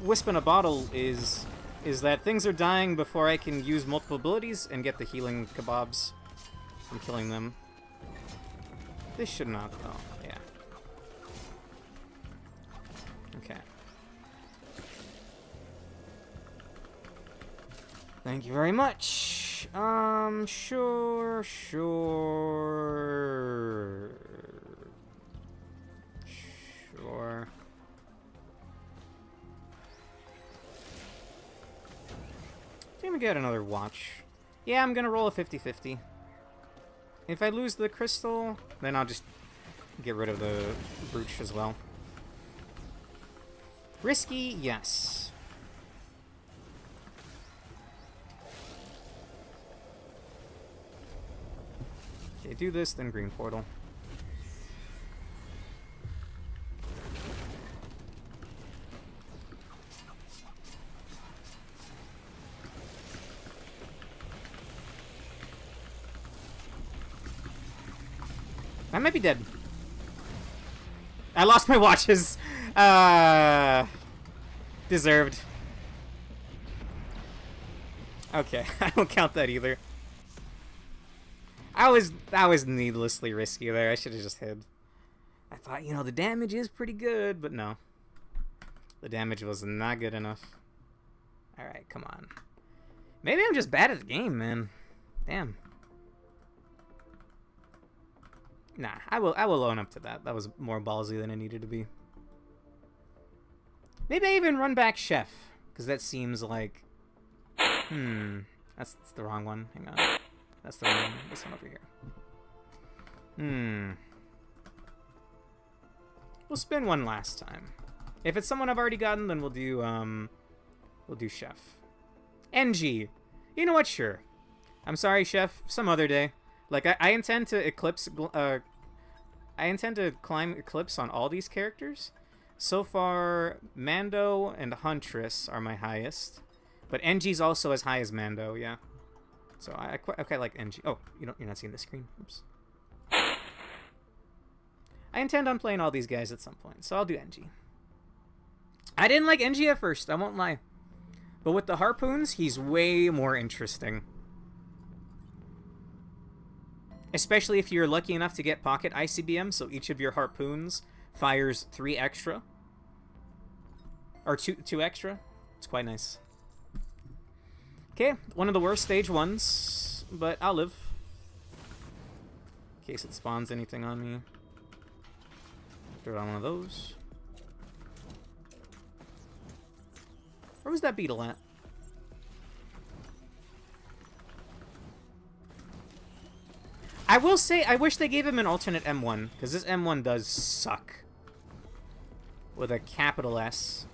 Wisp in a Bottle is that things are dying before I can use multiple abilities and get the healing kebabs from killing them. This should not, though. Yeah. Okay. Thank you very much. Sure. Sure. Gonna get another watch. Yeah, I'm gonna roll a 50-50. If I lose the crystal, then I'll just get rid of the brooch as well. Risky, yes. Okay, do this, then green portal. I might be dead. I lost my watches. Deserved. Okay, I don't count that either. I was needlessly risky there. I should have just hid. I thought, you know, the damage is pretty good, but no. The damage was not good enough. Alright, come on. Maybe I'm just bad at the game, man. Damn. Nah, I will own up to that. That was more ballsy than it needed to be. Maybe I even run back Chef, because that seems like... That's the wrong one. Hang on. That's the wrong one. This one over here. We'll spin one last time. If it's someone I've already gotten, then we'll do Chef. NG. You know what? Sure. I'm sorry, Chef. Some other day. Like, I intend to Eclipse... I intend to climb Eclipse on all these characters. So far, Mando and Huntress are my highest. But NG's also as high as Mando, yeah. So I quite like NG. Oh, you're not seeing the screen. Oops. I intend on playing all these guys at some point, so I'll do NG. I didn't like NG at first, I won't lie. But with the harpoons, he's way more interesting. Especially if you're lucky enough to get pocket ICBM, so each of your harpoons fires 3 extra. Or 2 extra. It's quite nice. Okay, one of the worst stage 1s, but I'll live. In case it spawns anything on me. Throw it on one of those. Where was that beetle at? I will say, I wish they gave him an alternate M1, because this M1 does suck. With a capital S.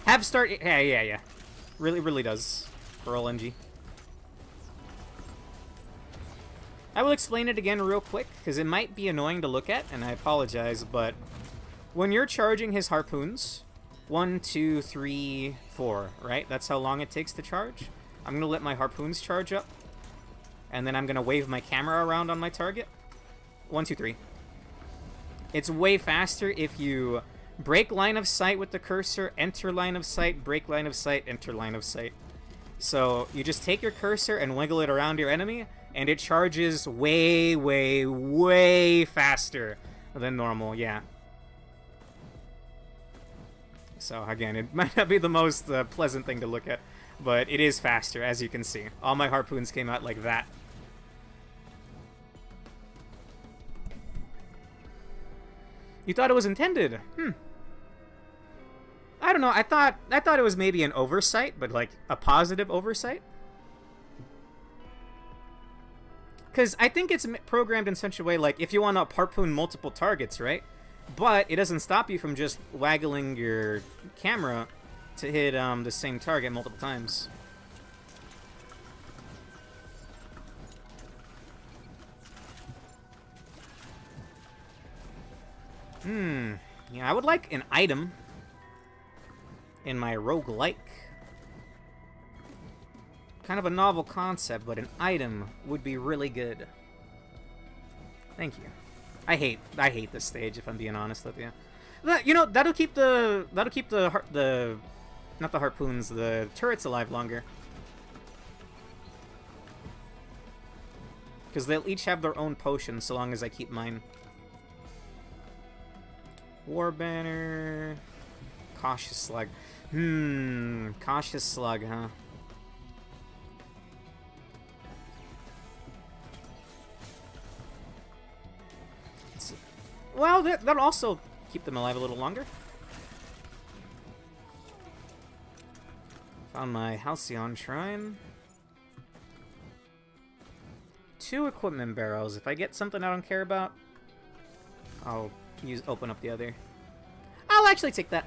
Have start... Yeah. Really does. For LNG. I will explain it again real quick, because it might be annoying to look at, and I apologize, but... When you're charging his harpoons... 1, 2, 3, 4, right? That's how long it takes to charge. I'm going to let my harpoons charge up. And then I'm going to wave my camera around on my target. 1, 2, 3. It's way faster if you break line of sight with the cursor, enter line of sight, break line of sight, enter line of sight. So you just take your cursor and wiggle it around your enemy, and it charges way, way, way faster than normal, yeah. So again, it might not be the most pleasant thing to look at, but it is faster, as you can see. All my harpoons came out like that. You thought it was intended? I don't know. I thought it was maybe an oversight, but like a positive oversight. Because I think it's programmed in such a way, like, if you want to harpoon multiple targets, right? But it doesn't stop you from just waggling your camera to hit the same target multiple times. Yeah, I would like an item in my roguelike. Kind of a novel concept, but an item would be really good. Thank you. I hate this stage, if I'm being honest with you. You know, that'll keep the not the harpoons, the turrets alive longer. Because they'll each have their own potions so long as I keep mine. War banner. Cautious slug. Cautious slug, huh? Well, that'll also keep them alive a little longer. Found my Halcyon Shrine. 2 equipment barrels. If I get something I don't care about, I'll open up the other. I'll actually take that.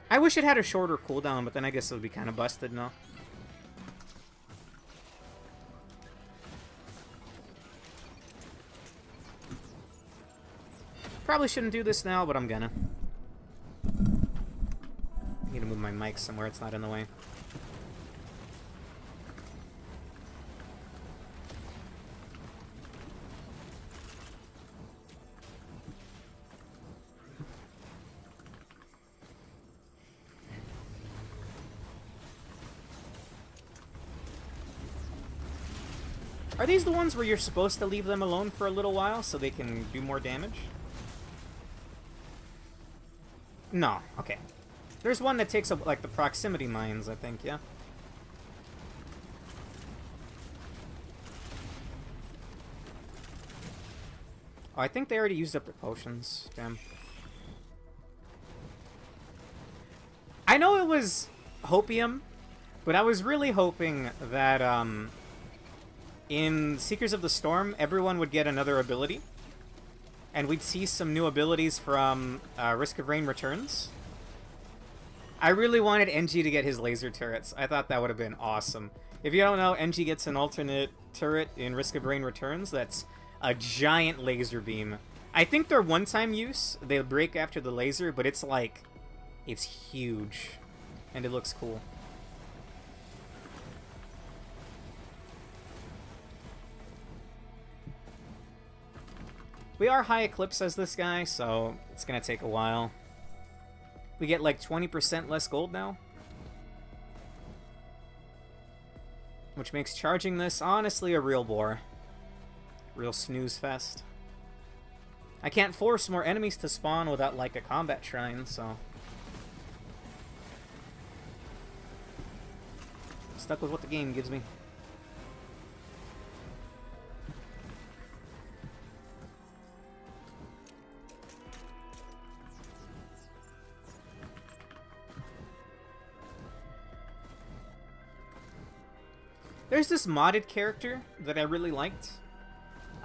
I wish it had a shorter cooldown, but then I guess it would be kind of busted now. Probably shouldn't do this now, but I'm gonna. I need to move my mic somewhere it's not in the way. Are these the ones where you're supposed to leave them alone for a little while so they can do more damage? No, okay. There's one that takes up, like, the proximity mines, I think, yeah? Oh, I think they already used up their potions. Damn. I know it was hopium, but I was really hoping that, in Seekers of the Storm, everyone would get another ability. And we'd see some new abilities from Risk of Rain Returns. I really wanted NG to get his laser turrets. I thought that would have been awesome. If you don't know, NG gets an alternate turret in Risk of Rain Returns that's a giant laser beam. I think they're one-time use. They'll break after the laser, but it's like... it's huge. And it looks cool. We are high Eclipse as this guy, so it's gonna take a while. We get like 20% less gold now. Which makes charging this honestly a real bore. Real snooze fest. I can't force more enemies to spawn without like a combat shrine, so... stuck with what the game gives me. There's this modded character that I really liked.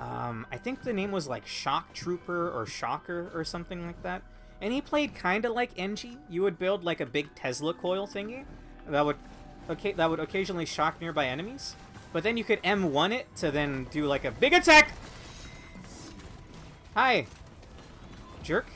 I think the name was like Shock Trooper or Shocker or something like that. And he played kind of like NG. You would build like a big Tesla coil thingy that would occasionally shock nearby enemies. But then you could M1 it to then do like a big attack! Hi! Jerk.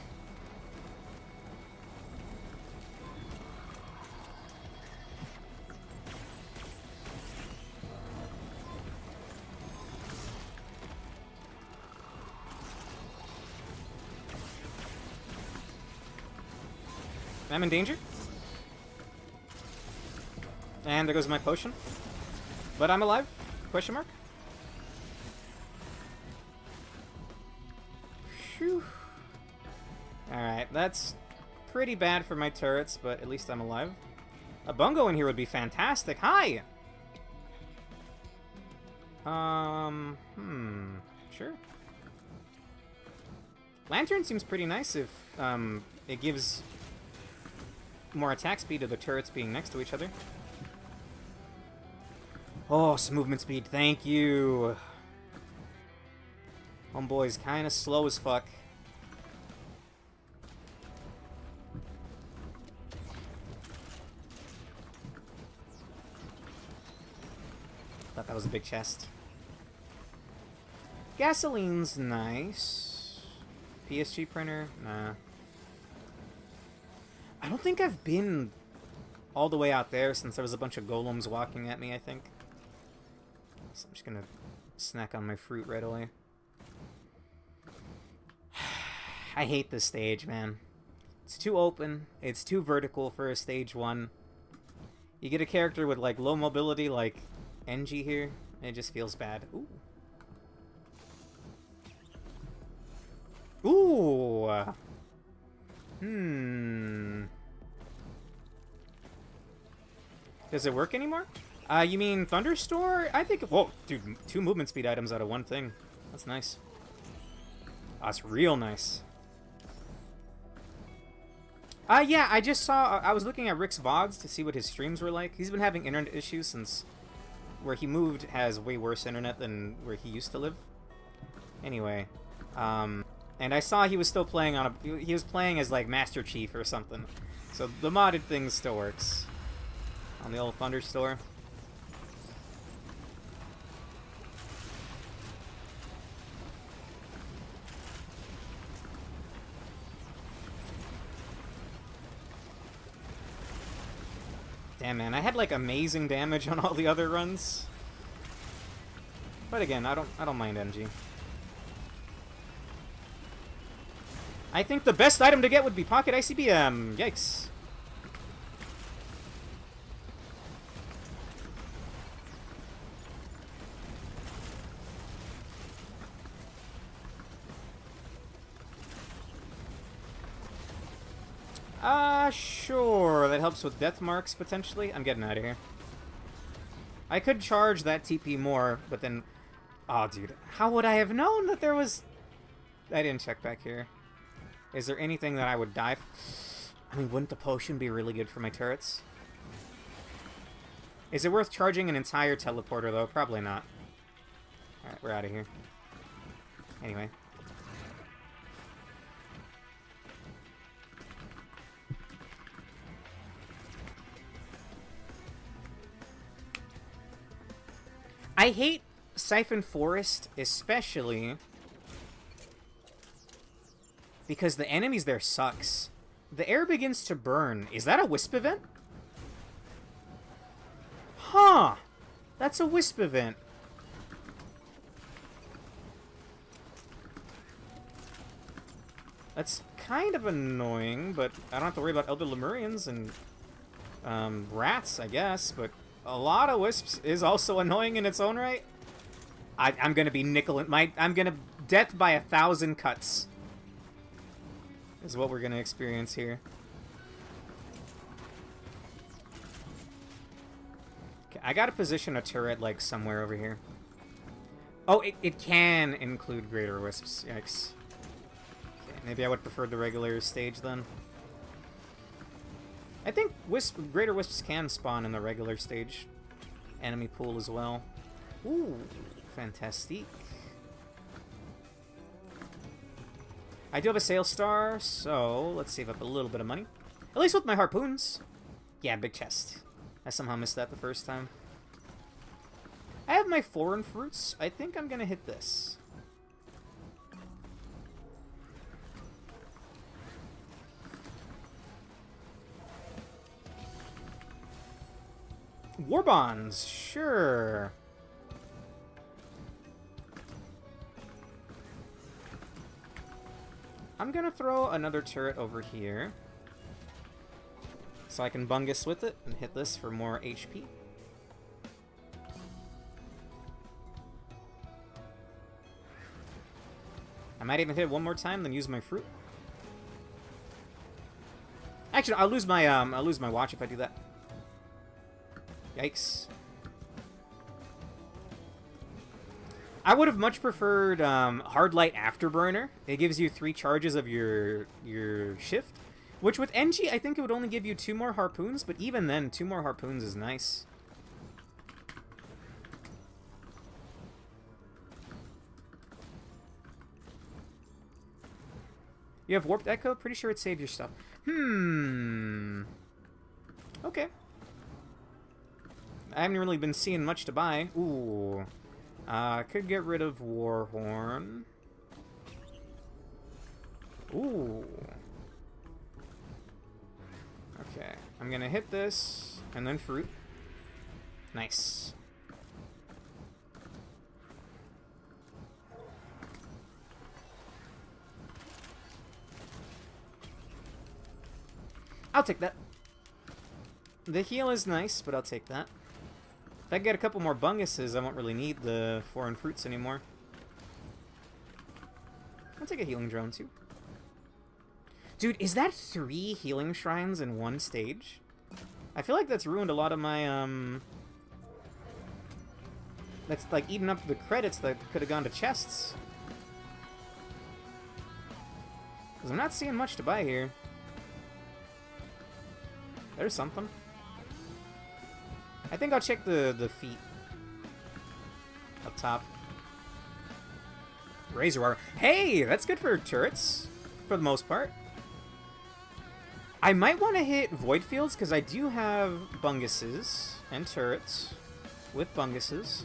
I'm in danger. And there goes my potion. But I'm alive? Question mark? Phew. Alright, that's pretty bad for my turrets, but at least I'm alive. A bungo in here would be fantastic. Hi! Sure. Lantern seems pretty nice if, it gives more attack speed to the turrets being next to each other. Oh, some movement speed, thank you! Homeboy's kinda slow as fuck. Thought that was a big chest. Gasoline's nice. PSG printer? Nah. I don't think I've been all the way out there since there was a bunch of golems walking at me, I think. So I'm just gonna snack on my fruit right away. I hate this stage, man. It's too open. It's too vertical for a stage 1. You get a character with, like, low mobility, like NG here, and it just feels bad. Ooh. Ooh! Does it work anymore? You mean Thunderstore? I think... Whoa, dude, 2 movement speed items out of 1 thing. That's nice. That's real nice. Yeah, I just saw... I was looking at Rick's VODs to see what his streams were like. He's been having internet issues since where he moved has way worse internet than where he used to live. Anyway, and I saw he was still playing on a... He was playing as, like, Master Chief or something. So the modded thing still works. On the old Thunderstore. Damn, man, I had, like, amazing damage on all the other runs. But again, I don't mind MG. I think the best item to get would be Pocket ICBM. Yikes. Sure. That helps with death marks, potentially. I'm getting out of here. I could charge that TP more, but then... Oh, dude. How would I have known that there was... I didn't check back here. Is there anything that I would die... I mean, wouldn't the potion be really good for my turrets? Is it worth charging an entire teleporter, though? Probably not. Alright, we're out of here. Anyway. I hate Siphon Forest, especially because the enemies there sucks. The air begins to burn. Is that a Wisp event? Huh. That's a Wisp event. That's kind of annoying, but I don't have to worry about Elder Lemurians and rats, I guess, but a lot of Wisps is also annoying in its own right. I'm gonna be I'm gonna death by 1,000 cuts. Is what we're gonna experience here. Okay, I gotta position a turret, like, somewhere over here. Oh, it can include Greater Wisps. Yikes. Okay, maybe I would prefer the regular stage, then. I think Greater Wisps can spawn in the regular stage enemy pool as well. Ooh, fantastic. I do have a sales star, so let's save up a little bit of money. At least with my harpoons. Yeah, big chest. I somehow missed that the first time. I have my foreign fruits. I think I'm gonna hit this. War bonds, sure. I'm gonna throw another turret over here. So I can bungus with it and hit this for more HP. I might even hit it one more time, then use my fruit. Actually, I'll lose my watch if I do that. Yikes. I would have much preferred Hard Light Afterburner. It gives you 3 charges of your shift. Which with NG, I think it would only give you 2 more harpoons, but even then, 2 more harpoons is nice. You have Warped Echo? Pretty sure it saved your stuff. Okay. I haven't really been seeing much to buy. Ooh. I could get rid of Warhorn. Ooh. Okay. I'm gonna hit this, and then fruit. Nice. I'll take that. The heal is nice, but I'll take that. If I get a couple more bunguses, I won't really need the foreign fruits anymore. I'll take a healing drone, too. Dude, is that 3 healing shrines in one stage? I feel like that's ruined a lot of my, That's, like, eating up the credits that could have gone to chests. Because I'm not seeing much to buy here. There's something. I think I'll check the feet. Up top. Razor Wire. Hey! That's good for turrets. For the most part. I might want to hit Void Fields, because I do have bunguses and turrets with bunguses.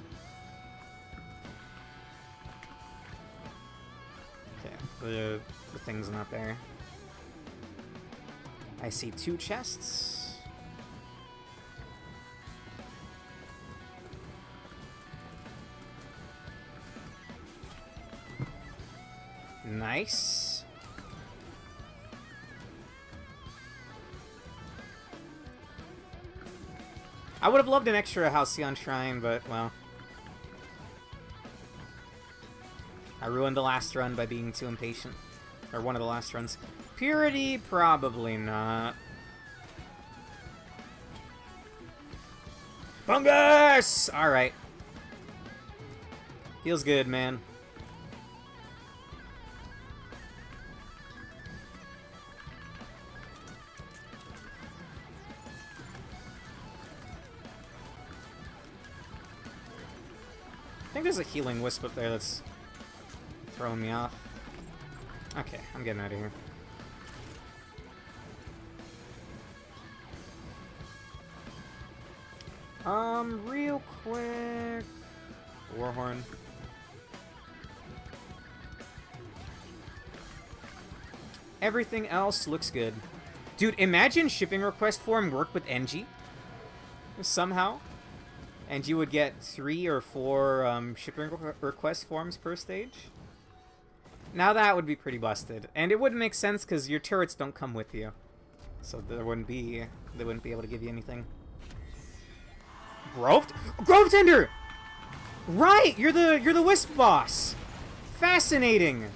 Okay, the thing's not there. I see 2 chests. Nice. I would have loved an extra Halcyon Shrine, but, well. I ruined the last run by being too impatient. Or one of the last runs. Purity? Probably not. Bungus! Alright. Feels good, man. I think there's a healing wisp up there that's throwing me off. Okay, I'm getting out of here. Real quick... Warhorn. Everything else looks good. Dude, imagine shipping request form worked with NG. Somehow. And you would get 3 or 4 shipping request forms per stage. Now that would be pretty busted. And it wouldn't make sense because your turrets don't come with you. So they wouldn't be able to give you anything. Grove Tender! Right! You're the Wisp boss! Fascinating! You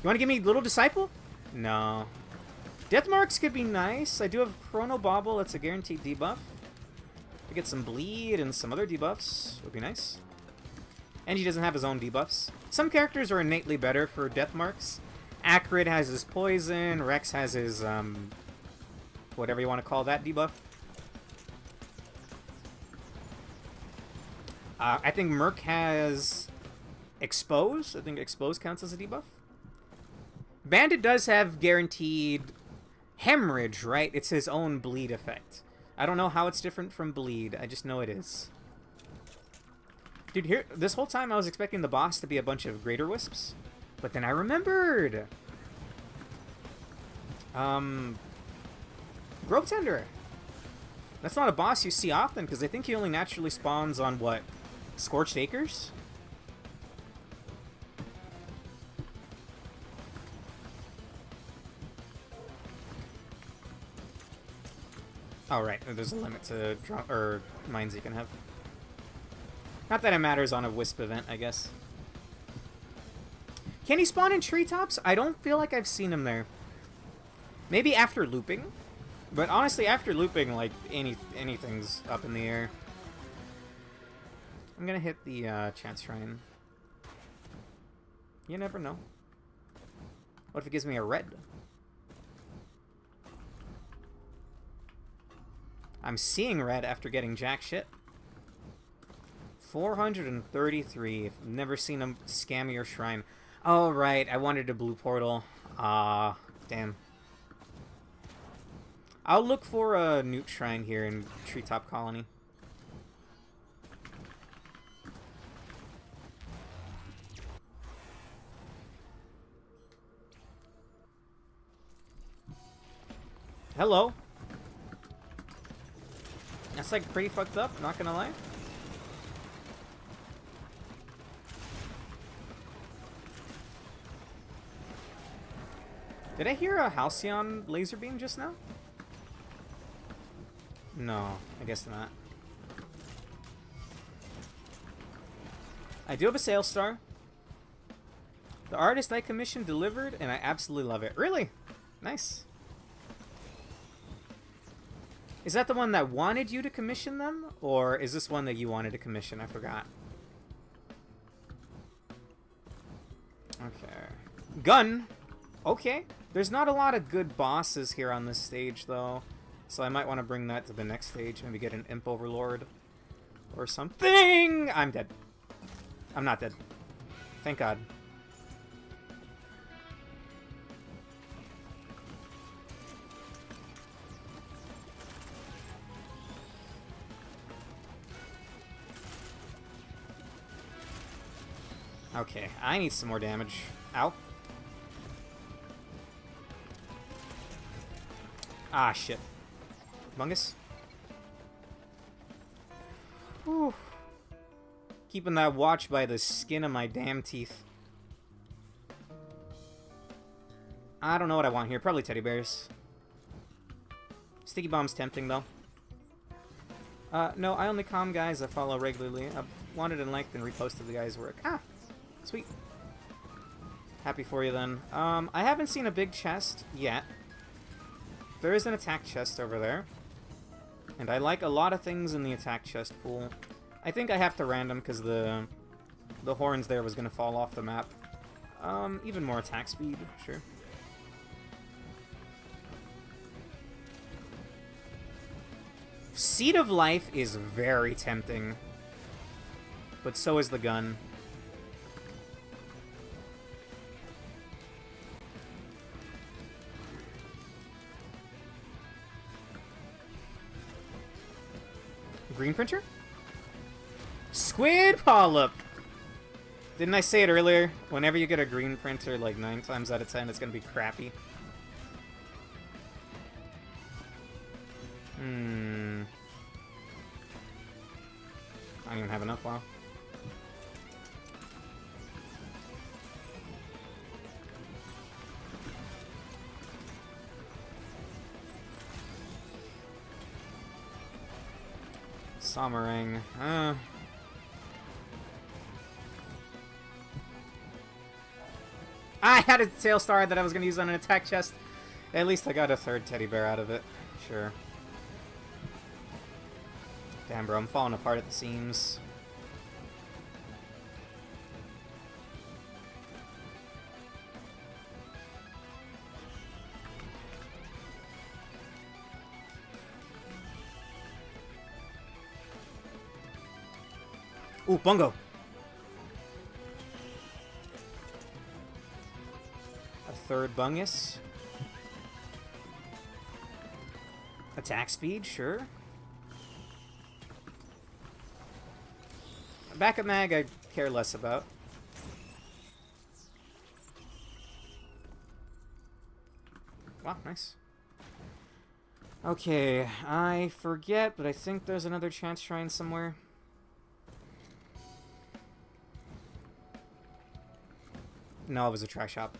wanna give me Little Disciple? No. Death Marks could be nice. I do have Chrono Bobble, that's a guaranteed debuff. I get some Bleed and some other debuffs. Would be nice. And he doesn't have his own debuffs. Some characters are innately better for Death Marks. Acrid has his Poison, Rex has his, whatever you want to call that debuff. I think Merc has Expose. I think Expose counts as a debuff. Bandit does have guaranteed Hemorrhage, right? It's his own bleed effect. I don't know how it's different from bleed. I just know it is. Dude, here, this whole time I was expecting the boss to be a bunch of Greater Wisps. But then I remembered! Grove Tender. That's not a boss you see often, because I think he only naturally spawns on, what, Scorched Acres? Oh, right. There's a limit to mines you can have. Not that it matters on a Wisp event, I guess. Can he spawn in treetops? I don't feel like I've seen him there. Maybe after looping? But honestly, after looping, like, anything's up in the air. I'm gonna hit the Chance Shrine. You never know. What if it gives me a red? I'm seeing red after getting jack shit. 433. I've never seen a scammier shrine. Oh, right. I wanted a blue portal. Ah, damn. I'll look for a newt shrine here in Treetop Colony. Hello. That's like pretty fucked up, not gonna lie. Did I hear a Halcyon laser beam just now? No, I guess not. I do have a sales star. The artist I commissioned delivered, and I absolutely love it. Really? Nice. Is that the one that wanted you to commission them? Or is this one that you wanted to commission? I forgot. Okay. Gun! Okay. There's not a lot of good bosses here on this stage, though. So I might want to bring that to the next stage. Maybe get an Imp Overlord. Or something! I'm dead. I'm not dead. Thank God. Okay, I need some more damage. Ow. Ah, shit. Bungus? Whew. Keeping that watch by the skin of my damn teeth. I don't know what I want here. Probably teddy bears. Sticky bomb's tempting, though. No, I only calm guys I follow regularly. I've wanted and liked and reposted the guy's work. Ah! Sweet. Happy for you, then. I haven't seen a big chest yet. There is an attack chest over there. And I like a lot of things in the attack chest pool. I think I have to random because the horns there was going to fall off the map. Even more attack speed, sure. Seed of Life is very tempting. But so is the gun. Green printer? Squid polyp! Didn't I say it earlier? Whenever you get a green printer, like 9 times out of 10, it's gonna be crappy. I don't even have enough, wow. Sommering. I had a tail star that I was going to use on an attack chest. At least I got a third teddy bear out of it. Sure. Damn, bro, I'm falling apart at the seams. Ooh, Bungo. A third Bungus. Attack speed, sure. Backup mag, I care less about. Wow, nice. Okay, I forget, but I think there's another chance shrine somewhere. No, it was a trash shop.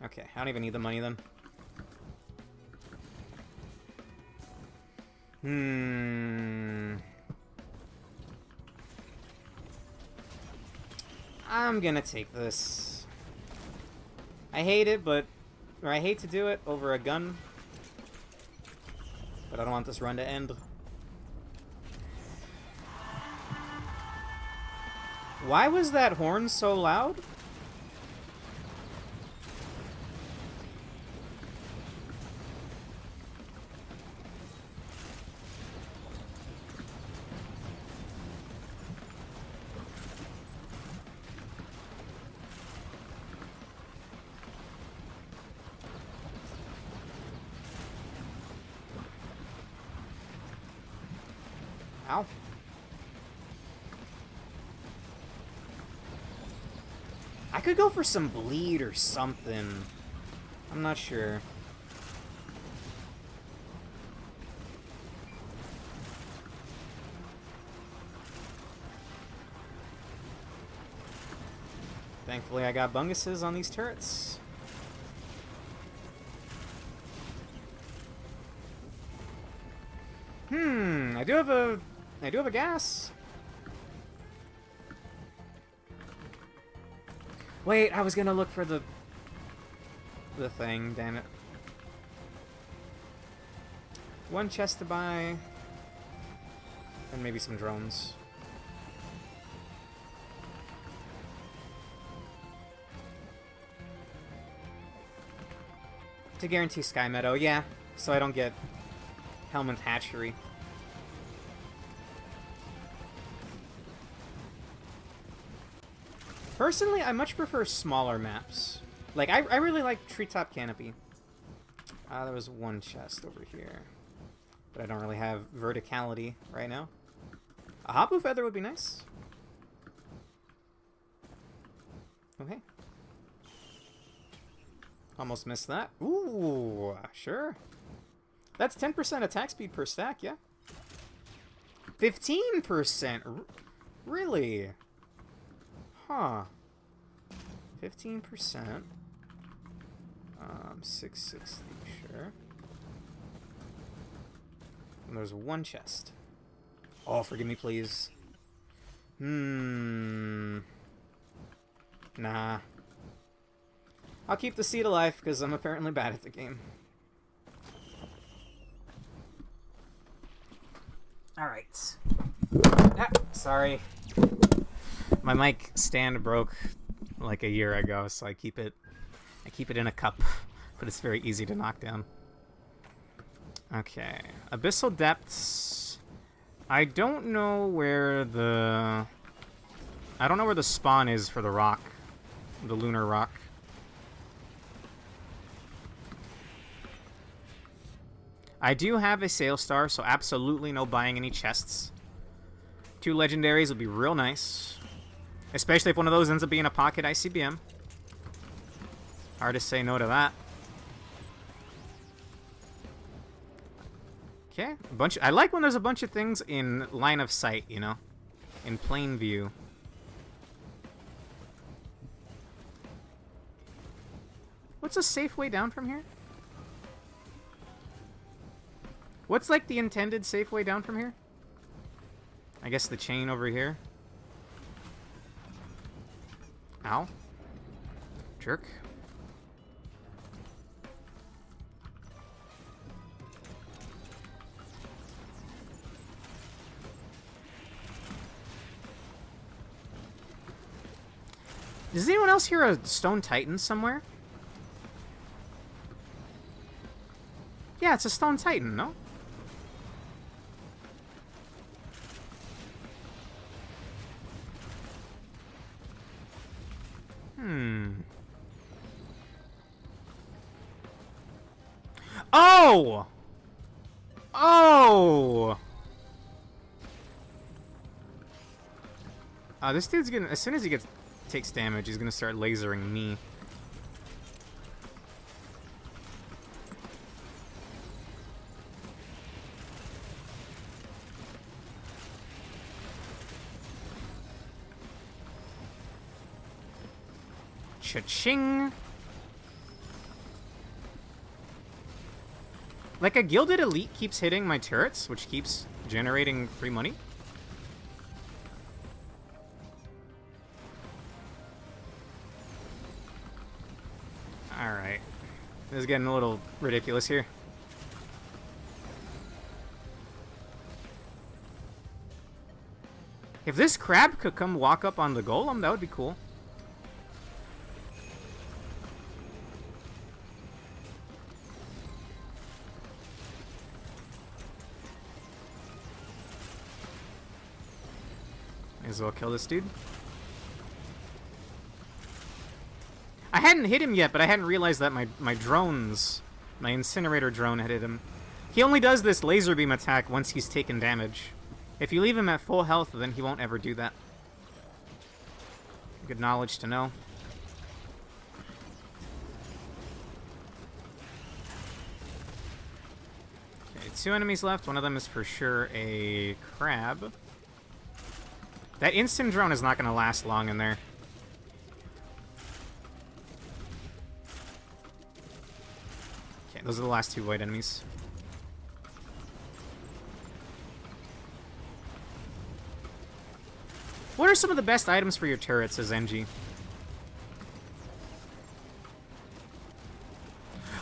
Okay, I don't even need the money then. I'm gonna take this. I hate it, but... Or I hate to do it over a gun. But I don't want this run to end. Why was that horn so loud? Ow. I could go for some bleed or something. I'm not sure. Thankfully, I got bunguses on these turrets. I do have a gas. Wait, I was gonna look for the thing, damn it. One chest to buy. And maybe some drones. To guarantee Sky Meadow, yeah. So I don't get Helmand Hatchery. Personally, I much prefer smaller maps. Like, I really like Treetop Canopy. There was one chest over here. But I don't really have verticality right now. A Hapu Feather would be nice. Okay. Almost missed that. Ooh, sure. That's 10% attack speed per stack, yeah. 15%? Really? Huh. 15%. 660, sure. And there's one chest. Oh, forgive me, please. Nah. I'll keep the seed alive, because I'm apparently bad at the game. Alright. Ah, sorry. My mic stand broke like a year ago, so I keep it in a cup, but it's very easy to knock down. Okay. Abyssal Depths. I don't know where the spawn is for the rock. The lunar rock. I do have a Sail Star, so absolutely no buying any chests. 2 legendaries would be real nice. Especially if one of those ends up being a pocket ICBM. Hard to say no to that. Okay, I like when there's a bunch of things in line of sight, you know? In plain view. What's a safe way down from here? What's, like, the intended safe way down from here? I guess the chain over here. Ow. Jerk. Does anyone else hear a Stone Titan somewhere? Yeah, it's a Stone Titan, no? Oh! Oh! This dude's gonna, as soon as he takes damage, he's gonna start lasering me. Cha-ching! Like, a Gilded Elite keeps hitting my turrets, which keeps generating free money. Alright. This is getting a little ridiculous here. If this crab could come walk up on the golem, that would be cool. May as well kill this dude. I hadn't hit him yet, but I hadn't realized that my drones, my incinerator drone had hit him. He only does this laser beam attack once he's taken damage. If you leave him at full health, then he won't ever do that. Good knowledge to know. Okay, 2 enemies left. One of them is for sure a crab. That instant drone is not going to last long in there. Okay, those are the last 2 white enemies. What are some of the best items for your turrets as NG?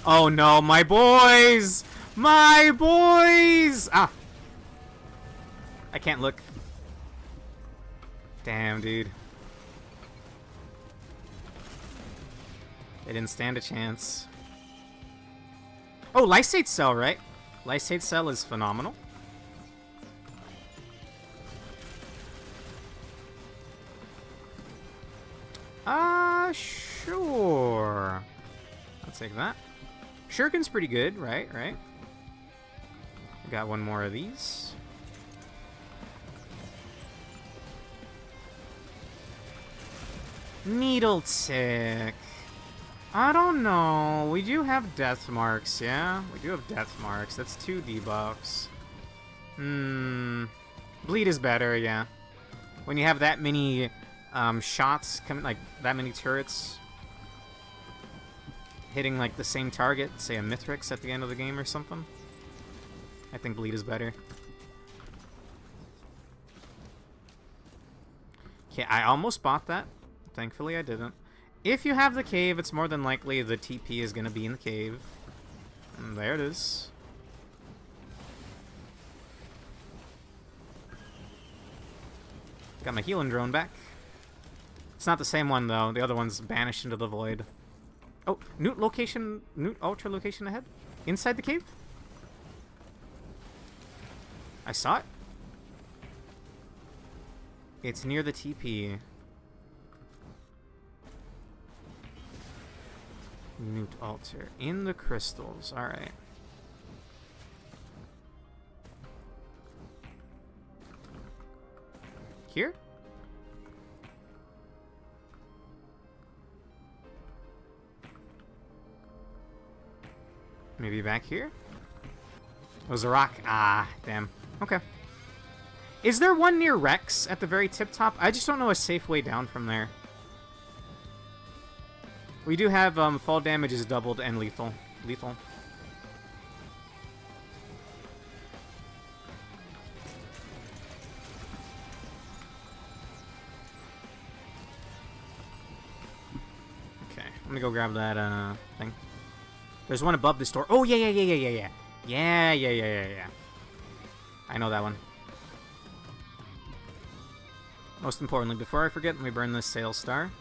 Oh no, my boys! My boys! Ah! I can't look. Damn, dude. They didn't stand a chance. Oh, Lysate Cell, right? Lysate Cell is phenomenal. Sure. I'll take that. Shuriken's pretty good, right? Got one more of these. Needle Tick. I don't know. We do have death marks, yeah? We do have death marks. That's 2 debuffs. Bleed is better, yeah. When you have that many shots coming, like that many turrets hitting like the same target, say a Mithrix at the end of the game or something, I think bleed is better. Okay, I almost bought that. Thankfully I didn't. If you have the cave, it's more than likely the TP is going to be in the cave. And there it is. Got my healing drone back. It's not the same one, though. The other one's banished into the void. Oh, Newt location, Newt ultra location ahead? Inside the cave? I saw it. It's near the TP. Newt altar. In the crystals. Alright. Here? Maybe back here? It was a rock. Ah, damn. Okay. Is there one near Rex at the very tip top? I just don't know a safe way down from there. We do have fall damage is doubled and lethal. Lethal. Okay, let me go grab that thing. There's one above this door. Oh, yeah. Yeah. I know that one. Most importantly, before I forget, let me burn this Sail Star.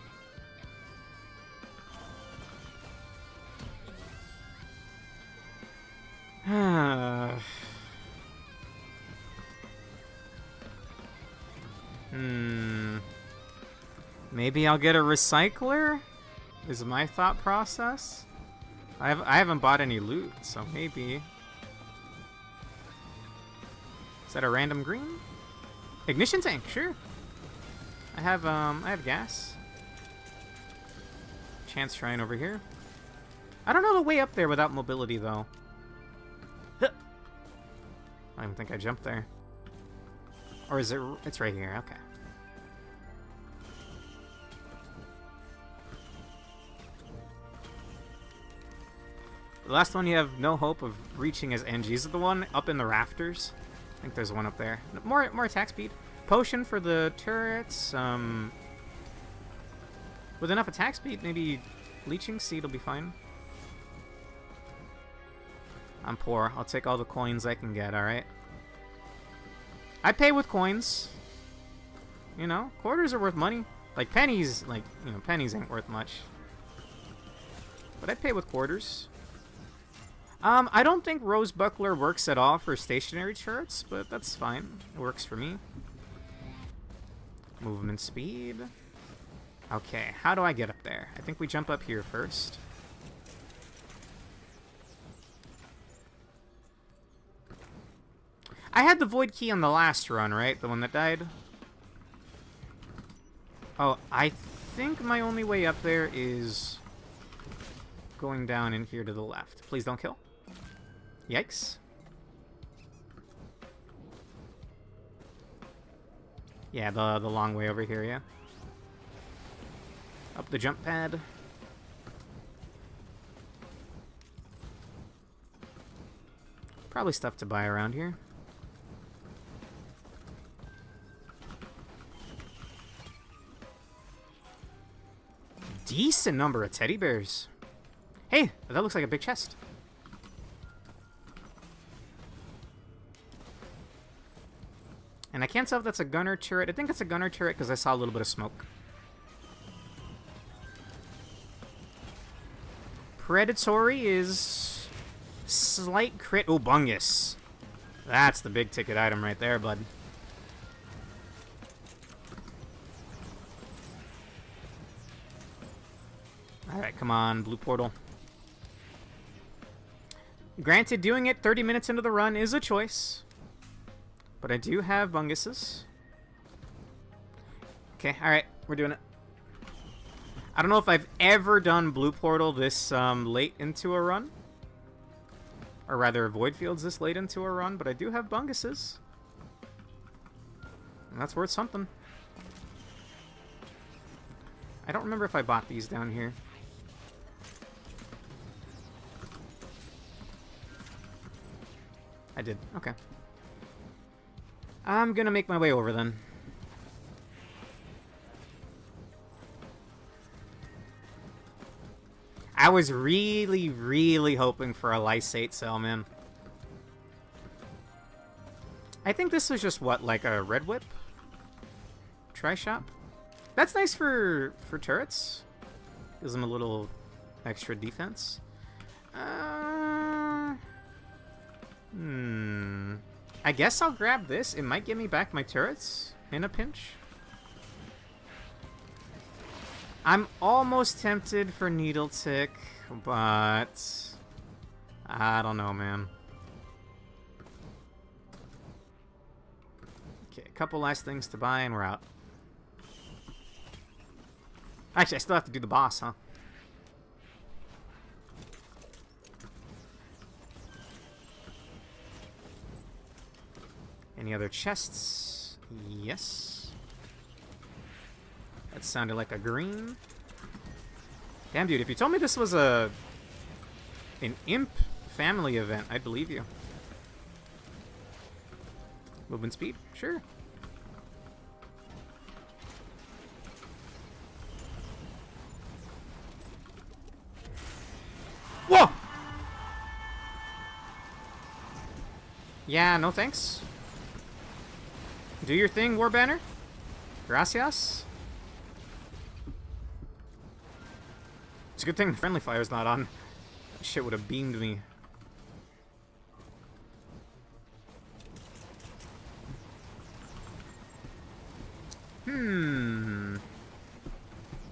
Maybe I'll get a recycler? Is my thought process? I haven't bought any loot, so maybe. Is that a random green? Ignition tank, sure. I have gas. Chance shrine over here. I don't know the way up there without mobility though. I don't even think I jumped there. Or is it? It's right here. Okay. The last one you have no hope of reaching is NG. Is it the one up in the rafters? I think there's one up there. More attack speed. Potion for the turrets. With enough attack speed, maybe Leeching Seed will be fine. I'm poor. I'll take all the coins I can get, alright? I pay with coins. You know, quarters are worth money. Like pennies, pennies ain't worth much. But I pay with quarters. I don't think Rose Buckler works at all for stationary turrets, but that's fine. It works for me. Movement speed. Okay, how do I get up there? I think we jump up here first. I had the Void Key on the last run, right? The one that died? Oh, I think my only way up there is going down in here to the left. Please don't kill. Yikes. Yeah, the long way over here, yeah. Up the jump pad. Probably stuff to buy around here. Decent number of teddy bears. Hey, that looks like a big chest. And I can't tell if that's a gunner turret. I think it's a gunner turret because I saw a little bit of smoke. Predatory is slight crit. Oh, Bungus. That's the big ticket item right there, bud. Alright, come on, blue portal. Granted, doing it 30 minutes into the run is a choice. But I do have Bunguses. Okay, alright, we're doing it. I don't know if I've ever done blue portal this late into a run. Or rather, void fields this late into a run, but I do have Bunguses. And that's worth something. I don't remember if I bought these down here. I did. Okay. I'm gonna make my way over then. I was really, really hoping for a Lysate sale, man. I think this was just, what, like a Red Whip? Tri-Shop? That's nice for turrets. Gives them a little extra defense. I guess I'll grab this. It might give me back my turrets in a pinch. I'm almost tempted for Needle Tick, but I don't know, man. Okay, a couple last things to buy and we're out. Actually, I still have to do the boss, huh? Any other chests? Yes. That sounded like a green. Damn, dude, if you told me this was an imp family event, I'd believe you. Movement speed? Sure. Whoa! Yeah, no thanks. Do your thing, War Banner. Gracias. It's a good thing the friendly fire's not on. That shit would have beamed me.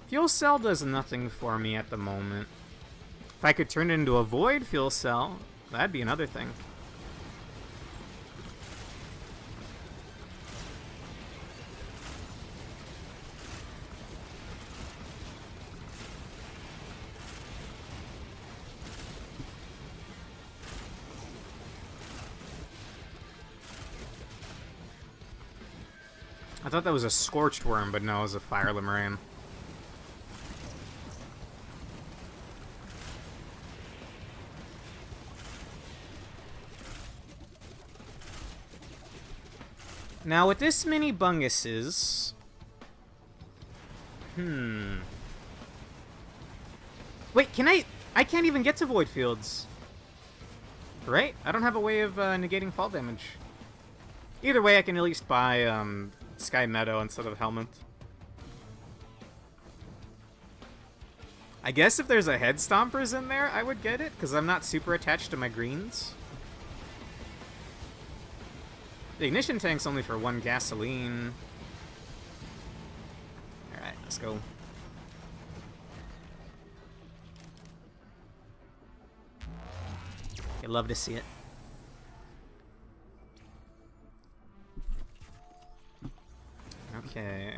Fuel cell does nothing for me at the moment. If I could turn it into a void fuel cell, that'd be another thing. I thought that was a scorched worm, but no, it was a fire limerine. Now with this many bunguses... Wait, can I can't even get to Void Fields. Right? I don't have a way of negating fall damage. Either way, I can at least buy Sky Meadow instead of Helmet. I guess if there's a Head Stompers in there, I would get it, because I'm not super attached to my greens. The Ignition Tank's only for 1 gasoline. Alright, let's go. You love to see it. Okay.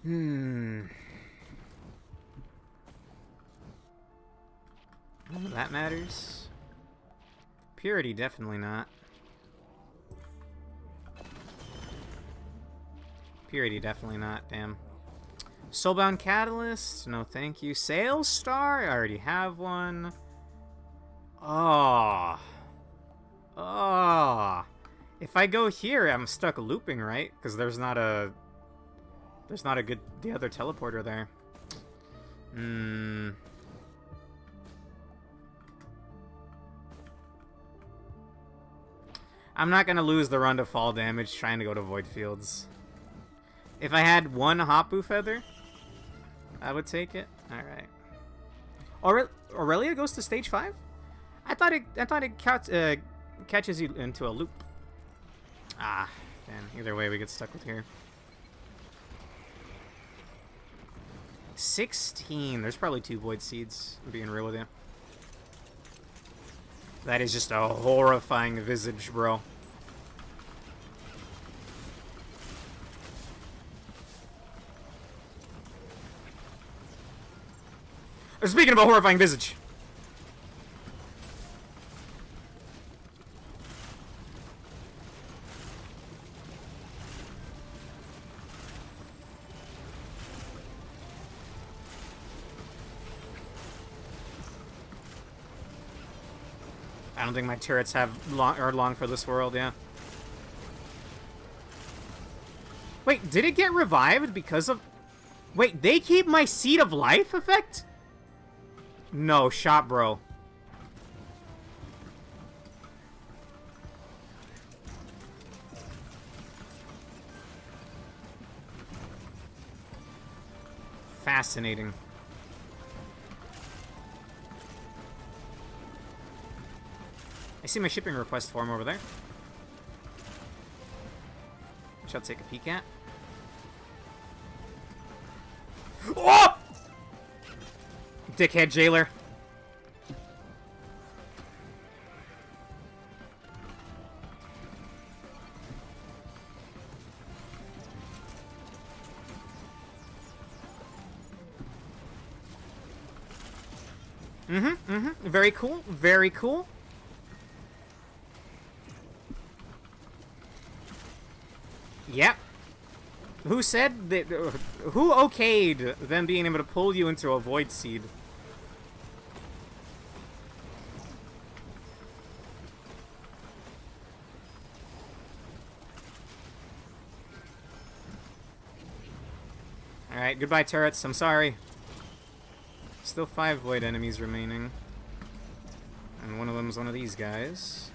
None of that matters. Purity, definitely not. Purity, definitely not, damn. Soulbound Catalyst, no thank you. Sail Star, I already have one. Oh. Oh. If I go here, I'm stuck looping, right? Because there's not a good the other teleporter there. I'm not gonna lose the run to fall damage trying to go to Void Fields. If I had 1 Hapu Feather, I would take it. All right. Aurelia goes to stage 5? I thought it catches you into a loop. Ah, damn. Either way, we get stuck with here. 16. There's probably 2 Void Seeds, I'm being real with you. That is just a horrifying visage, bro. Speaking of a horrifying visage. I don't think my turrets are long for this world, yeah. Wait, did it get revived because of... Wait, they keep my Seed of Life effect? No, shot, bro. Fascinating. I see my shipping request form over there, which I'll take a peek at. Oh! Dickhead jailer. Very cool. Very cool. Yep. Who said that? Who okayed them being able to pull you into a Void Seed? Alright, goodbye turrets, I'm sorry. Still 5 Void enemies remaining. And one of them is one of these guys.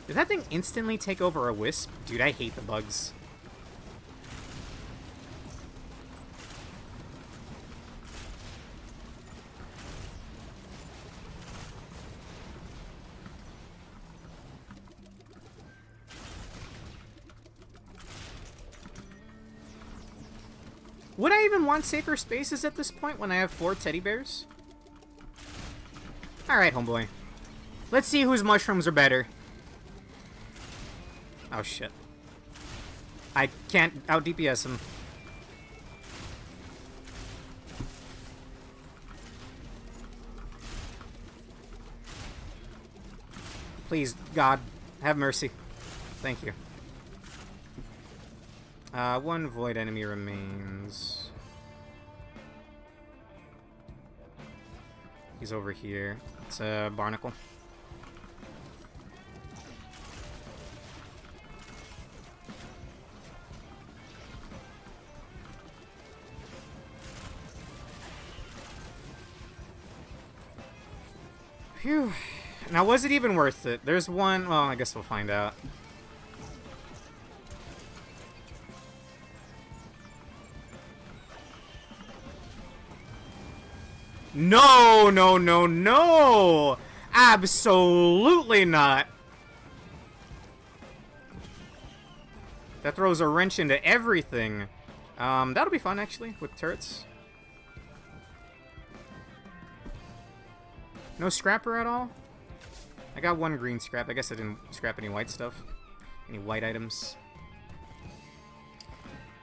Did that thing instantly take over a Wisp? Dude, I hate the bugs. Would I even want safer spaces at this point when I have 4 teddy bears? Alright, homeboy. Let's see whose mushrooms are better. Oh, shit. I can't out-DPS him. Please, God, have mercy. Thank you. One void enemy remains. He's over here. It's a barnacle. Phew. Now, was it even worth it? There's one... Well, I guess we'll find out. No, no, no, no! Absolutely not! That throws a wrench into everything. That'll be fun, actually, with turrets. No scrapper at all? I got one green scrap. I guess I didn't scrap any white stuff. Any white items.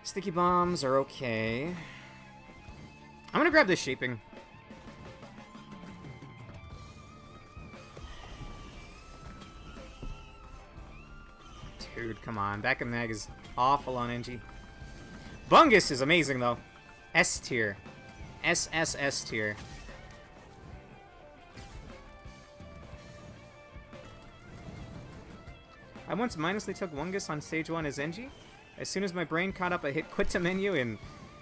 Sticky bombs are okay. I'm gonna grab this shaping. Dude, come on. Back of mag is awful on NG. Bungus is amazing, though. S tier. SSS tier. I once mindlessly took Wungus on stage 1 as NG. As soon as my brain caught up, I hit quit to menu in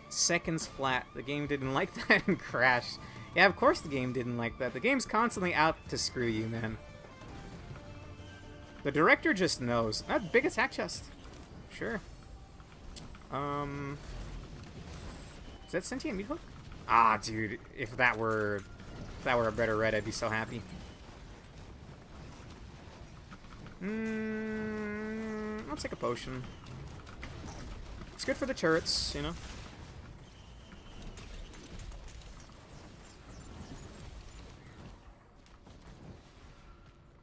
seconds flat. The game didn't like that and crashed. Yeah, of course the game didn't like that. The game's constantly out to screw you, man. The director just knows. That big attack chest. Sure. Is that sentient meat hook? Ah, dude. If that were a better red, I'd be so happy. I'll take a potion. It's good for the turrets, you know.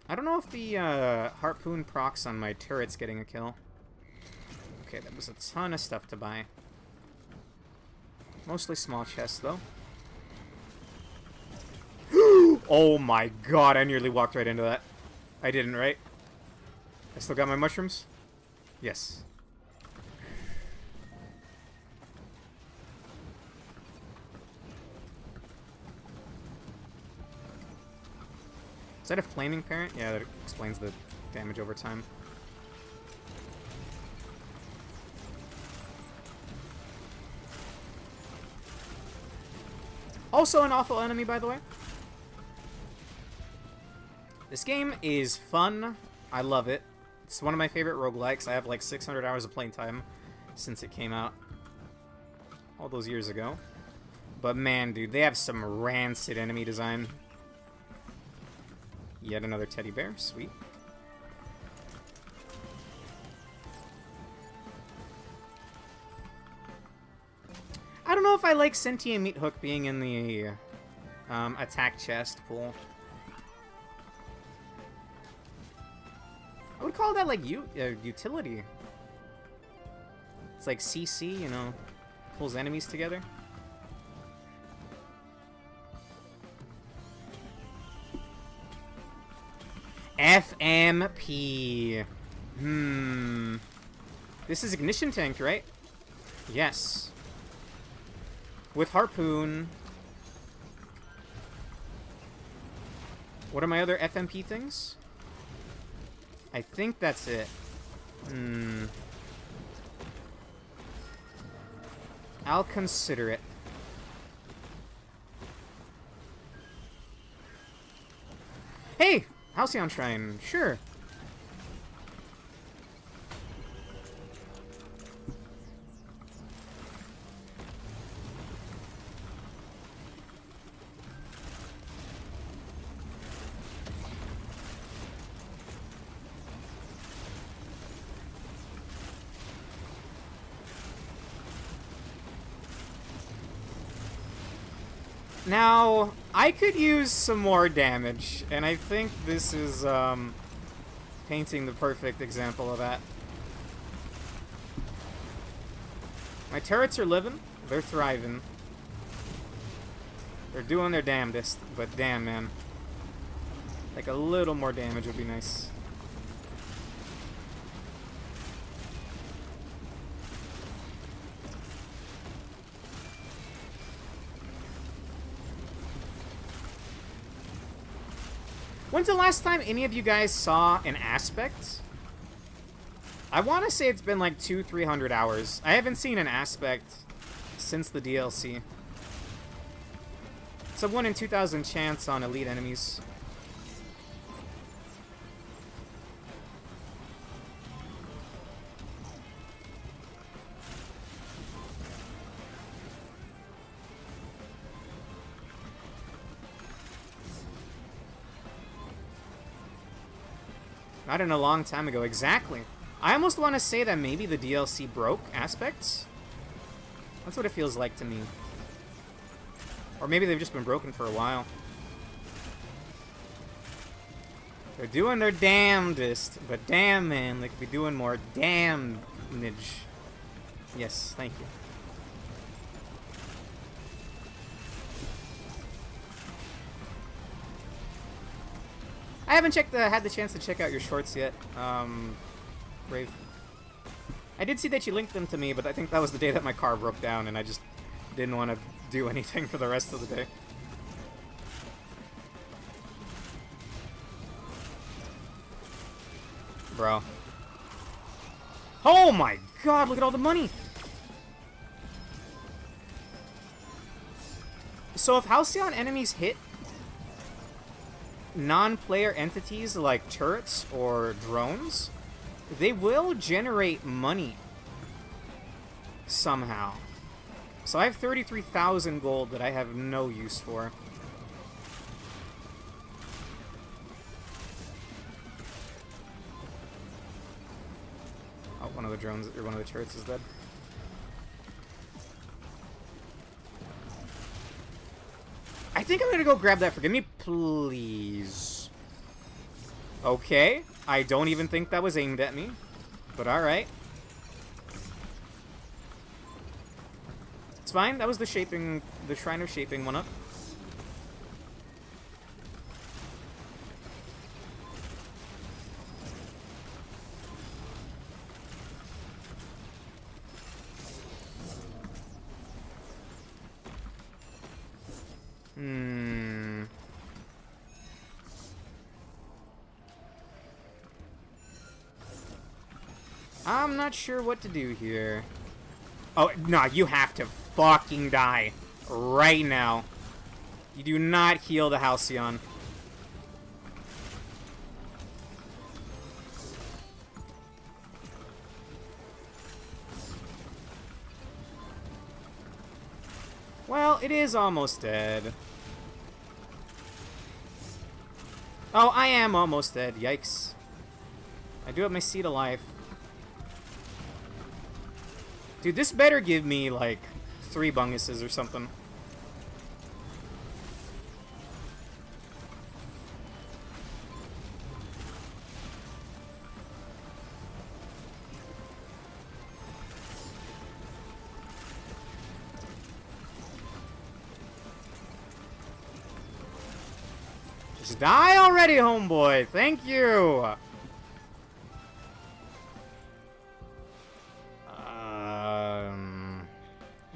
I don't know if the harpoon procs on my turret's getting a kill. Okay, that was a ton of stuff to buy. Mostly small chests, though. Oh my god, I nearly walked right into that. I didn't, right? I still got my mushrooms? Yes. Is that a flaming parent? Yeah, that explains the damage over time. Also an awful enemy, by the way. This game is fun. I love it. It's one of my favorite roguelikes. I have like 600 hours of playing time since it came out all those years ago. But man, dude, they have some rancid enemy design. Yet another teddy bear. Sweet. I don't know if I like Sentient Meat Hook being in the attack chest pool. I would call that like utility. It's like CC, you know, pulls enemies together. FMP. This is ignition tank, right? Yes. With harpoon. What are my other FMP things? I think that's it. I'll consider it. Hey! Halcyon Shrine. Sure. Now, I could use some more damage, and I think this is painting the perfect example of that. My turrets are living. They're thriving. They're doing their damnedest, but damn, man. Like, a little more damage would be nice. When's the last time any of you guys saw an aspect? I want to say it's been like 200-300 hours. I haven't seen an aspect since the DLC. It's a 1 in 2,000 chance on elite enemies. Not in a long time ago, exactly. I almost want to say that maybe the DLC broke aspects. That's what it feels like to me. Or maybe they've just been broken for a while. They're doing their damnedest, but damn, man, they could be doing more damnage. Yes, thank you. I haven't had the chance to check out your shorts yet, Brave. I did see that you linked them to me, but I think that was the day that my car broke down, and I just didn't want to do anything for the rest of the day. Bro. Oh my god, look at all the money! So if Halcyon enemies hit non-player entities like turrets or drones, they will generate money somehow. So I have 33,000 gold that I have no use for. Oh, one of the drones, or one of the turrets is dead. I think I'm gonna go grab that. Forgive me, please. Okay. I don't even think that was aimed at me. But alright. It's fine. That was the shaping, the Shrine of Shaping one up. I'm not sure what to do here. Oh, no, you have to fucking die right now. You do not heal the Halcyon. Well, it is almost dead. Oh, I am almost dead. Yikes. I do have my seed alive. Dude, this better give me, like, 3 bunguses or something. Just die already, homeboy! Thank you!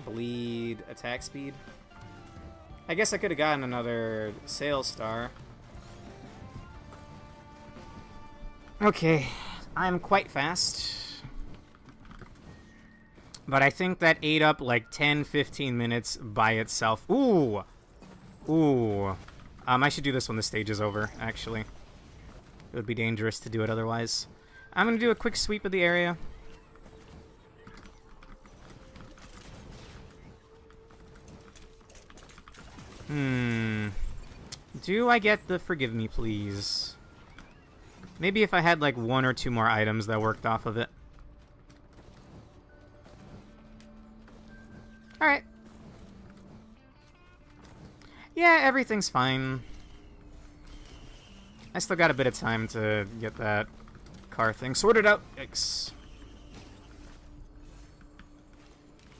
Bleed, attack speed. I guess I could have gotten another sales star. Okay, I'm quite fast. But I think that ate up like 10-15 minutes by itself. Ooh! Ooh. I should do this when the stage is over, actually. It would be dangerous to do it otherwise. I'm gonna do a quick sweep of the area. Do I get the Forgive Me, Please? Maybe if I had like 1 or 2 more items that worked off of it. Alright. Yeah, everything's fine. I still got a bit of time to get that car thing sorted out. Yikes.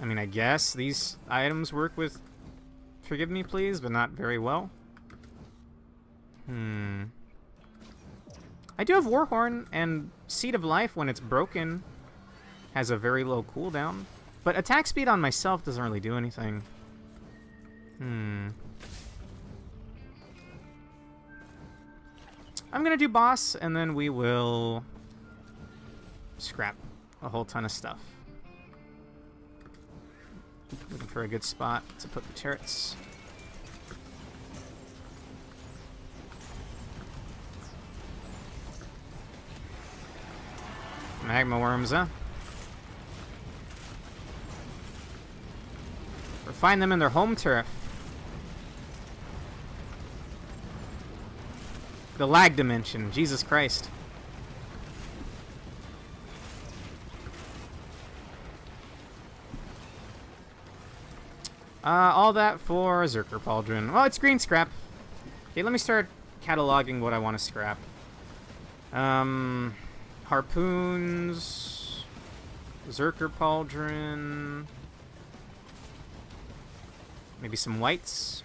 I mean, I guess these items work with Forgive Me, Please, but not very well. I do have Warhorn, and Seed of Life, when it's broken, has a very low cooldown. But attack speed on myself doesn't really do anything. I'm gonna do boss, and then we will scrap a whole ton of stuff. Looking for a good spot to put the turrets. Magma worms, huh? Or find them in their home turf. The lag dimension, Jesus Christ. All that for Zerker Pauldron. Well, it's green scrap. Okay, let me start cataloging what I want to scrap. Harpoons, Zerker Pauldron, maybe some whites.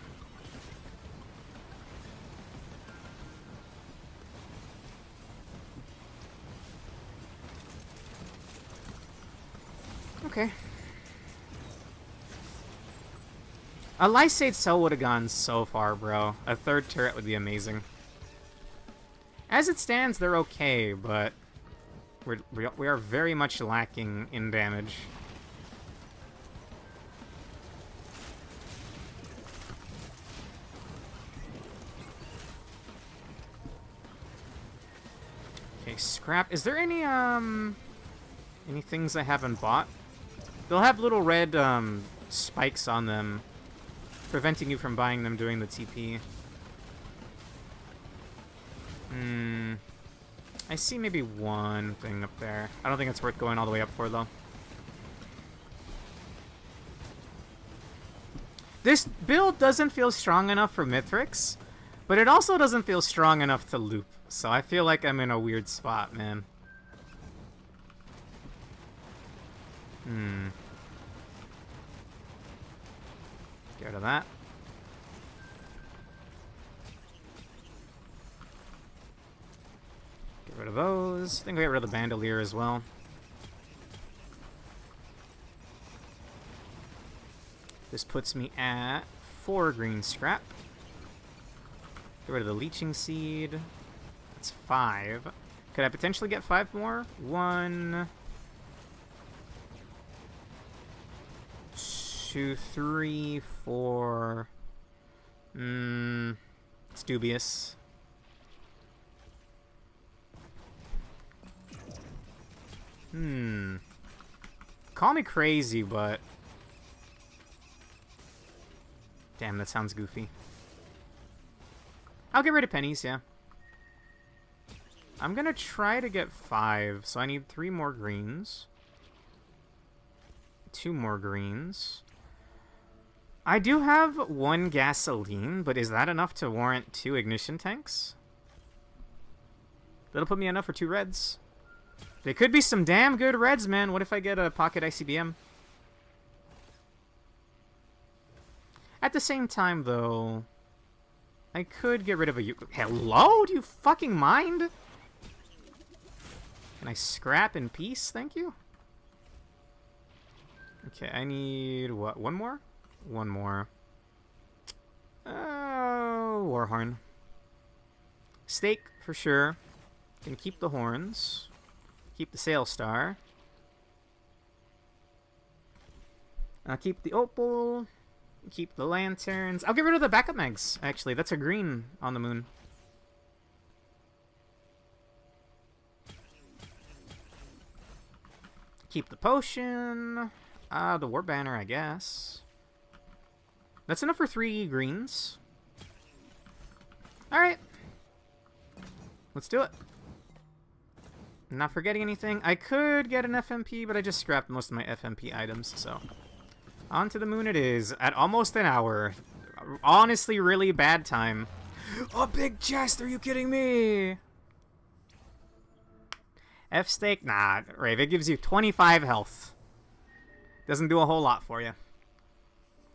Okay. A Lysate Cell would have gone so far, bro. A third turret would be amazing. As it stands, they're okay, but we are very much lacking in damage. Okay, scrap. Is there any things I haven't bought? They'll have little red spikes on them, preventing you from buying them during the TP. I see maybe one thing up there. I don't think it's worth going all the way up for, though. This build doesn't feel strong enough for Mithrix, but it also doesn't feel strong enough to loop. So I feel like I'm in a weird spot, man. Get rid of that. Get rid of those. I think we get rid of the bandolier as well. This puts me at 4 green scrap. Get rid of the leeching seed. That's 5. Could I potentially get 5 more? 1, 2, 3, 4. It's dubious. Call me crazy, but... Damn, that sounds goofy. I'll get rid of pennies, yeah. I'm gonna try to get 5, so I need 3 more greens. 2 more greens. I do have 1 gasoline, but is that enough to warrant 2 ignition tanks? That'll put me enough for 2 reds. They could be some damn good reds, man. What if I get a pocket ICBM? At the same time, though, I could get rid of a... Hello? Do you fucking mind? Can I scrap in peace? Thank you. Okay, I need... what? 1 more? 1 more. Oh, Warhorn. Steak, for sure. Can keep the horns. Keep the Sail Star. I'll keep the Opal. Keep the lanterns. I'll get rid of the backup mags, actually. That's a green on the moon. Keep the potion. The war banner, I guess. That's enough for 3 greens. Alright. Let's do it. Not forgetting anything. I could get an FMP, but I just scrapped most of my FMP items, so... On to the moon it is, at almost an hour. Honestly, really bad time. A big chest, are you kidding me? F-Stake? Nah, Rave, it gives you 25 health. Doesn't do a whole lot for you.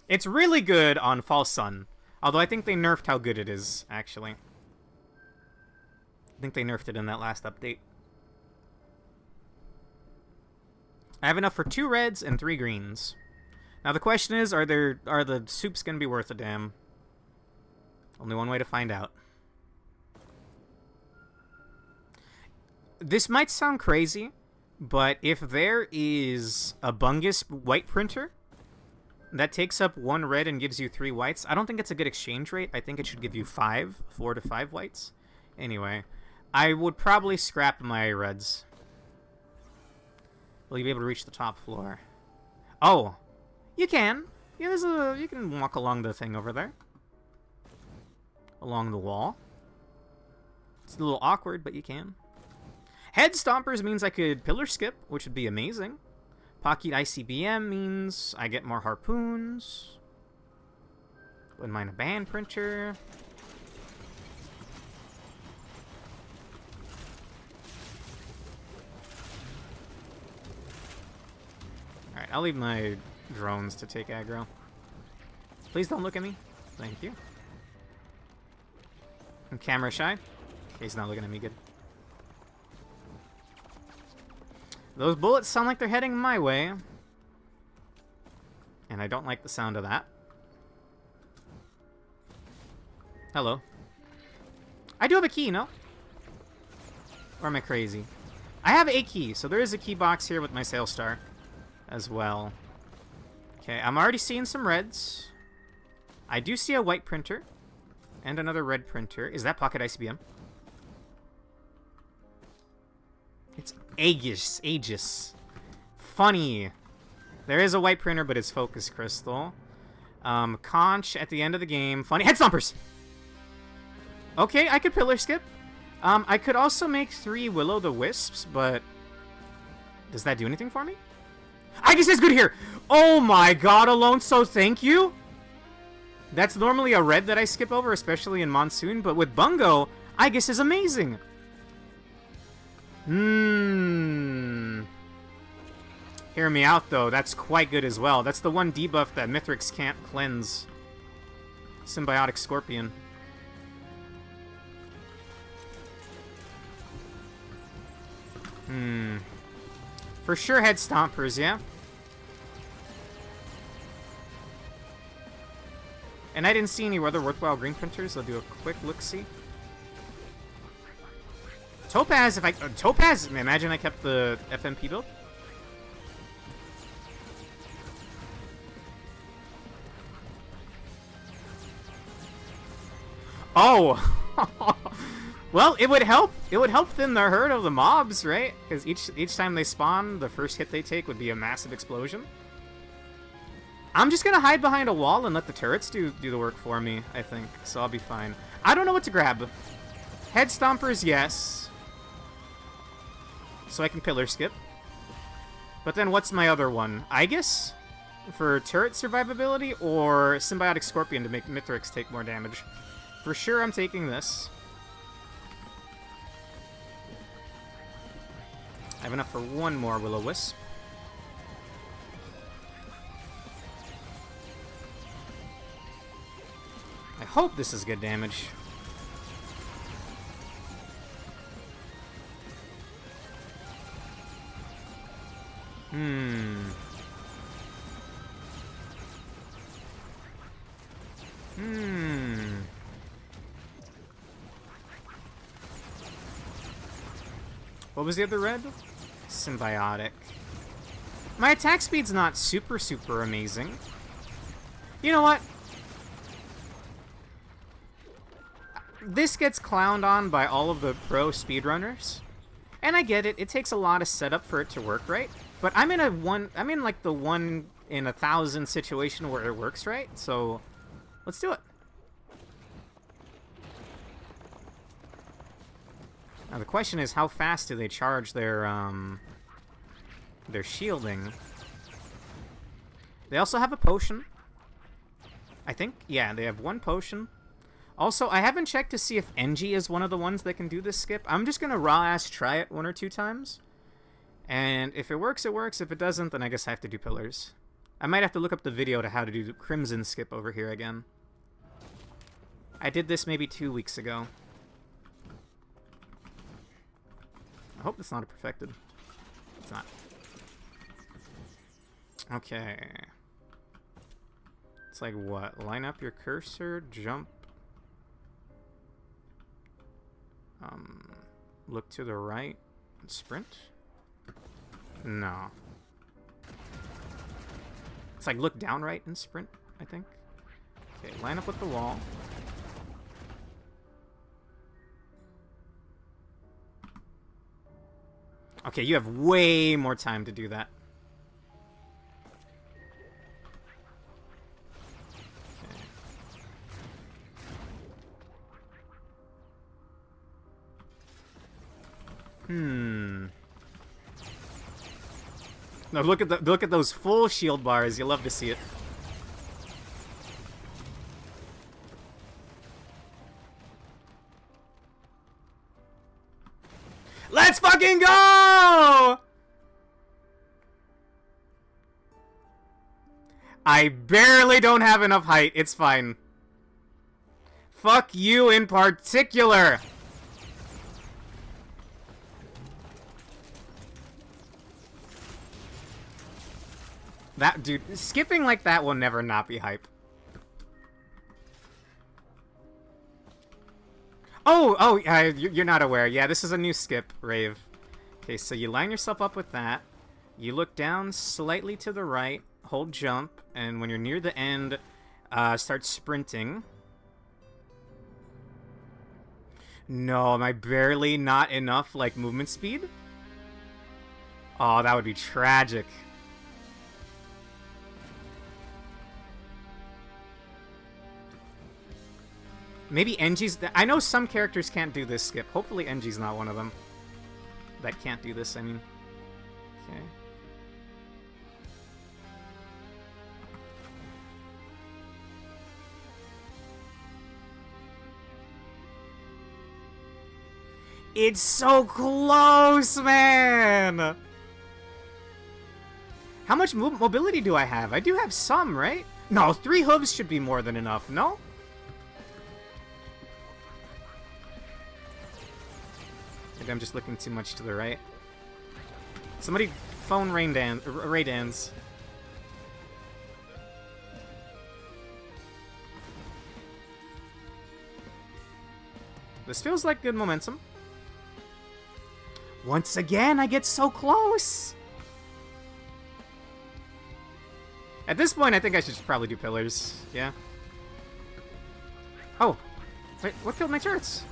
It's really good on False Sun. Although I think they nerfed how good it is, actually. I think they nerfed it in that last update. I have enough for 2 reds and 3 greens. Now the question is, are the soups gonna be worth a damn? Only one way to find out. This might sound crazy, but if there is a Bungus white printer that takes up 1 red and gives you 3 whites, I don't think it's a good exchange rate. I think it should give you 4 to 5 whites. Anyway, I would probably scrap my reds. Will you be able to reach the top floor? Oh, you can. Yeah, you can walk along the thing over there. Along the wall. It's a little awkward, but you can. Head Stompers means I could pillar skip, which would be amazing. Pocket ICBM means I get more harpoons. Wouldn't mind a band printer. Alright, I'll leave my drones to take aggro. Please don't look at me. Thank you. I'm camera shy. He's not looking at me good. Those bullets sound like they're heading my way. And I don't like the sound of that. Hello. I do have a key, no? Or am I crazy? I have a key, so there is a key box here with my sail star as well. Okay, I'm already seeing some reds. I do see a white printer. And another red printer. Is that Pocket ICBM? It's Aegis. Funny. There is a white printer, but it's Focus Crystal. Conch at the end of the game. Funny. Head Stompers! Okay, I could pillar skip. I could also make 3 Will-O-the-Wisps, but does that do anything for me? Aegis is good here! Oh my god, Alonso, thank you! That's normally a red that I skip over, especially in Monsoon, but with Bungo, Aegis is amazing! Hear me out, though. That's quite good as well. That's the one debuff that Mithrix can't cleanse. Symbiotic Scorpion. For sure Head Stompers, yeah? And I didn't see any other worthwhile green printers. I'll do a quick look-see. Topaz, Topaz! Imagine I kept the FMP build. Oh! Well, it would help. It would help thin the herd of the mobs, right? Because each time they spawn, the first hit they take would be a massive explosion. I'm just gonna hide behind a wall and let the turrets do the work for me, I think. So I'll be fine. I don't know what to grab. Head Stompers, yes. So I can pillar skip. But then what's my other one? Aegis? For turret survivability? Or Symbiotic Scorpion to make Mithrix take more damage? For sure I'm taking this. I have enough for 1 more Will-O-Wisp. I hope this is good damage. What was the other red? Symbiotic. My attack speed's not super amazing. You know what? This gets clowned on by all of the pro speedrunners. And I get it. It takes a lot of setup for it to work right. But I'm in like the 1 in 1,000 situation where it works right. So let's do it. Now the question is, how fast do they charge their shielding? They also have a potion. I think, yeah, they have 1 potion. Also, I haven't checked to see if NG is one of the ones that can do this skip. I'm just gonna raw-ass try it 1 or 2 times. And if it works, it works. If it doesn't, then I guess I have to do pillars. I might have to look up the video to how to do the Crimson skip over here again. I did this maybe 2 weeks ago. I hope it's not a perfected. It's not. Okay. It's like what? Line up your cursor, jump. Look to the right. Sprint? No. It's like look down right and sprint, I think. Okay, line up with the wall. Okay, you have way more time to do that. No, look at those full shield bars. You love to see it. Let's fucking go! I barely don't have enough height. It's fine. Fuck you in particular. That dude, skipping like that will never not be hype. Oh, you're not aware. Yeah, this is a new skip, Rave. Okay, so you line yourself up with that. You look down slightly to the right, hold jump, and when you're near the end, start sprinting. No, am I barely not enough, like, movement speed? Oh, that would be tragic. Maybe NG's... I know some characters can't do this skip. Hopefully NG's not one of them. That can't do this, I mean. Okay. It's so close, man! How much mobility do I have? I do have some, right? No, 3 hooves should be more than enough, no? Maybe I'm just looking too much to the right. Somebody phone Ray Dance. This feels like good momentum. Once again, I get so close! At this point, I think I should just probably do pillars. Yeah. Oh! Wait, what killed my turrets?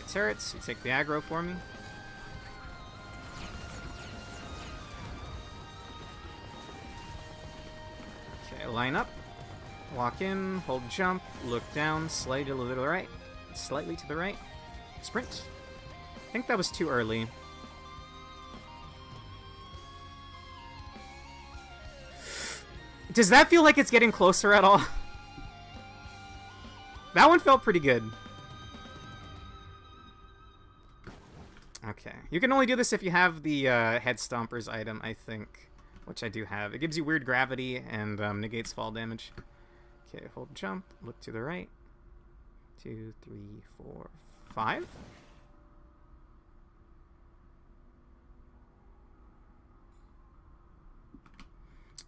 Turrets, you take the aggro for me. Okay, line up. Walk in, hold jump, look down, slightly to the right. Slightly to the right. Sprint. I think that was too early. Does that feel like it's getting closer at all? That one felt pretty good. Okay. You can only do this if you have the Head Stompers item, I think. Which I do have. It gives you weird gravity and negates fall damage. Okay, hold jump. Look to the right. 2, 3, 4, 5.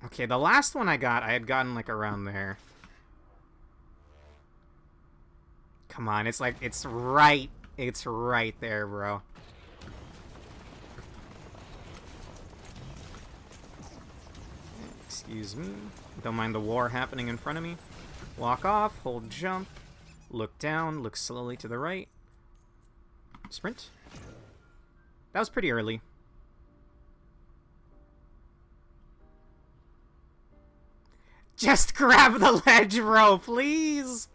Okay, the last one I had gotten like around there. Come on, it's like, it's right there, bro. Excuse me. Don't mind the war happening in front of me. Walk off, hold jump, look down, look slowly to the right. Sprint. That was pretty early. Just grab the ledge, bro, please!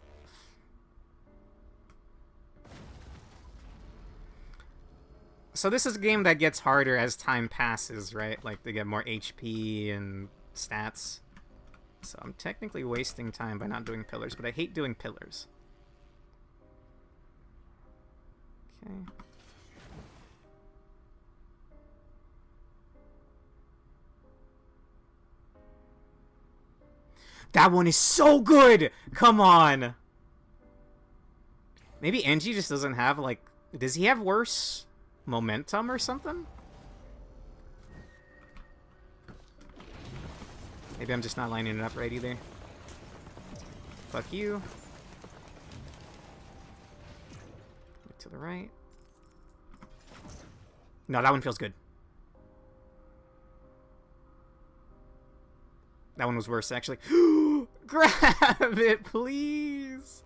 So this is a game that gets harder as time passes, right? Like, they get more HP and stats. So I'm technically wasting time by not doing pillars, but I hate doing pillars. Okay. That one is so good! Come on! Maybe Engie just doesn't have, like... Does he have worse momentum or something? Maybe I'm just not lining it up right either. Fuck you. Get to the right. No, that one feels good. That one was worse, actually. Grab it, please!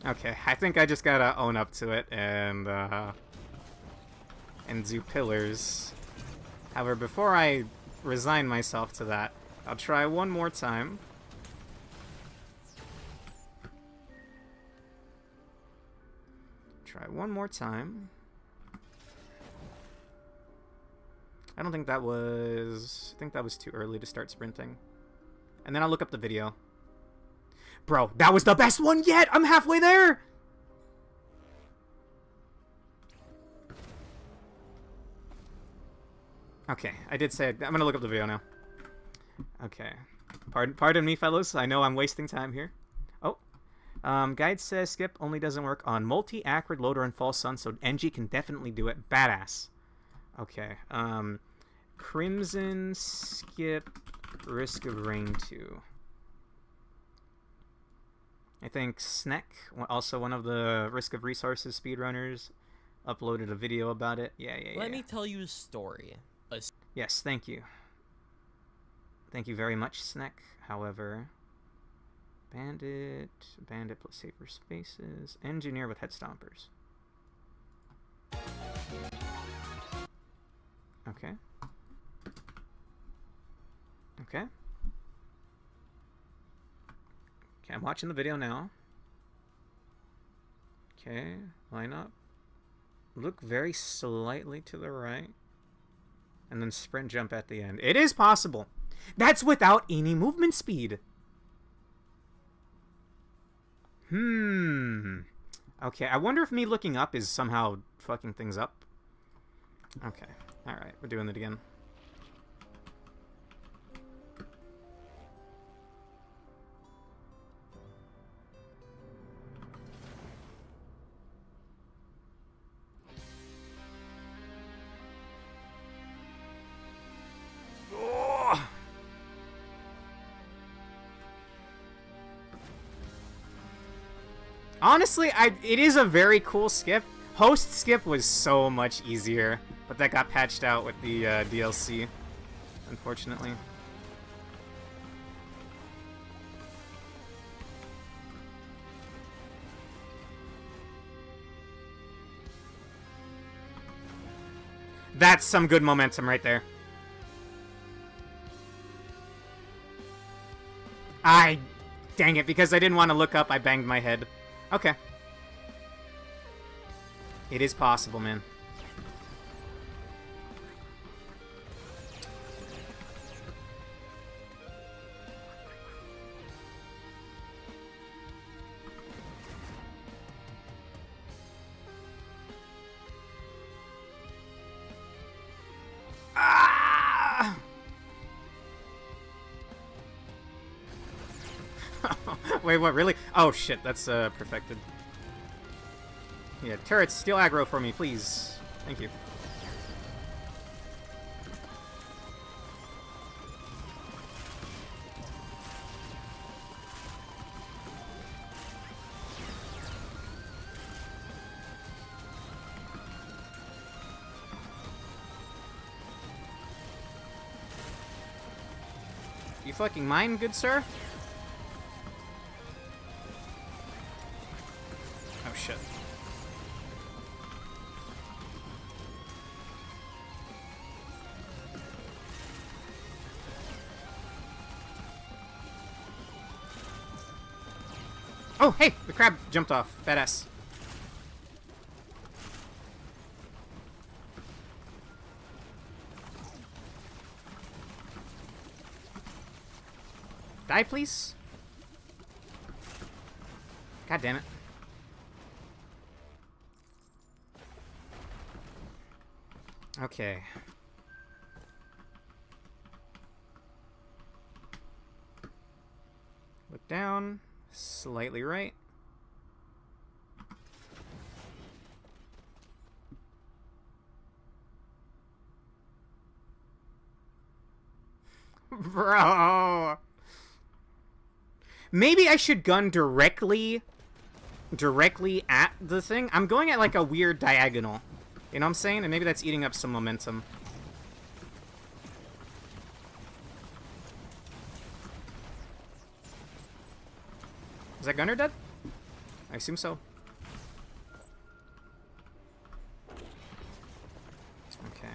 Okay, I think I just gotta own up to it and do pillars. However, before I resign myself to that, I'll try one more time. Try one more time. I don't think that was... I think that was too early to start sprinting. And then I'll look up the video. Bro, that was the best one yet! I'm halfway there! Okay, I did say... I'm gonna look up the video now. Okay. Pardon me, fellas. I know I'm wasting time here. Oh. Guide says skip only doesn't work on multi-acrid loader and false sun, so NG can definitely do it. Badass. Okay. Crimson skip Risk of Rain 2. I think Sneck, also one of the Risk of Resources speedrunners, uploaded a video about it. Yeah. Let me tell you a story. Yes, thank you. Thank you very much, Sneck. However, Bandit plus safer spaces, Engineer with head stompers. Okay. Okay. Okay, I'm watching the video now. Okay, line up. Look very slightly to the right. And then sprint jump at the end. It is possible. That's without any movement speed. Okay, I wonder if me looking up is somehow fucking things up. Okay, alright, we're doing it again. Honestly, it is a very cool skip. Host skip was so much easier, but that got patched out with the DLC, unfortunately. That's some good momentum right there. Dang it, because I didn't want to look up, I banged my head. Okay. It is possible, man. Ah! Wait, what, really? Oh, shit, that's perfected. Yeah, turrets, steal aggro for me, please. Thank you. You fucking mind, good sir? Oh, shit. Oh, hey! The crab jumped off. Badass. Die, please? God damn it. Okay. Look down. Slightly right. Bro. Maybe I should gun directly at the thing. I'm going at like a weird diagonal. You know what I'm saying? And maybe that's eating up some momentum. Is that gunner dead? I assume so. Okay.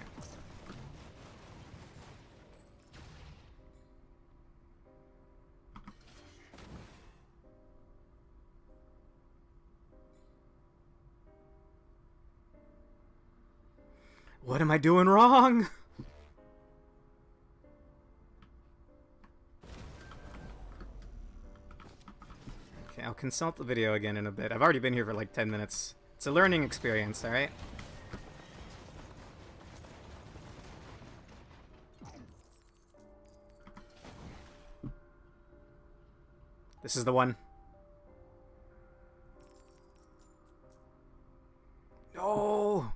What am I doing wrong? Okay, I'll consult the video again in a bit. I've already been here for like 10 minutes. It's a learning experience, alright? This is the one. No!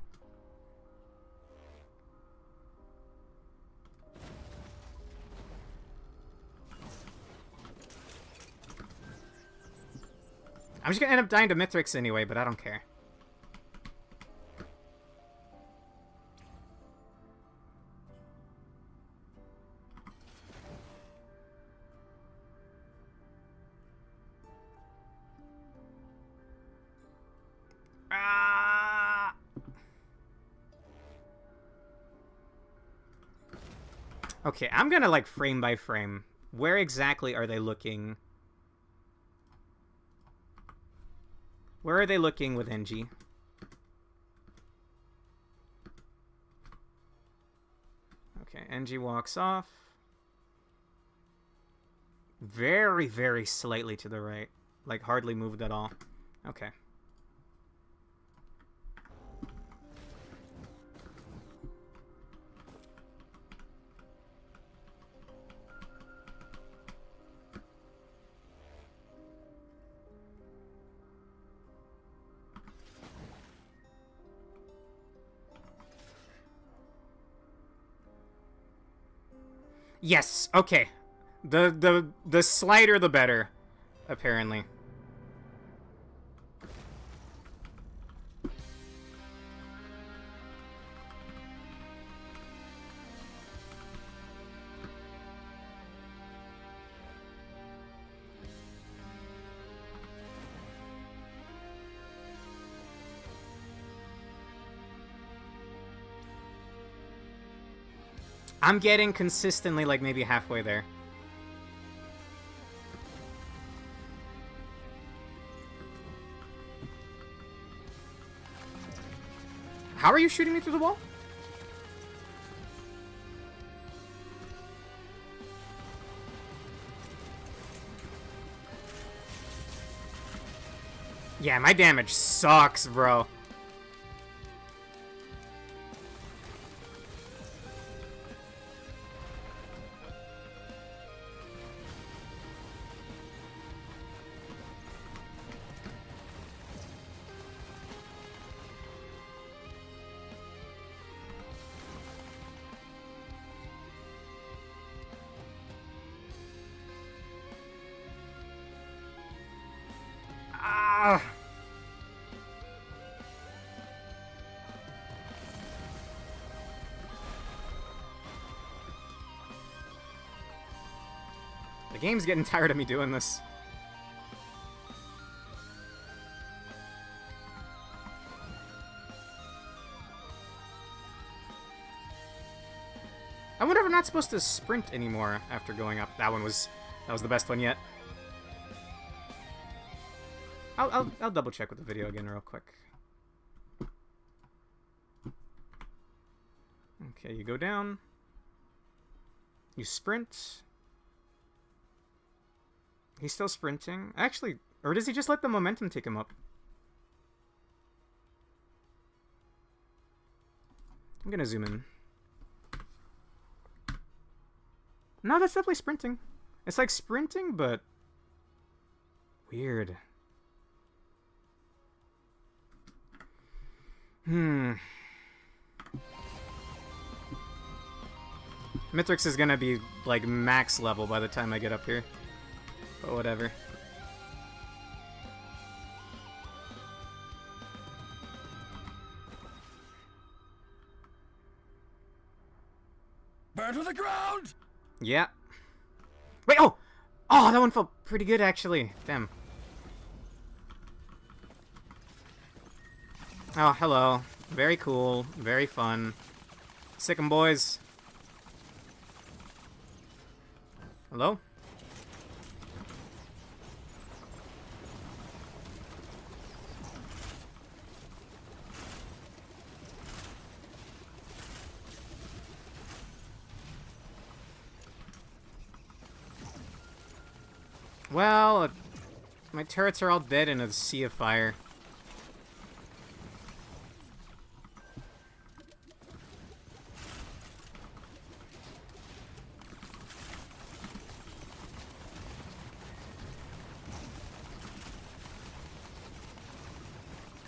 I'm just gonna end up dying to Mithrix anyway, but I don't care. Ah! Okay, I'm gonna like frame by frame. Where exactly are they looking? Where are they looking with NG? Okay, NG walks off. Very, very slightly to the right. Like, hardly moved at all. Okay. Yes, okay. The slighter the better, apparently. I'm getting consistently like maybe halfway there. How are you shooting me through the wall? Yeah, my damage sucks, bro. The game's getting tired of me doing this. I wonder if I'm not supposed to sprint anymore after going up. That was the best one yet. I'll double check with the video again real quick. Okay, you go down. You sprint. He's still sprinting. Actually, or does he just let the momentum take him up? I'm gonna zoom in. No, that's definitely sprinting. It's like sprinting, but weird. Mithrix is gonna be, like, max level by the time I get up here. But whatever. Burn to the ground! Yeah. Wait, oh! Oh, that one felt pretty good, actually. Damn. Oh, hello. Very cool. Very fun. Sick 'em, boys. Hello? Well, my turrets are all dead in a sea of fire.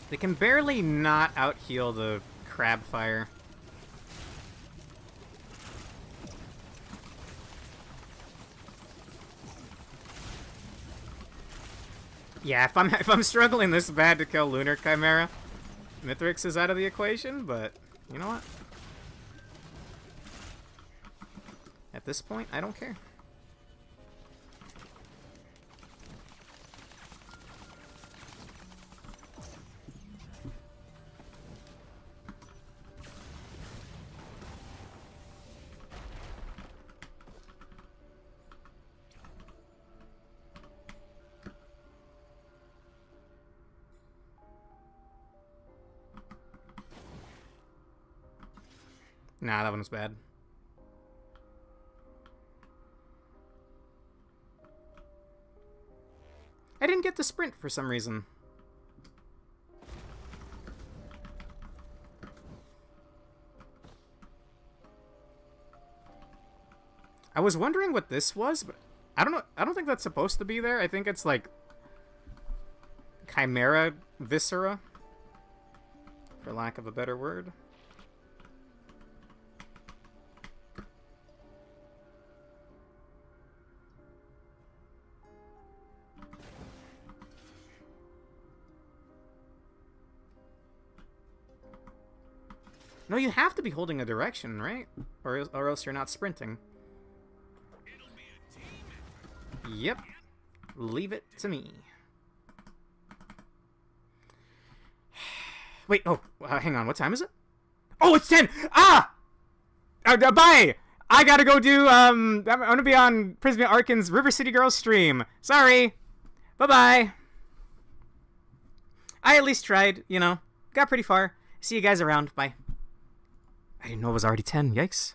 They can barely not out-heal the crab fire. Yeah, if I'm struggling this bad to kill Lunar Chimera, Mithrix is out of the equation, but you know what? At this point, I don't care. Nah, that one was bad. I didn't get the sprint for some reason. I was wondering what this was, but I don't know. I don't think that's supposed to be there. I think it's like Chimera Viscera, for lack of a better word. No, you have to be holding a direction, right? Or else you're not sprinting. Yep. Leave it to me. Wait, oh, hang on. What time is it? Oh, it's 10! Ah! Bye! I gotta go do, I'm gonna be on Prisma Arkan's River City Girls stream. Sorry. Bye-bye. I at least tried, you know. Got pretty far. See you guys around. Bye. I didn't know it was already 10. Yikes.